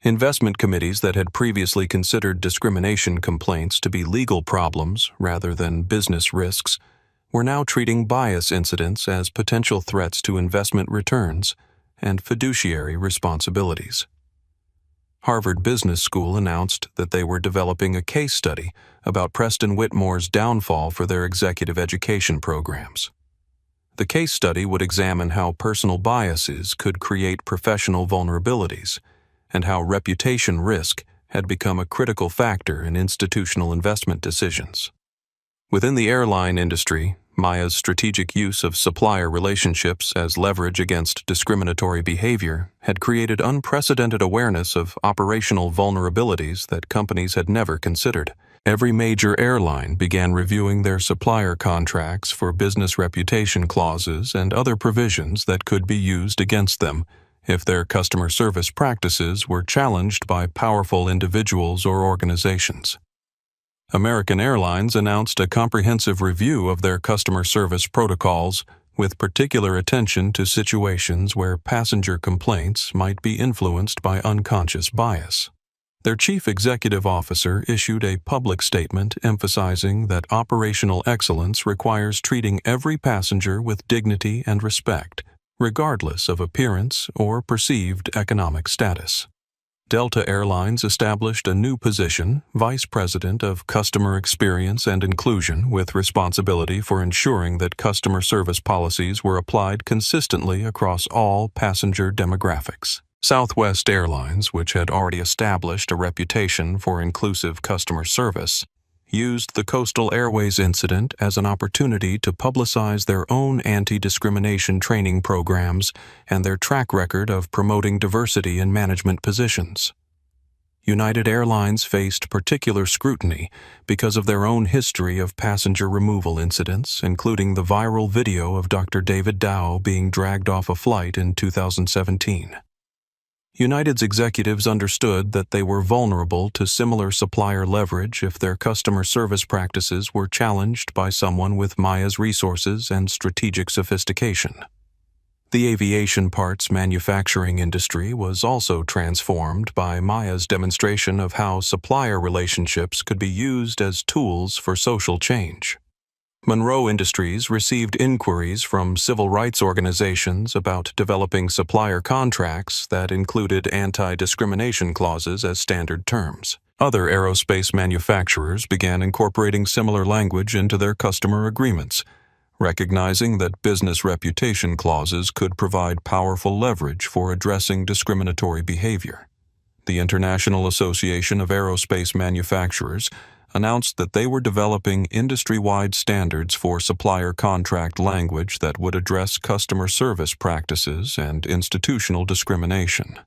Investment committees that had previously considered discrimination complaints to be legal problems rather than business risks were now treating bias incidents as potential threats to investment returns and fiduciary responsibilities. Harvard Business School announced that they were developing a case study about Preston Whitmore's downfall for their executive education programs. The case study would examine how personal biases could create professional vulnerabilities and how reputation risk had become a critical factor in institutional investment decisions. Within the airline industry, Maya's strategic use of supplier relationships as leverage against discriminatory behavior had created unprecedented awareness of operational vulnerabilities that companies had never considered. Every major airline began reviewing their supplier contracts for business reputation clauses and other provisions that could be used against them if their customer service practices were challenged by powerful individuals or organizations. American Airlines announced a comprehensive review of their customer service protocols with particular attention to situations where passenger complaints might be influenced by unconscious bias. Their chief executive officer issued a public statement emphasizing that operational excellence requires treating every passenger with dignity and respect, regardless of appearance or perceived economic status. Delta Airlines established a new position, Vice President of Customer Experience and Inclusion, with responsibility for ensuring that customer service policies were applied consistently across all passenger demographics. Southwest Airlines, which had already established a reputation for inclusive customer service, used the Coastal Airways incident as an opportunity to publicize their own anti-discrimination training programs and their track record of promoting diversity in management positions. United Airlines faced particular scrutiny because of their own history of passenger removal incidents, including the viral video of Dr. David Dow being dragged off a flight in 2017. United's executives understood that they were vulnerable to similar supplier leverage if their customer service practices were challenged by someone with Maya's resources and strategic sophistication. The aviation parts manufacturing industry was also transformed by Maya's demonstration of how supplier relationships could be used as tools for social change. Monroe Industries received inquiries from civil rights organizations about developing supplier contracts that included anti-discrimination clauses as standard terms. Other aerospace manufacturers began incorporating similar language into their customer agreements, recognizing that business reputation clauses could provide powerful leverage for addressing discriminatory behavior. The International Association of Aerospace Manufacturers announced that they were developing industry-wide standards for supplier contract language that would address customer service practices and institutional discrimination.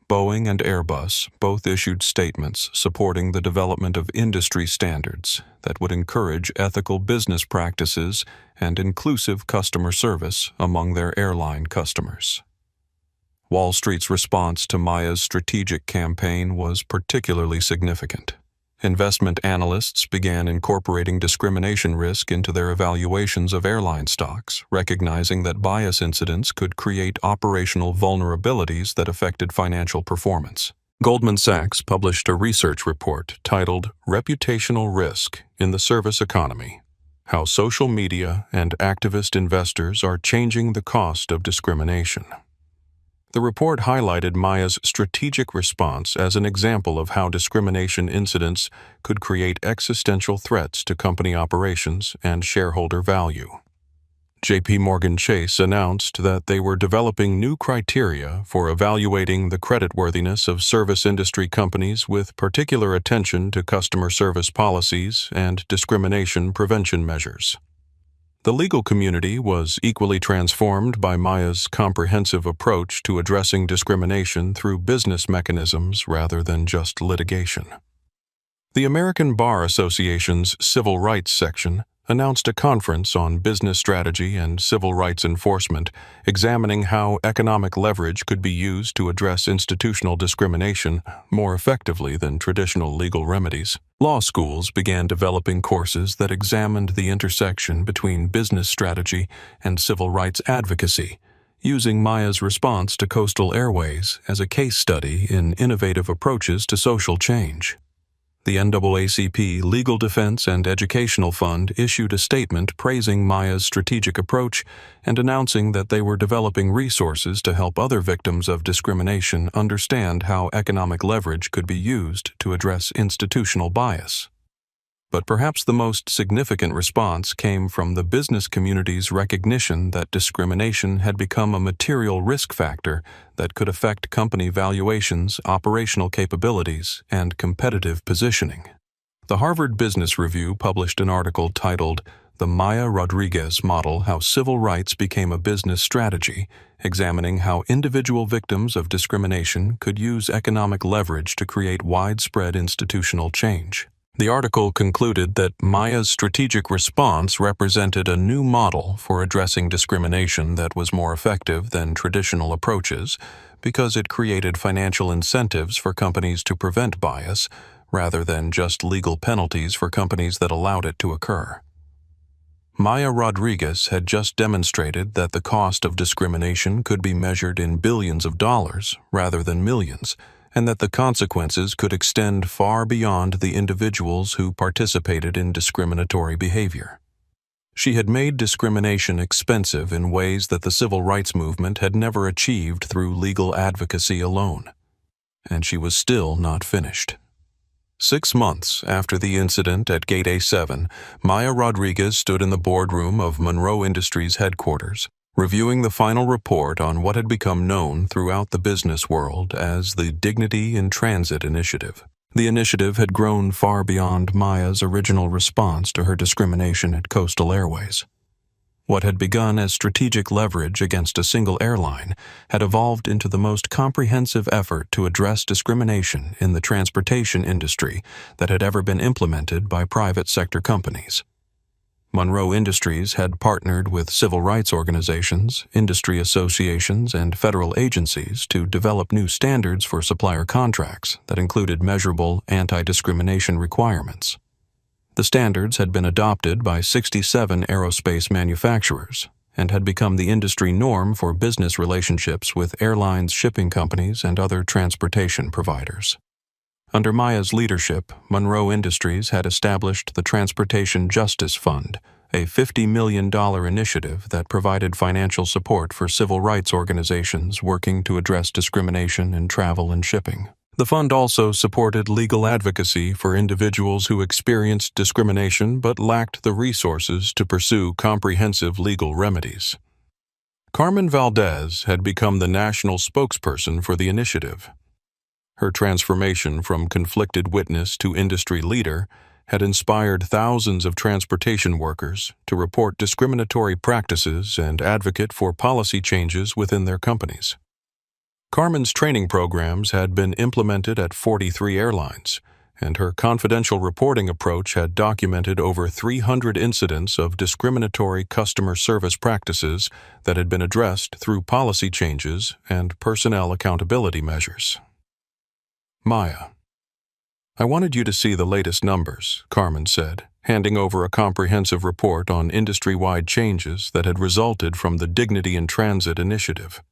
Boeing and Airbus both issued statements supporting the development of industry standards that would encourage ethical business practices and inclusive customer service among their airline customers. Wall Street's response to Maya's strategic campaign was particularly significant. Investment analysts began incorporating discrimination risk into their evaluations of airline stocks, recognizing that bias incidents could create operational vulnerabilities that affected financial performance. Goldman Sachs published a research report titled Reputational Risk in the Service Economy: How Social Media and Activist Investors Are Changing the Cost of Discrimination. The report highlighted Maya's strategic response as an example of how discrimination incidents could create existential threats to company operations and shareholder value. J.P. Morgan Chase announced that they were developing new criteria for evaluating the creditworthiness of service industry companies with particular attention to customer service policies and discrimination prevention measures. The legal community was equally transformed by Maya's comprehensive approach to addressing discrimination through business mechanisms rather than just litigation. The American Bar Association's Civil Rights section announced a conference on business strategy and civil rights enforcement, examining how economic leverage could be used to address institutional discrimination more effectively than traditional legal remedies. Law schools began developing courses that examined the intersection between business strategy and civil rights advocacy, using Maya's response to Coastal Airways as a case study in innovative approaches to social change. The NAACP Legal Defense and Educational Fund issued a statement praising Maya's strategic approach and announcing that they were developing resources to help other victims of discrimination understand how economic leverage could be used to address institutional bias. But perhaps the most significant response came from the business community's recognition that discrimination had become a material risk factor that could affect company valuations, operational capabilities, and competitive positioning. The Harvard Business Review published an article titled "The Maya Rodriguez Model: How Civil Rights Became a Business Strategy," examining how individual victims of discrimination could use economic leverage to create widespread institutional change. The article concluded that Maya's strategic response represented a new model for addressing discrimination that was more effective than traditional approaches because it created financial incentives for companies to prevent bias rather than just legal penalties for companies that allowed it to occur. Maya Rodriguez had just demonstrated that the cost of discrimination could be measured in billions of dollars rather than millions, and that the consequences could extend far beyond the individuals who participated in discriminatory behavior. She had made discrimination expensive in ways that the civil rights movement had never achieved through legal advocacy alone. And she was still not finished. 6 months after the incident at Gate A7, Maya Rodriguez stood in the boardroom of Monroe Industries headquarters, reviewing the final report on what had become known throughout the business world as the Dignity in Transit Initiative. The initiative had grown far beyond Maya's original response to her discrimination at Coastal Airways. What had begun as strategic leverage against a single airline had evolved into the most comprehensive effort to address discrimination in the transportation industry that had ever been implemented by private sector companies. Monroe Industries had partnered with civil rights organizations, industry associations, and federal agencies to develop new standards for supplier contracts that included measurable anti-discrimination requirements. The standards had been adopted by 67 aerospace manufacturers and had become the industry norm for business relationships with airlines, shipping companies, and other transportation providers. Under Maya's leadership, Monroe Industries had established the Transportation Justice Fund, a $50 million initiative that provided financial support for civil rights organizations working to address discrimination in travel and shipping. The fund also supported legal advocacy for individuals who experienced discrimination but lacked the resources to pursue comprehensive legal remedies. Carmen Valdez had become the national spokesperson for the initiative. Her transformation from conflicted witness to industry leader had inspired thousands of transportation workers to report discriminatory practices and advocate for policy changes within their companies. Carmen's training programs had been implemented at 43 airlines, and her confidential reporting approach had documented over 300 incidents of discriminatory customer service practices that had been addressed through policy changes and personnel accountability measures. Maya. "I wanted you to see the latest numbers," Carmen said, handing over a comprehensive report on industry-wide changes that had resulted from the Dignity in Transit initiative.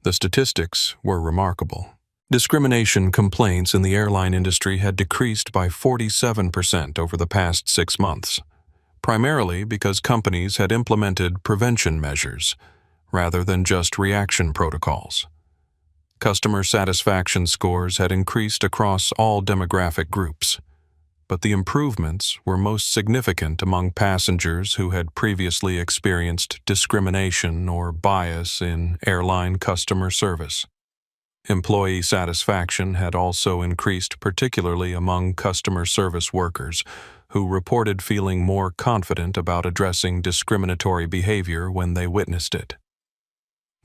The statistics were remarkable. Discrimination complaints in the airline industry had decreased by 47% over the past 6 months, primarily because companies had implemented prevention measures rather than just reaction protocols. Customer satisfaction scores had increased across all demographic groups, but the improvements were most significant among passengers who had previously experienced discrimination or bias in airline customer service. Employee satisfaction had also increased, particularly among customer service workers, who reported feeling more confident about addressing discriminatory behavior when they witnessed it.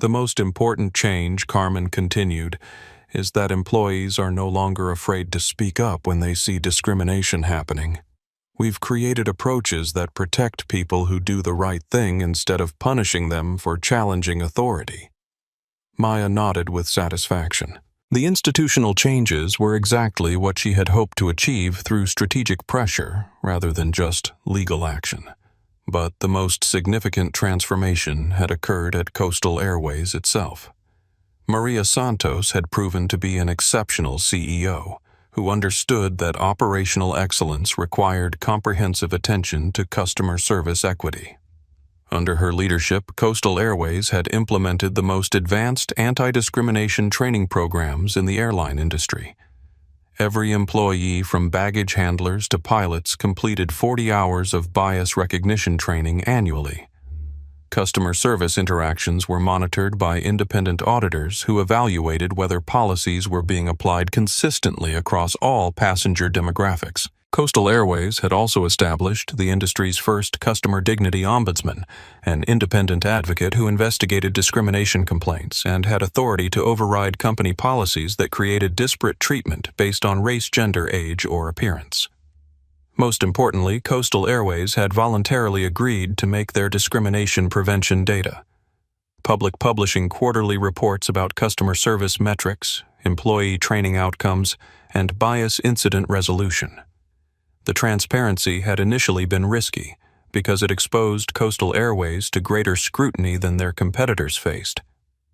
The most important change, Carmen continued, is that employees are no longer afraid to speak up when they see discrimination happening. We've created approaches that protect people who do the right thing instead of punishing them for challenging authority. Maya nodded with satisfaction. The institutional changes were exactly what she had hoped to achieve through strategic pressure rather than just legal action. But the most significant transformation had occurred at Coastal Airways itself. Maria Santos had proven to be an exceptional CEO who understood that operational excellence required comprehensive attention to customer service equity. Under her leadership, Coastal Airways had implemented the most advanced anti-discrimination training programs in the airline industry. Every employee, from baggage handlers to pilots, completed 40 hours of bias recognition training annually. Customer service interactions were monitored by independent auditors who evaluated whether policies were being applied consistently across all passenger demographics. Coastal Airways had also established the industry's first customer dignity ombudsman, an independent advocate who investigated discrimination complaints and had authority to override company policies that created disparate treatment based on race, gender, age, or appearance. Most importantly, Coastal Airways had voluntarily agreed to make their discrimination prevention data public, publishing quarterly reports about customer service metrics, employee training outcomes, and bias incident resolution. The transparency had initially been risky because it exposed Coastal Airways to greater scrutiny than their competitors faced.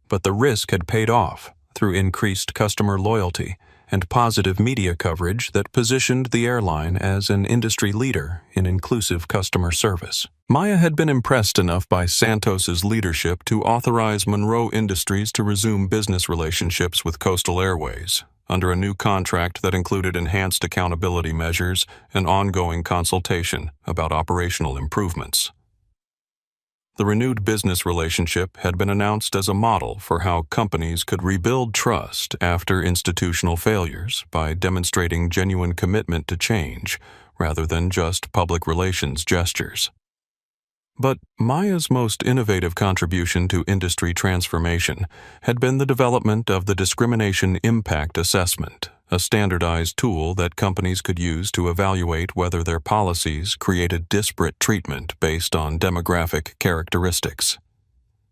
But the risk had paid off through increased customer loyalty and positive media coverage that positioned the airline as an industry leader in inclusive customer service. Maya had been impressed enough by Santos's leadership to authorize Monroe Industries to resume business relationships with Coastal Airways under a new contract that included enhanced accountability measures and ongoing consultation about operational improvements. The renewed business relationship had been announced as a model for how companies could rebuild trust after institutional failures by demonstrating genuine commitment to change rather than just public relations gestures. But Maya's most innovative contribution to industry transformation had been the development of the Discrimination Impact Assessment, a standardized tool that companies could use to evaluate whether their policies created disparate treatment based on demographic characteristics.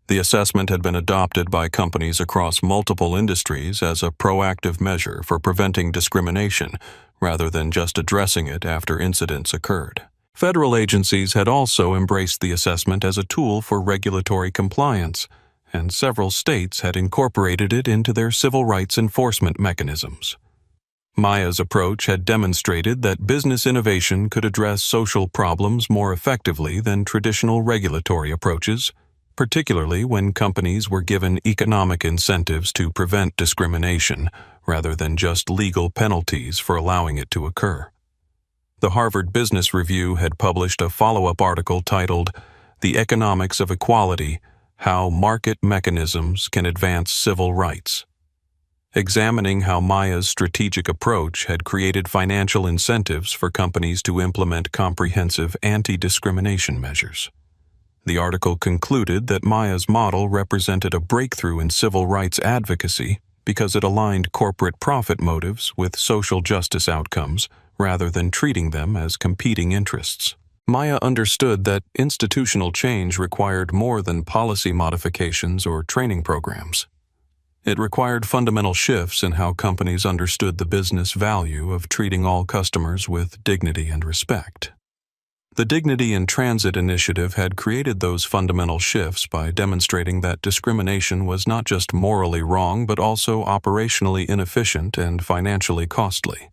The assessment had been adopted by companies across multiple industries as a proactive measure for preventing discrimination rather than just addressing it after incidents occurred. Federal agencies had also embraced the assessment as a tool for regulatory compliance, and several states had incorporated it into their civil rights enforcement mechanisms. Maya's approach had demonstrated that business innovation could address social problems more effectively than traditional regulatory approaches, particularly when companies were given economic incentives to prevent discrimination rather than just legal penalties for allowing it to occur. The Harvard Business Review had published a follow-up article titled "The Economics of Equality: How Market Mechanisms Can Advance Civil Rights," examining how Maya's strategic approach had created financial incentives for companies to implement comprehensive anti-discrimination measures. The article concluded that Maya's model represented a breakthrough in civil rights advocacy because it aligned corporate profit motives with social justice outcomes rather than treating them as competing interests. Maya understood that institutional change required more than policy modifications or training programs. It required fundamental shifts in how companies understood the business value of treating all customers with dignity and respect. The Dignity in Transit initiative had created those fundamental shifts by demonstrating that discrimination was not just morally wrong but also operationally inefficient and financially costly.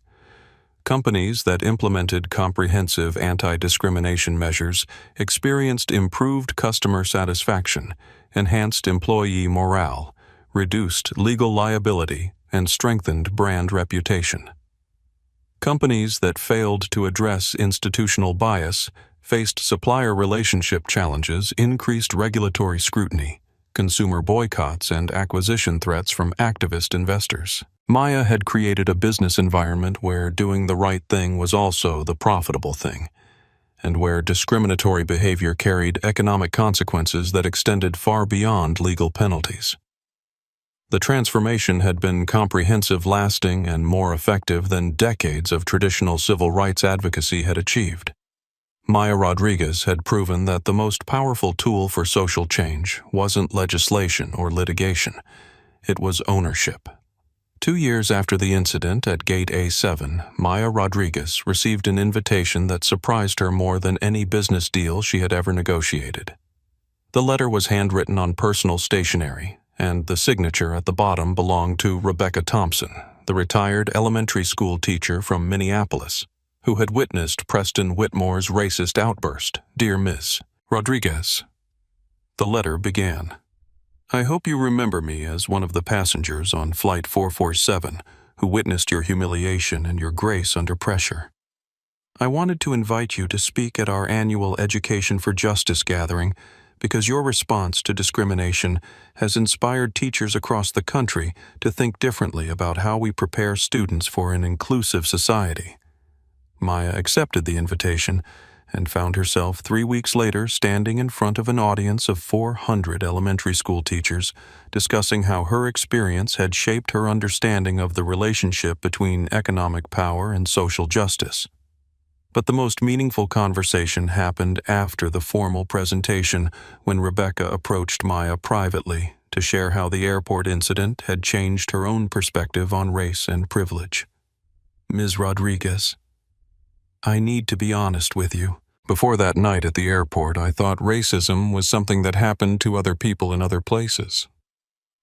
Companies that implemented comprehensive anti-discrimination measures experienced improved customer satisfaction, enhanced employee morale, reduced legal liability, and strengthened brand reputation. Companies that failed to address institutional bias faced supplier relationship challenges, increased regulatory scrutiny, consumer boycotts, and acquisition threats from activist investors. Maya had created a business environment where doing the right thing was also the profitable thing, and where discriminatory behavior carried economic consequences that extended far beyond legal penalties. The transformation had been comprehensive, lasting, and more effective than decades of traditional civil rights advocacy had achieved. Maya Rodriguez had proven that the most powerful tool for social change wasn't legislation or litigation. It was ownership. 2 years after the incident at Gate A7, Maya Rodriguez received an invitation that surprised her more than any business deal she had ever negotiated. The letter was handwritten on personal stationery, and the signature at the bottom belonged to Rebecca Thompson, the retired elementary school teacher from Minneapolis, who had witnessed Preston Whitmore's racist outburst. "Dear Miss Rodriguez," the letter began, "I hope you remember me as one of the passengers on Flight 447 who witnessed your humiliation and your grace under pressure. I wanted to invite you to speak at our annual Education for Justice gathering because your response to discrimination has inspired teachers across the country to think differently about how we prepare students for an inclusive society." Maya accepted the invitation and found herself 3 weeks later standing in front of an audience of 400 elementary school teachers discussing how her experience had shaped her understanding of the relationship between economic power and social justice. But the most meaningful conversation happened after the formal presentation, when Rebecca approached Maya privately to share how the airport incident had changed her own perspective on race and privilege. "Ms. Rodriguez, I need to be honest with you. Before that night at the airport, I thought racism was something that happened to other people in other places.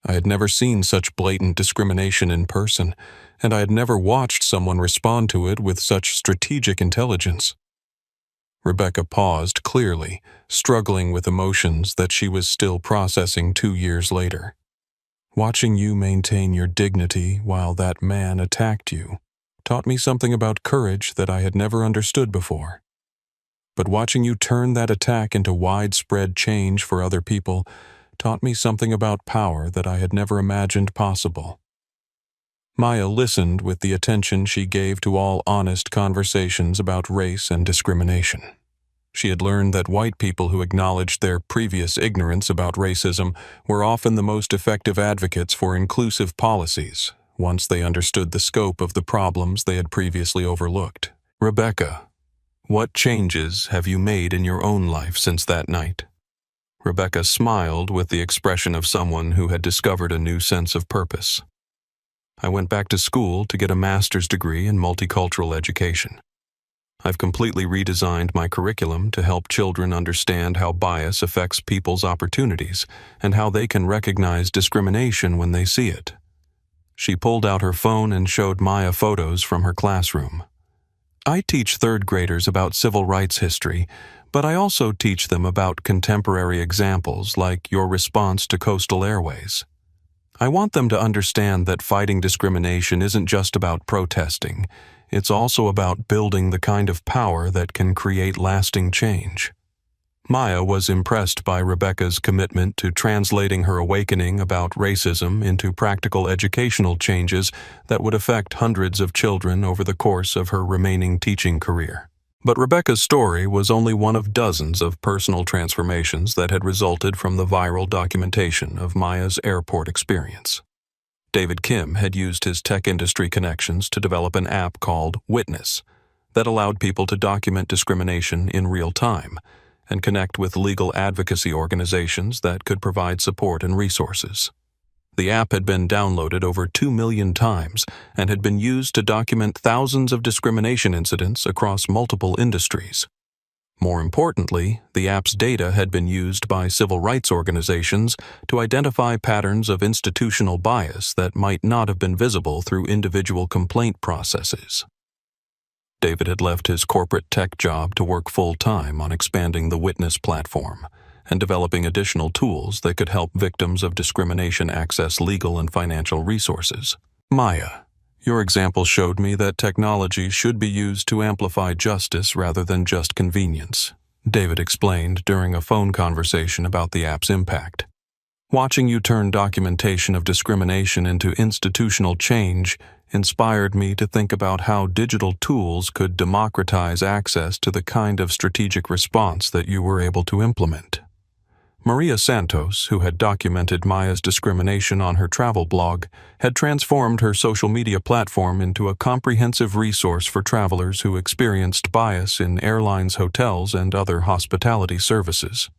I had never seen such blatant discrimination in person, and I had never watched someone respond to it with such strategic intelligence." Rebecca paused, clearly struggling with emotions that she was still processing 2 years later. "Watching you maintain your dignity while that man attacked you taught me something about courage that I had never understood before. But watching you turn that attack into widespread change for other people taught me something about power that I had never imagined possible." Maya listened with the attention she gave to all honest conversations about race and discrimination. She had learned that white people who acknowledged their previous ignorance about racism were often the most effective advocates for inclusive policies, once they understood the scope of the problems they had previously overlooked. "Rebecca, what changes have you made in your own life since that night?" Rebecca smiled with the expression of someone who had discovered a new sense of purpose. "I went back to school to get a master's degree in multicultural education. I've completely redesigned my curriculum to help children understand how bias affects people's opportunities and how they can recognize discrimination when they see it." She pulled out her phone and showed Maya photos from her classroom. "I teach third graders about civil rights history, but I also teach them about contemporary examples like your response to Coastal Airways. I want them to understand that fighting discrimination isn't just about protesting. It's also about building the kind of power that can create lasting change." Maya was impressed by Rebecca's commitment to translating her awakening about racism into practical educational changes that would affect hundreds of children over the course of her remaining teaching career. But Rebecca's story was only one of dozens of personal transformations that had resulted from the viral documentation of Maya's airport experience. David Kim had used his tech industry connections to develop an app called Witness that allowed people to document discrimination in real time and connect with legal advocacy organizations that could provide support and resources. The app had been downloaded over 2 million times and had been used to document thousands of discrimination incidents across multiple industries. More importantly, the app's data had been used by civil rights organizations to identify patterns of institutional bias that might not have been visible through individual complaint processes. David had left his corporate tech job to work full-time on expanding the Witness platform and developing additional tools that could help victims of discrimination access legal and financial resources. Maya, your example showed me that technology should be used to amplify justice rather than just convenience, David explained during a phone conversation about the app's impact. Watching you turn documentation of discrimination into institutional change inspired me to think about how digital tools could democratize access to the kind of strategic response that you were able to implement. Maria Santos, who had documented Maya's discrimination on her travel blog, had transformed her social media platform into a comprehensive resource for travelers who experienced bias in airlines, hotels, and other hospitality services.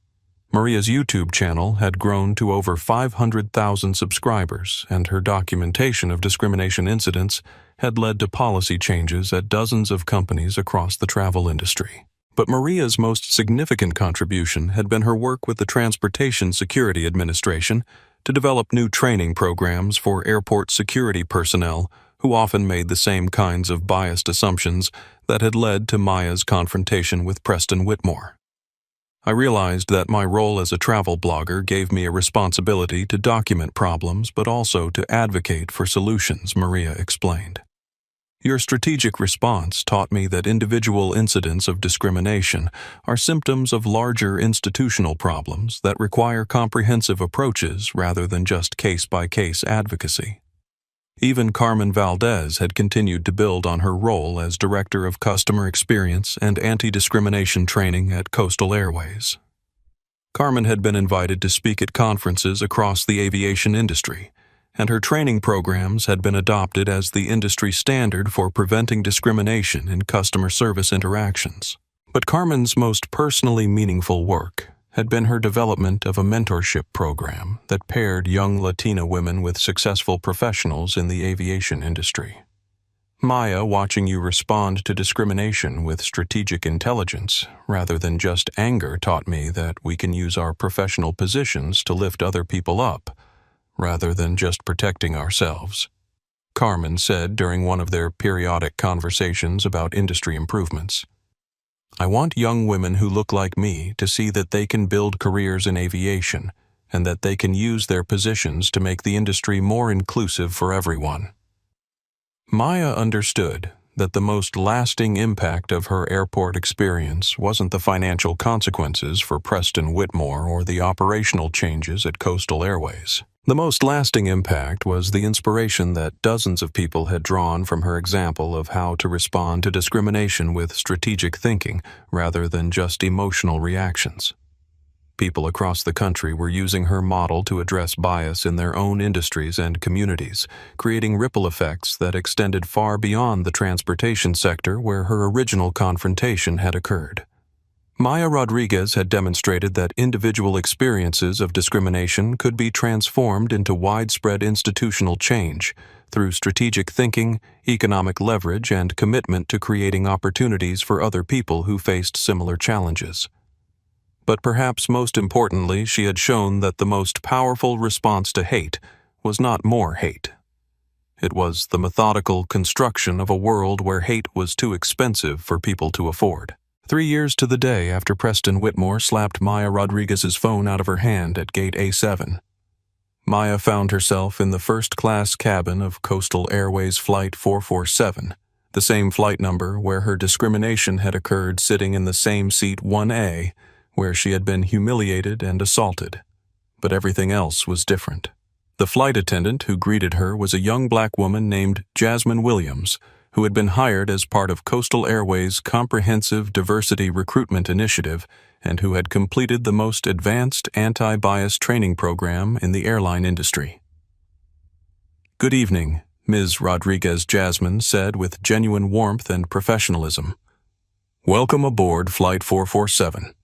Maria's YouTube channel had grown to over 500,000 subscribers, and her documentation of discrimination incidents had led to policy changes at dozens of companies across the travel industry. But Maria's most significant contribution had been her work with the Transportation Security Administration to develop new training programs for airport security personnel who often made the same kinds of biased assumptions that had led to Maya's confrontation with Preston Whitmore. I realized that my role as a travel blogger gave me a responsibility to document problems but also to advocate for solutions, Maria explained. Your strategic response taught me that individual incidents of discrimination are symptoms of larger institutional problems that require comprehensive approaches rather than just case-by-case advocacy. Even Carmen Valdez had continued to build on her role as Director of Customer Experience and Anti-Discrimination Training at Coastal Airways. Carmen had been invited to speak at conferences across the aviation industry, and her training programs had been adopted as the industry standard for preventing discrimination in customer service interactions. But Carmen's most personally meaningful work had been her development of a mentorship program that paired young Latina women with successful professionals in the aviation industry. Maya, watching you respond to discrimination with strategic intelligence rather than just anger taught me that we can use our professional positions to lift other people up, rather than just protecting ourselves, Carmen said during one of their periodic conversations about industry improvements. I want young women who look like me to see that they can build careers in aviation and that they can use their positions to make the industry more inclusive for everyone. Maya understood that the most lasting impact of her airport experience wasn't the financial consequences for Preston Whitmore or the operational changes at Coastal Airways. The most lasting impact was the inspiration that dozens of people had drawn from her example of how to respond to discrimination with strategic thinking rather than just emotional reactions. People across the country were using her model to address bias in their own industries and communities, creating ripple effects that extended far beyond the transportation sector where her original confrontation had occurred. Maya Rodriguez had demonstrated that individual experiences of discrimination could be transformed into widespread institutional change through strategic thinking, economic leverage, and commitment to creating opportunities for other people who faced similar challenges. But perhaps most importantly, she had shown that the most powerful response to hate was not more hate. It was the methodical construction of a world where hate was too expensive for people to afford. 3 years to the day after Preston Whitmore slapped Maya Rodriguez's phone out of her hand at gate A7, Maya found herself in the first-class cabin of Coastal Airways Flight 447, the same flight number where her discrimination had occurred, sitting in the same seat 1A, where she had been humiliated and assaulted. But everything else was different. The flight attendant who greeted her was a young black woman named Jasmine Williams, who had been hired as part of Coastal Airways' comprehensive diversity recruitment initiative and who had completed the most advanced anti-bias training program in the airline industry. "Good evening," Ms. Rodriguez Jasmine said with genuine warmth and professionalism. "Welcome aboard Flight 447.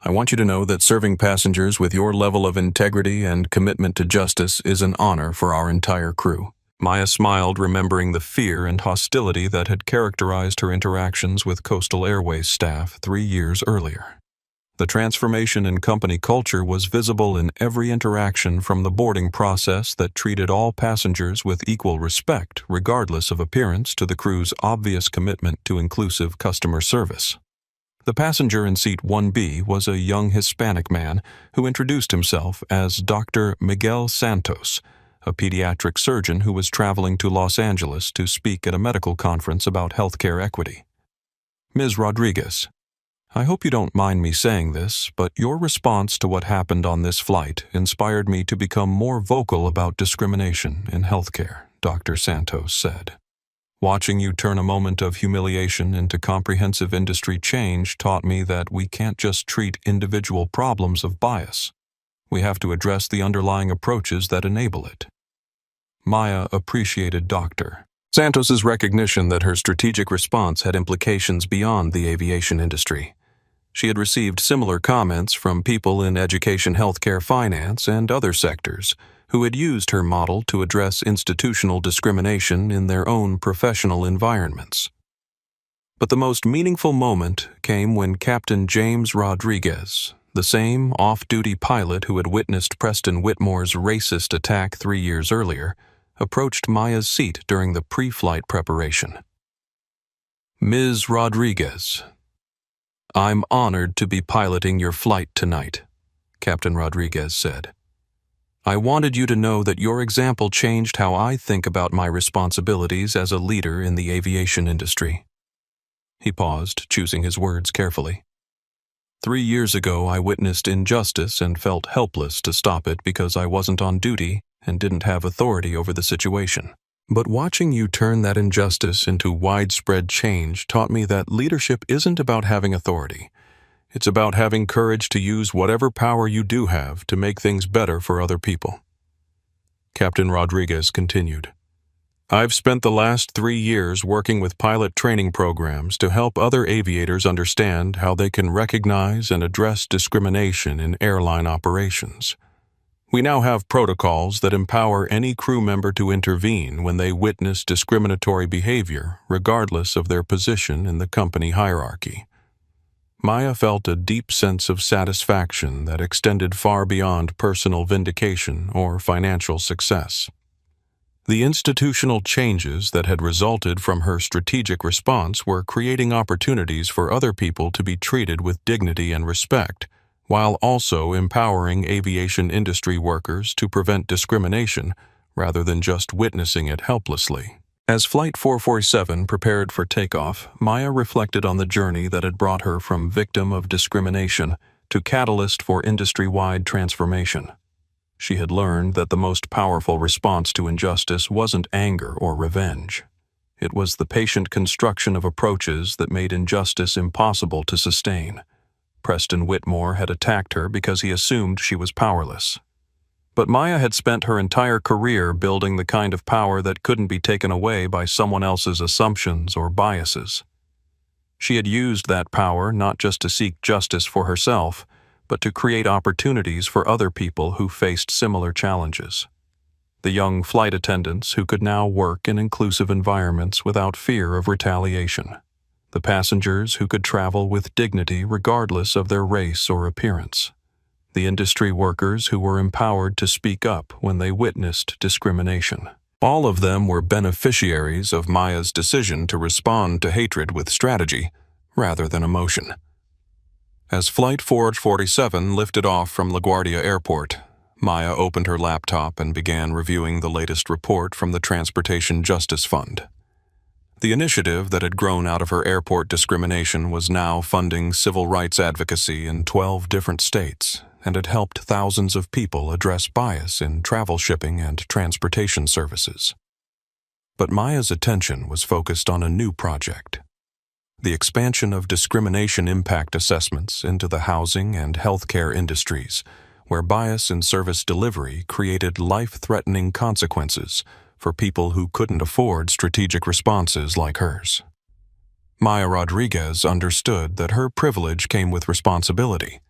I want you to know that serving passengers with your level of integrity and commitment to justice is an honor for our entire crew." Maya smiled, remembering the fear and hostility that had characterized her interactions with Coastal Airways staff 3 years earlier. The transformation in company culture was visible in every interaction, from the boarding process that treated all passengers with equal respect, regardless of appearance, to the crew's obvious commitment to inclusive customer service. The passenger in seat 1B was a young Hispanic man who introduced himself as Dr. Miguel Santos, a pediatric surgeon who was traveling to Los Angeles to speak at a medical conference about healthcare equity. "Ms. Rodriguez, I hope you don't mind me saying this, but your response to what happened on this flight inspired me to become more vocal about discrimination in healthcare," Dr. Santos said. "Watching you turn a moment of humiliation into comprehensive industry change taught me that we can't just treat individual problems of bias. We have to address the underlying approaches that enable it." Maya appreciated Dr. Santos's recognition that her strategic response had implications beyond the aviation industry. She had received similar comments from people in education, healthcare, finance, and other sectors who had used her model to address institutional discrimination in their own professional environments. But the most meaningful moment came when Captain James Rodriguez, the same off-duty pilot who had witnessed Preston Whitmore's racist attack 3 years earlier, approached Maya's seat during the pre-flight preparation. "Ms. Rodriguez, I'm honored to be piloting your flight tonight," Captain Rodriguez said. "I wanted you to know that your example changed how I think about my responsibilities as a leader in the aviation industry." He paused, choosing his words carefully. 3 years ago, I witnessed injustice and felt helpless to stop it because I wasn't on duty and didn't have authority over the situation. But watching you turn that injustice into widespread change taught me that leadership isn't about having authority. It's about having courage to use whatever power you do have to make things better for other people." Captain Rodriguez continued, "I've spent the last 3 years working with pilot training programs to help other aviators understand how they can recognize and address discrimination in airline operations. We now have protocols that empower any crew member to intervene when they witness discriminatory behavior, regardless of their position in the company hierarchy." Maya felt a deep sense of satisfaction that extended far beyond personal vindication or financial success. The institutional changes that had resulted from her strategic response were creating opportunities for other people to be treated with dignity and respect, while also empowering aviation industry workers to prevent discrimination rather than just witnessing it helplessly. As Flight 447 prepared for takeoff, Maya reflected on the journey that had brought her from victim of discrimination to catalyst for industry-wide transformation. She had learned that the most powerful response to injustice wasn't anger or revenge. It was the patient construction of approaches that made injustice impossible to sustain. Preston Whitmore had attacked her because he assumed she was powerless. But Maya had spent her entire career building the kind of power that couldn't be taken away by someone else's assumptions or biases. She had used that power not just to seek justice for herself, but to create opportunities for other people who faced similar challenges. The young flight attendants who could now work in inclusive environments without fear of retaliation. The passengers who could travel with dignity regardless of their race or appearance. The industry workers who were empowered to speak up when they witnessed discrimination. All of them were beneficiaries of Maya's decision to respond to hatred with strategy rather than emotion. As Flight 447 lifted off from LaGuardia Airport, Maya opened her laptop and began reviewing the latest report from the Transportation Justice Fund. The initiative that had grown out of her airport discrimination was now funding civil rights advocacy in 12 different states and had helped thousands of people address bias in travel shipping and transportation services. But Maya's attention was focused on a new project: the expansion of discrimination impact assessments into the housing and healthcare industries, where bias in service delivery created life-threatening consequences for people who couldn't afford strategic responses like hers. Maya Rodriguez understood that her privilege came with responsibility.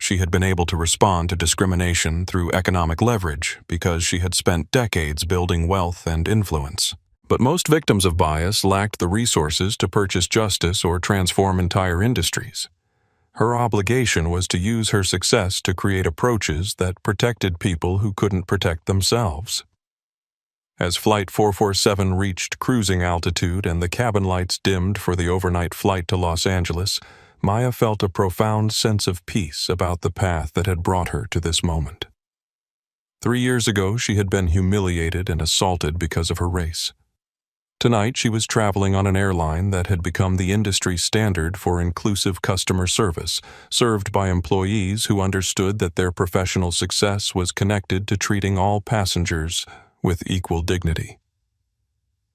She had been able to respond to discrimination through economic leverage because she had spent decades building wealth and influence. But most victims of bias lacked the resources to purchase justice or transform entire industries. Her obligation was to use her success to create approaches that protected people who couldn't protect themselves. As Flight 447 reached cruising altitude and the cabin lights dimmed for the overnight flight to Los Angeles, Maya felt a profound sense of peace about the path that had brought her to this moment. 3 years ago, she had been humiliated and assaulted because of her race. Tonight, she was traveling on an airline that had become the industry standard for inclusive customer service, served by employees who understood that their professional success was connected to treating all passengers with equal dignity.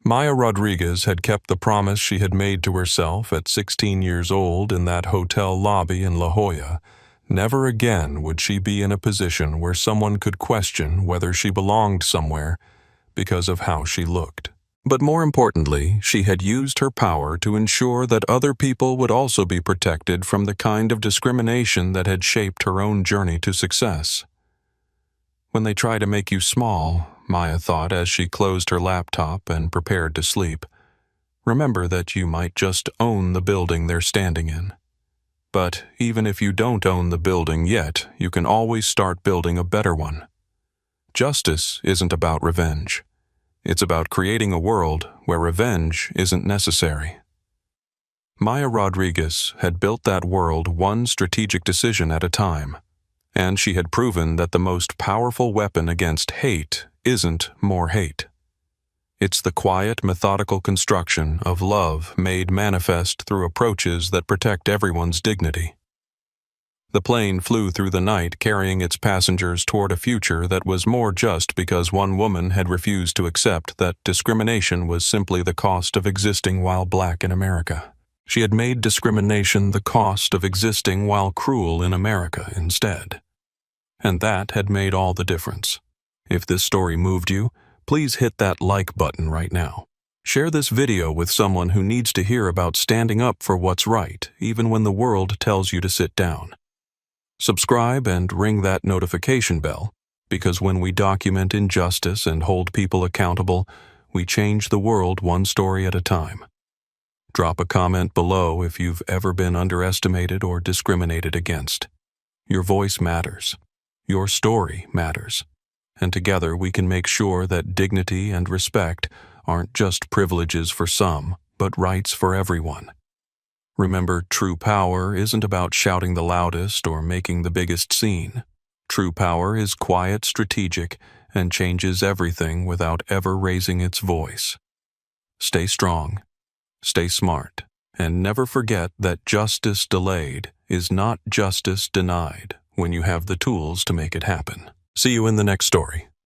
Maya Rodriguez had kept the promise she had made to herself at 16 years old in that hotel lobby in La Jolla. Never again would she be in a position where someone could question whether she belonged somewhere because of how she looked. But more importantly, she had used her power to ensure that other people would also be protected from the kind of discrimination that had shaped her own journey to success. When they try to make you small, Maya thought as she closed her laptop and prepared to sleep, remember that you might just own the building they're standing in. But even if you don't own the building yet, you can always start building a better one. Justice isn't about revenge. It's about creating a world where revenge isn't necessary. Maya Rodriguez had built that world one strategic decision at a time, and she had proven that the most powerful weapon against hate isn't more hate. It's the quiet, methodical construction of love made manifest through approaches that protect everyone's dignity. The plane flew through the night carrying its passengers toward a future that was more just because one woman had refused to accept that discrimination was simply the cost of existing while black in America. She had made discrimination the cost of existing while cruel in America instead. And that had made all the difference. If this story moved you, please hit that like button right now. Share this video with someone who needs to hear about standing up for what's right, even when the world tells you to sit down. Subscribe and ring that notification bell, because when we document injustice and hold people accountable, we change the world one story at a time. Drop a comment below if you've ever been underestimated or discriminated against. Your voice matters. Your story matters. And together we can make sure that dignity and respect aren't just privileges for some, but rights for everyone. Remember, true power isn't about shouting the loudest or making the biggest scene. True power is quiet, strategic, and changes everything without ever raising its voice. Stay strong, stay smart, and never forget that justice delayed is not justice denied when you have the tools to make it happen. See you in the next story.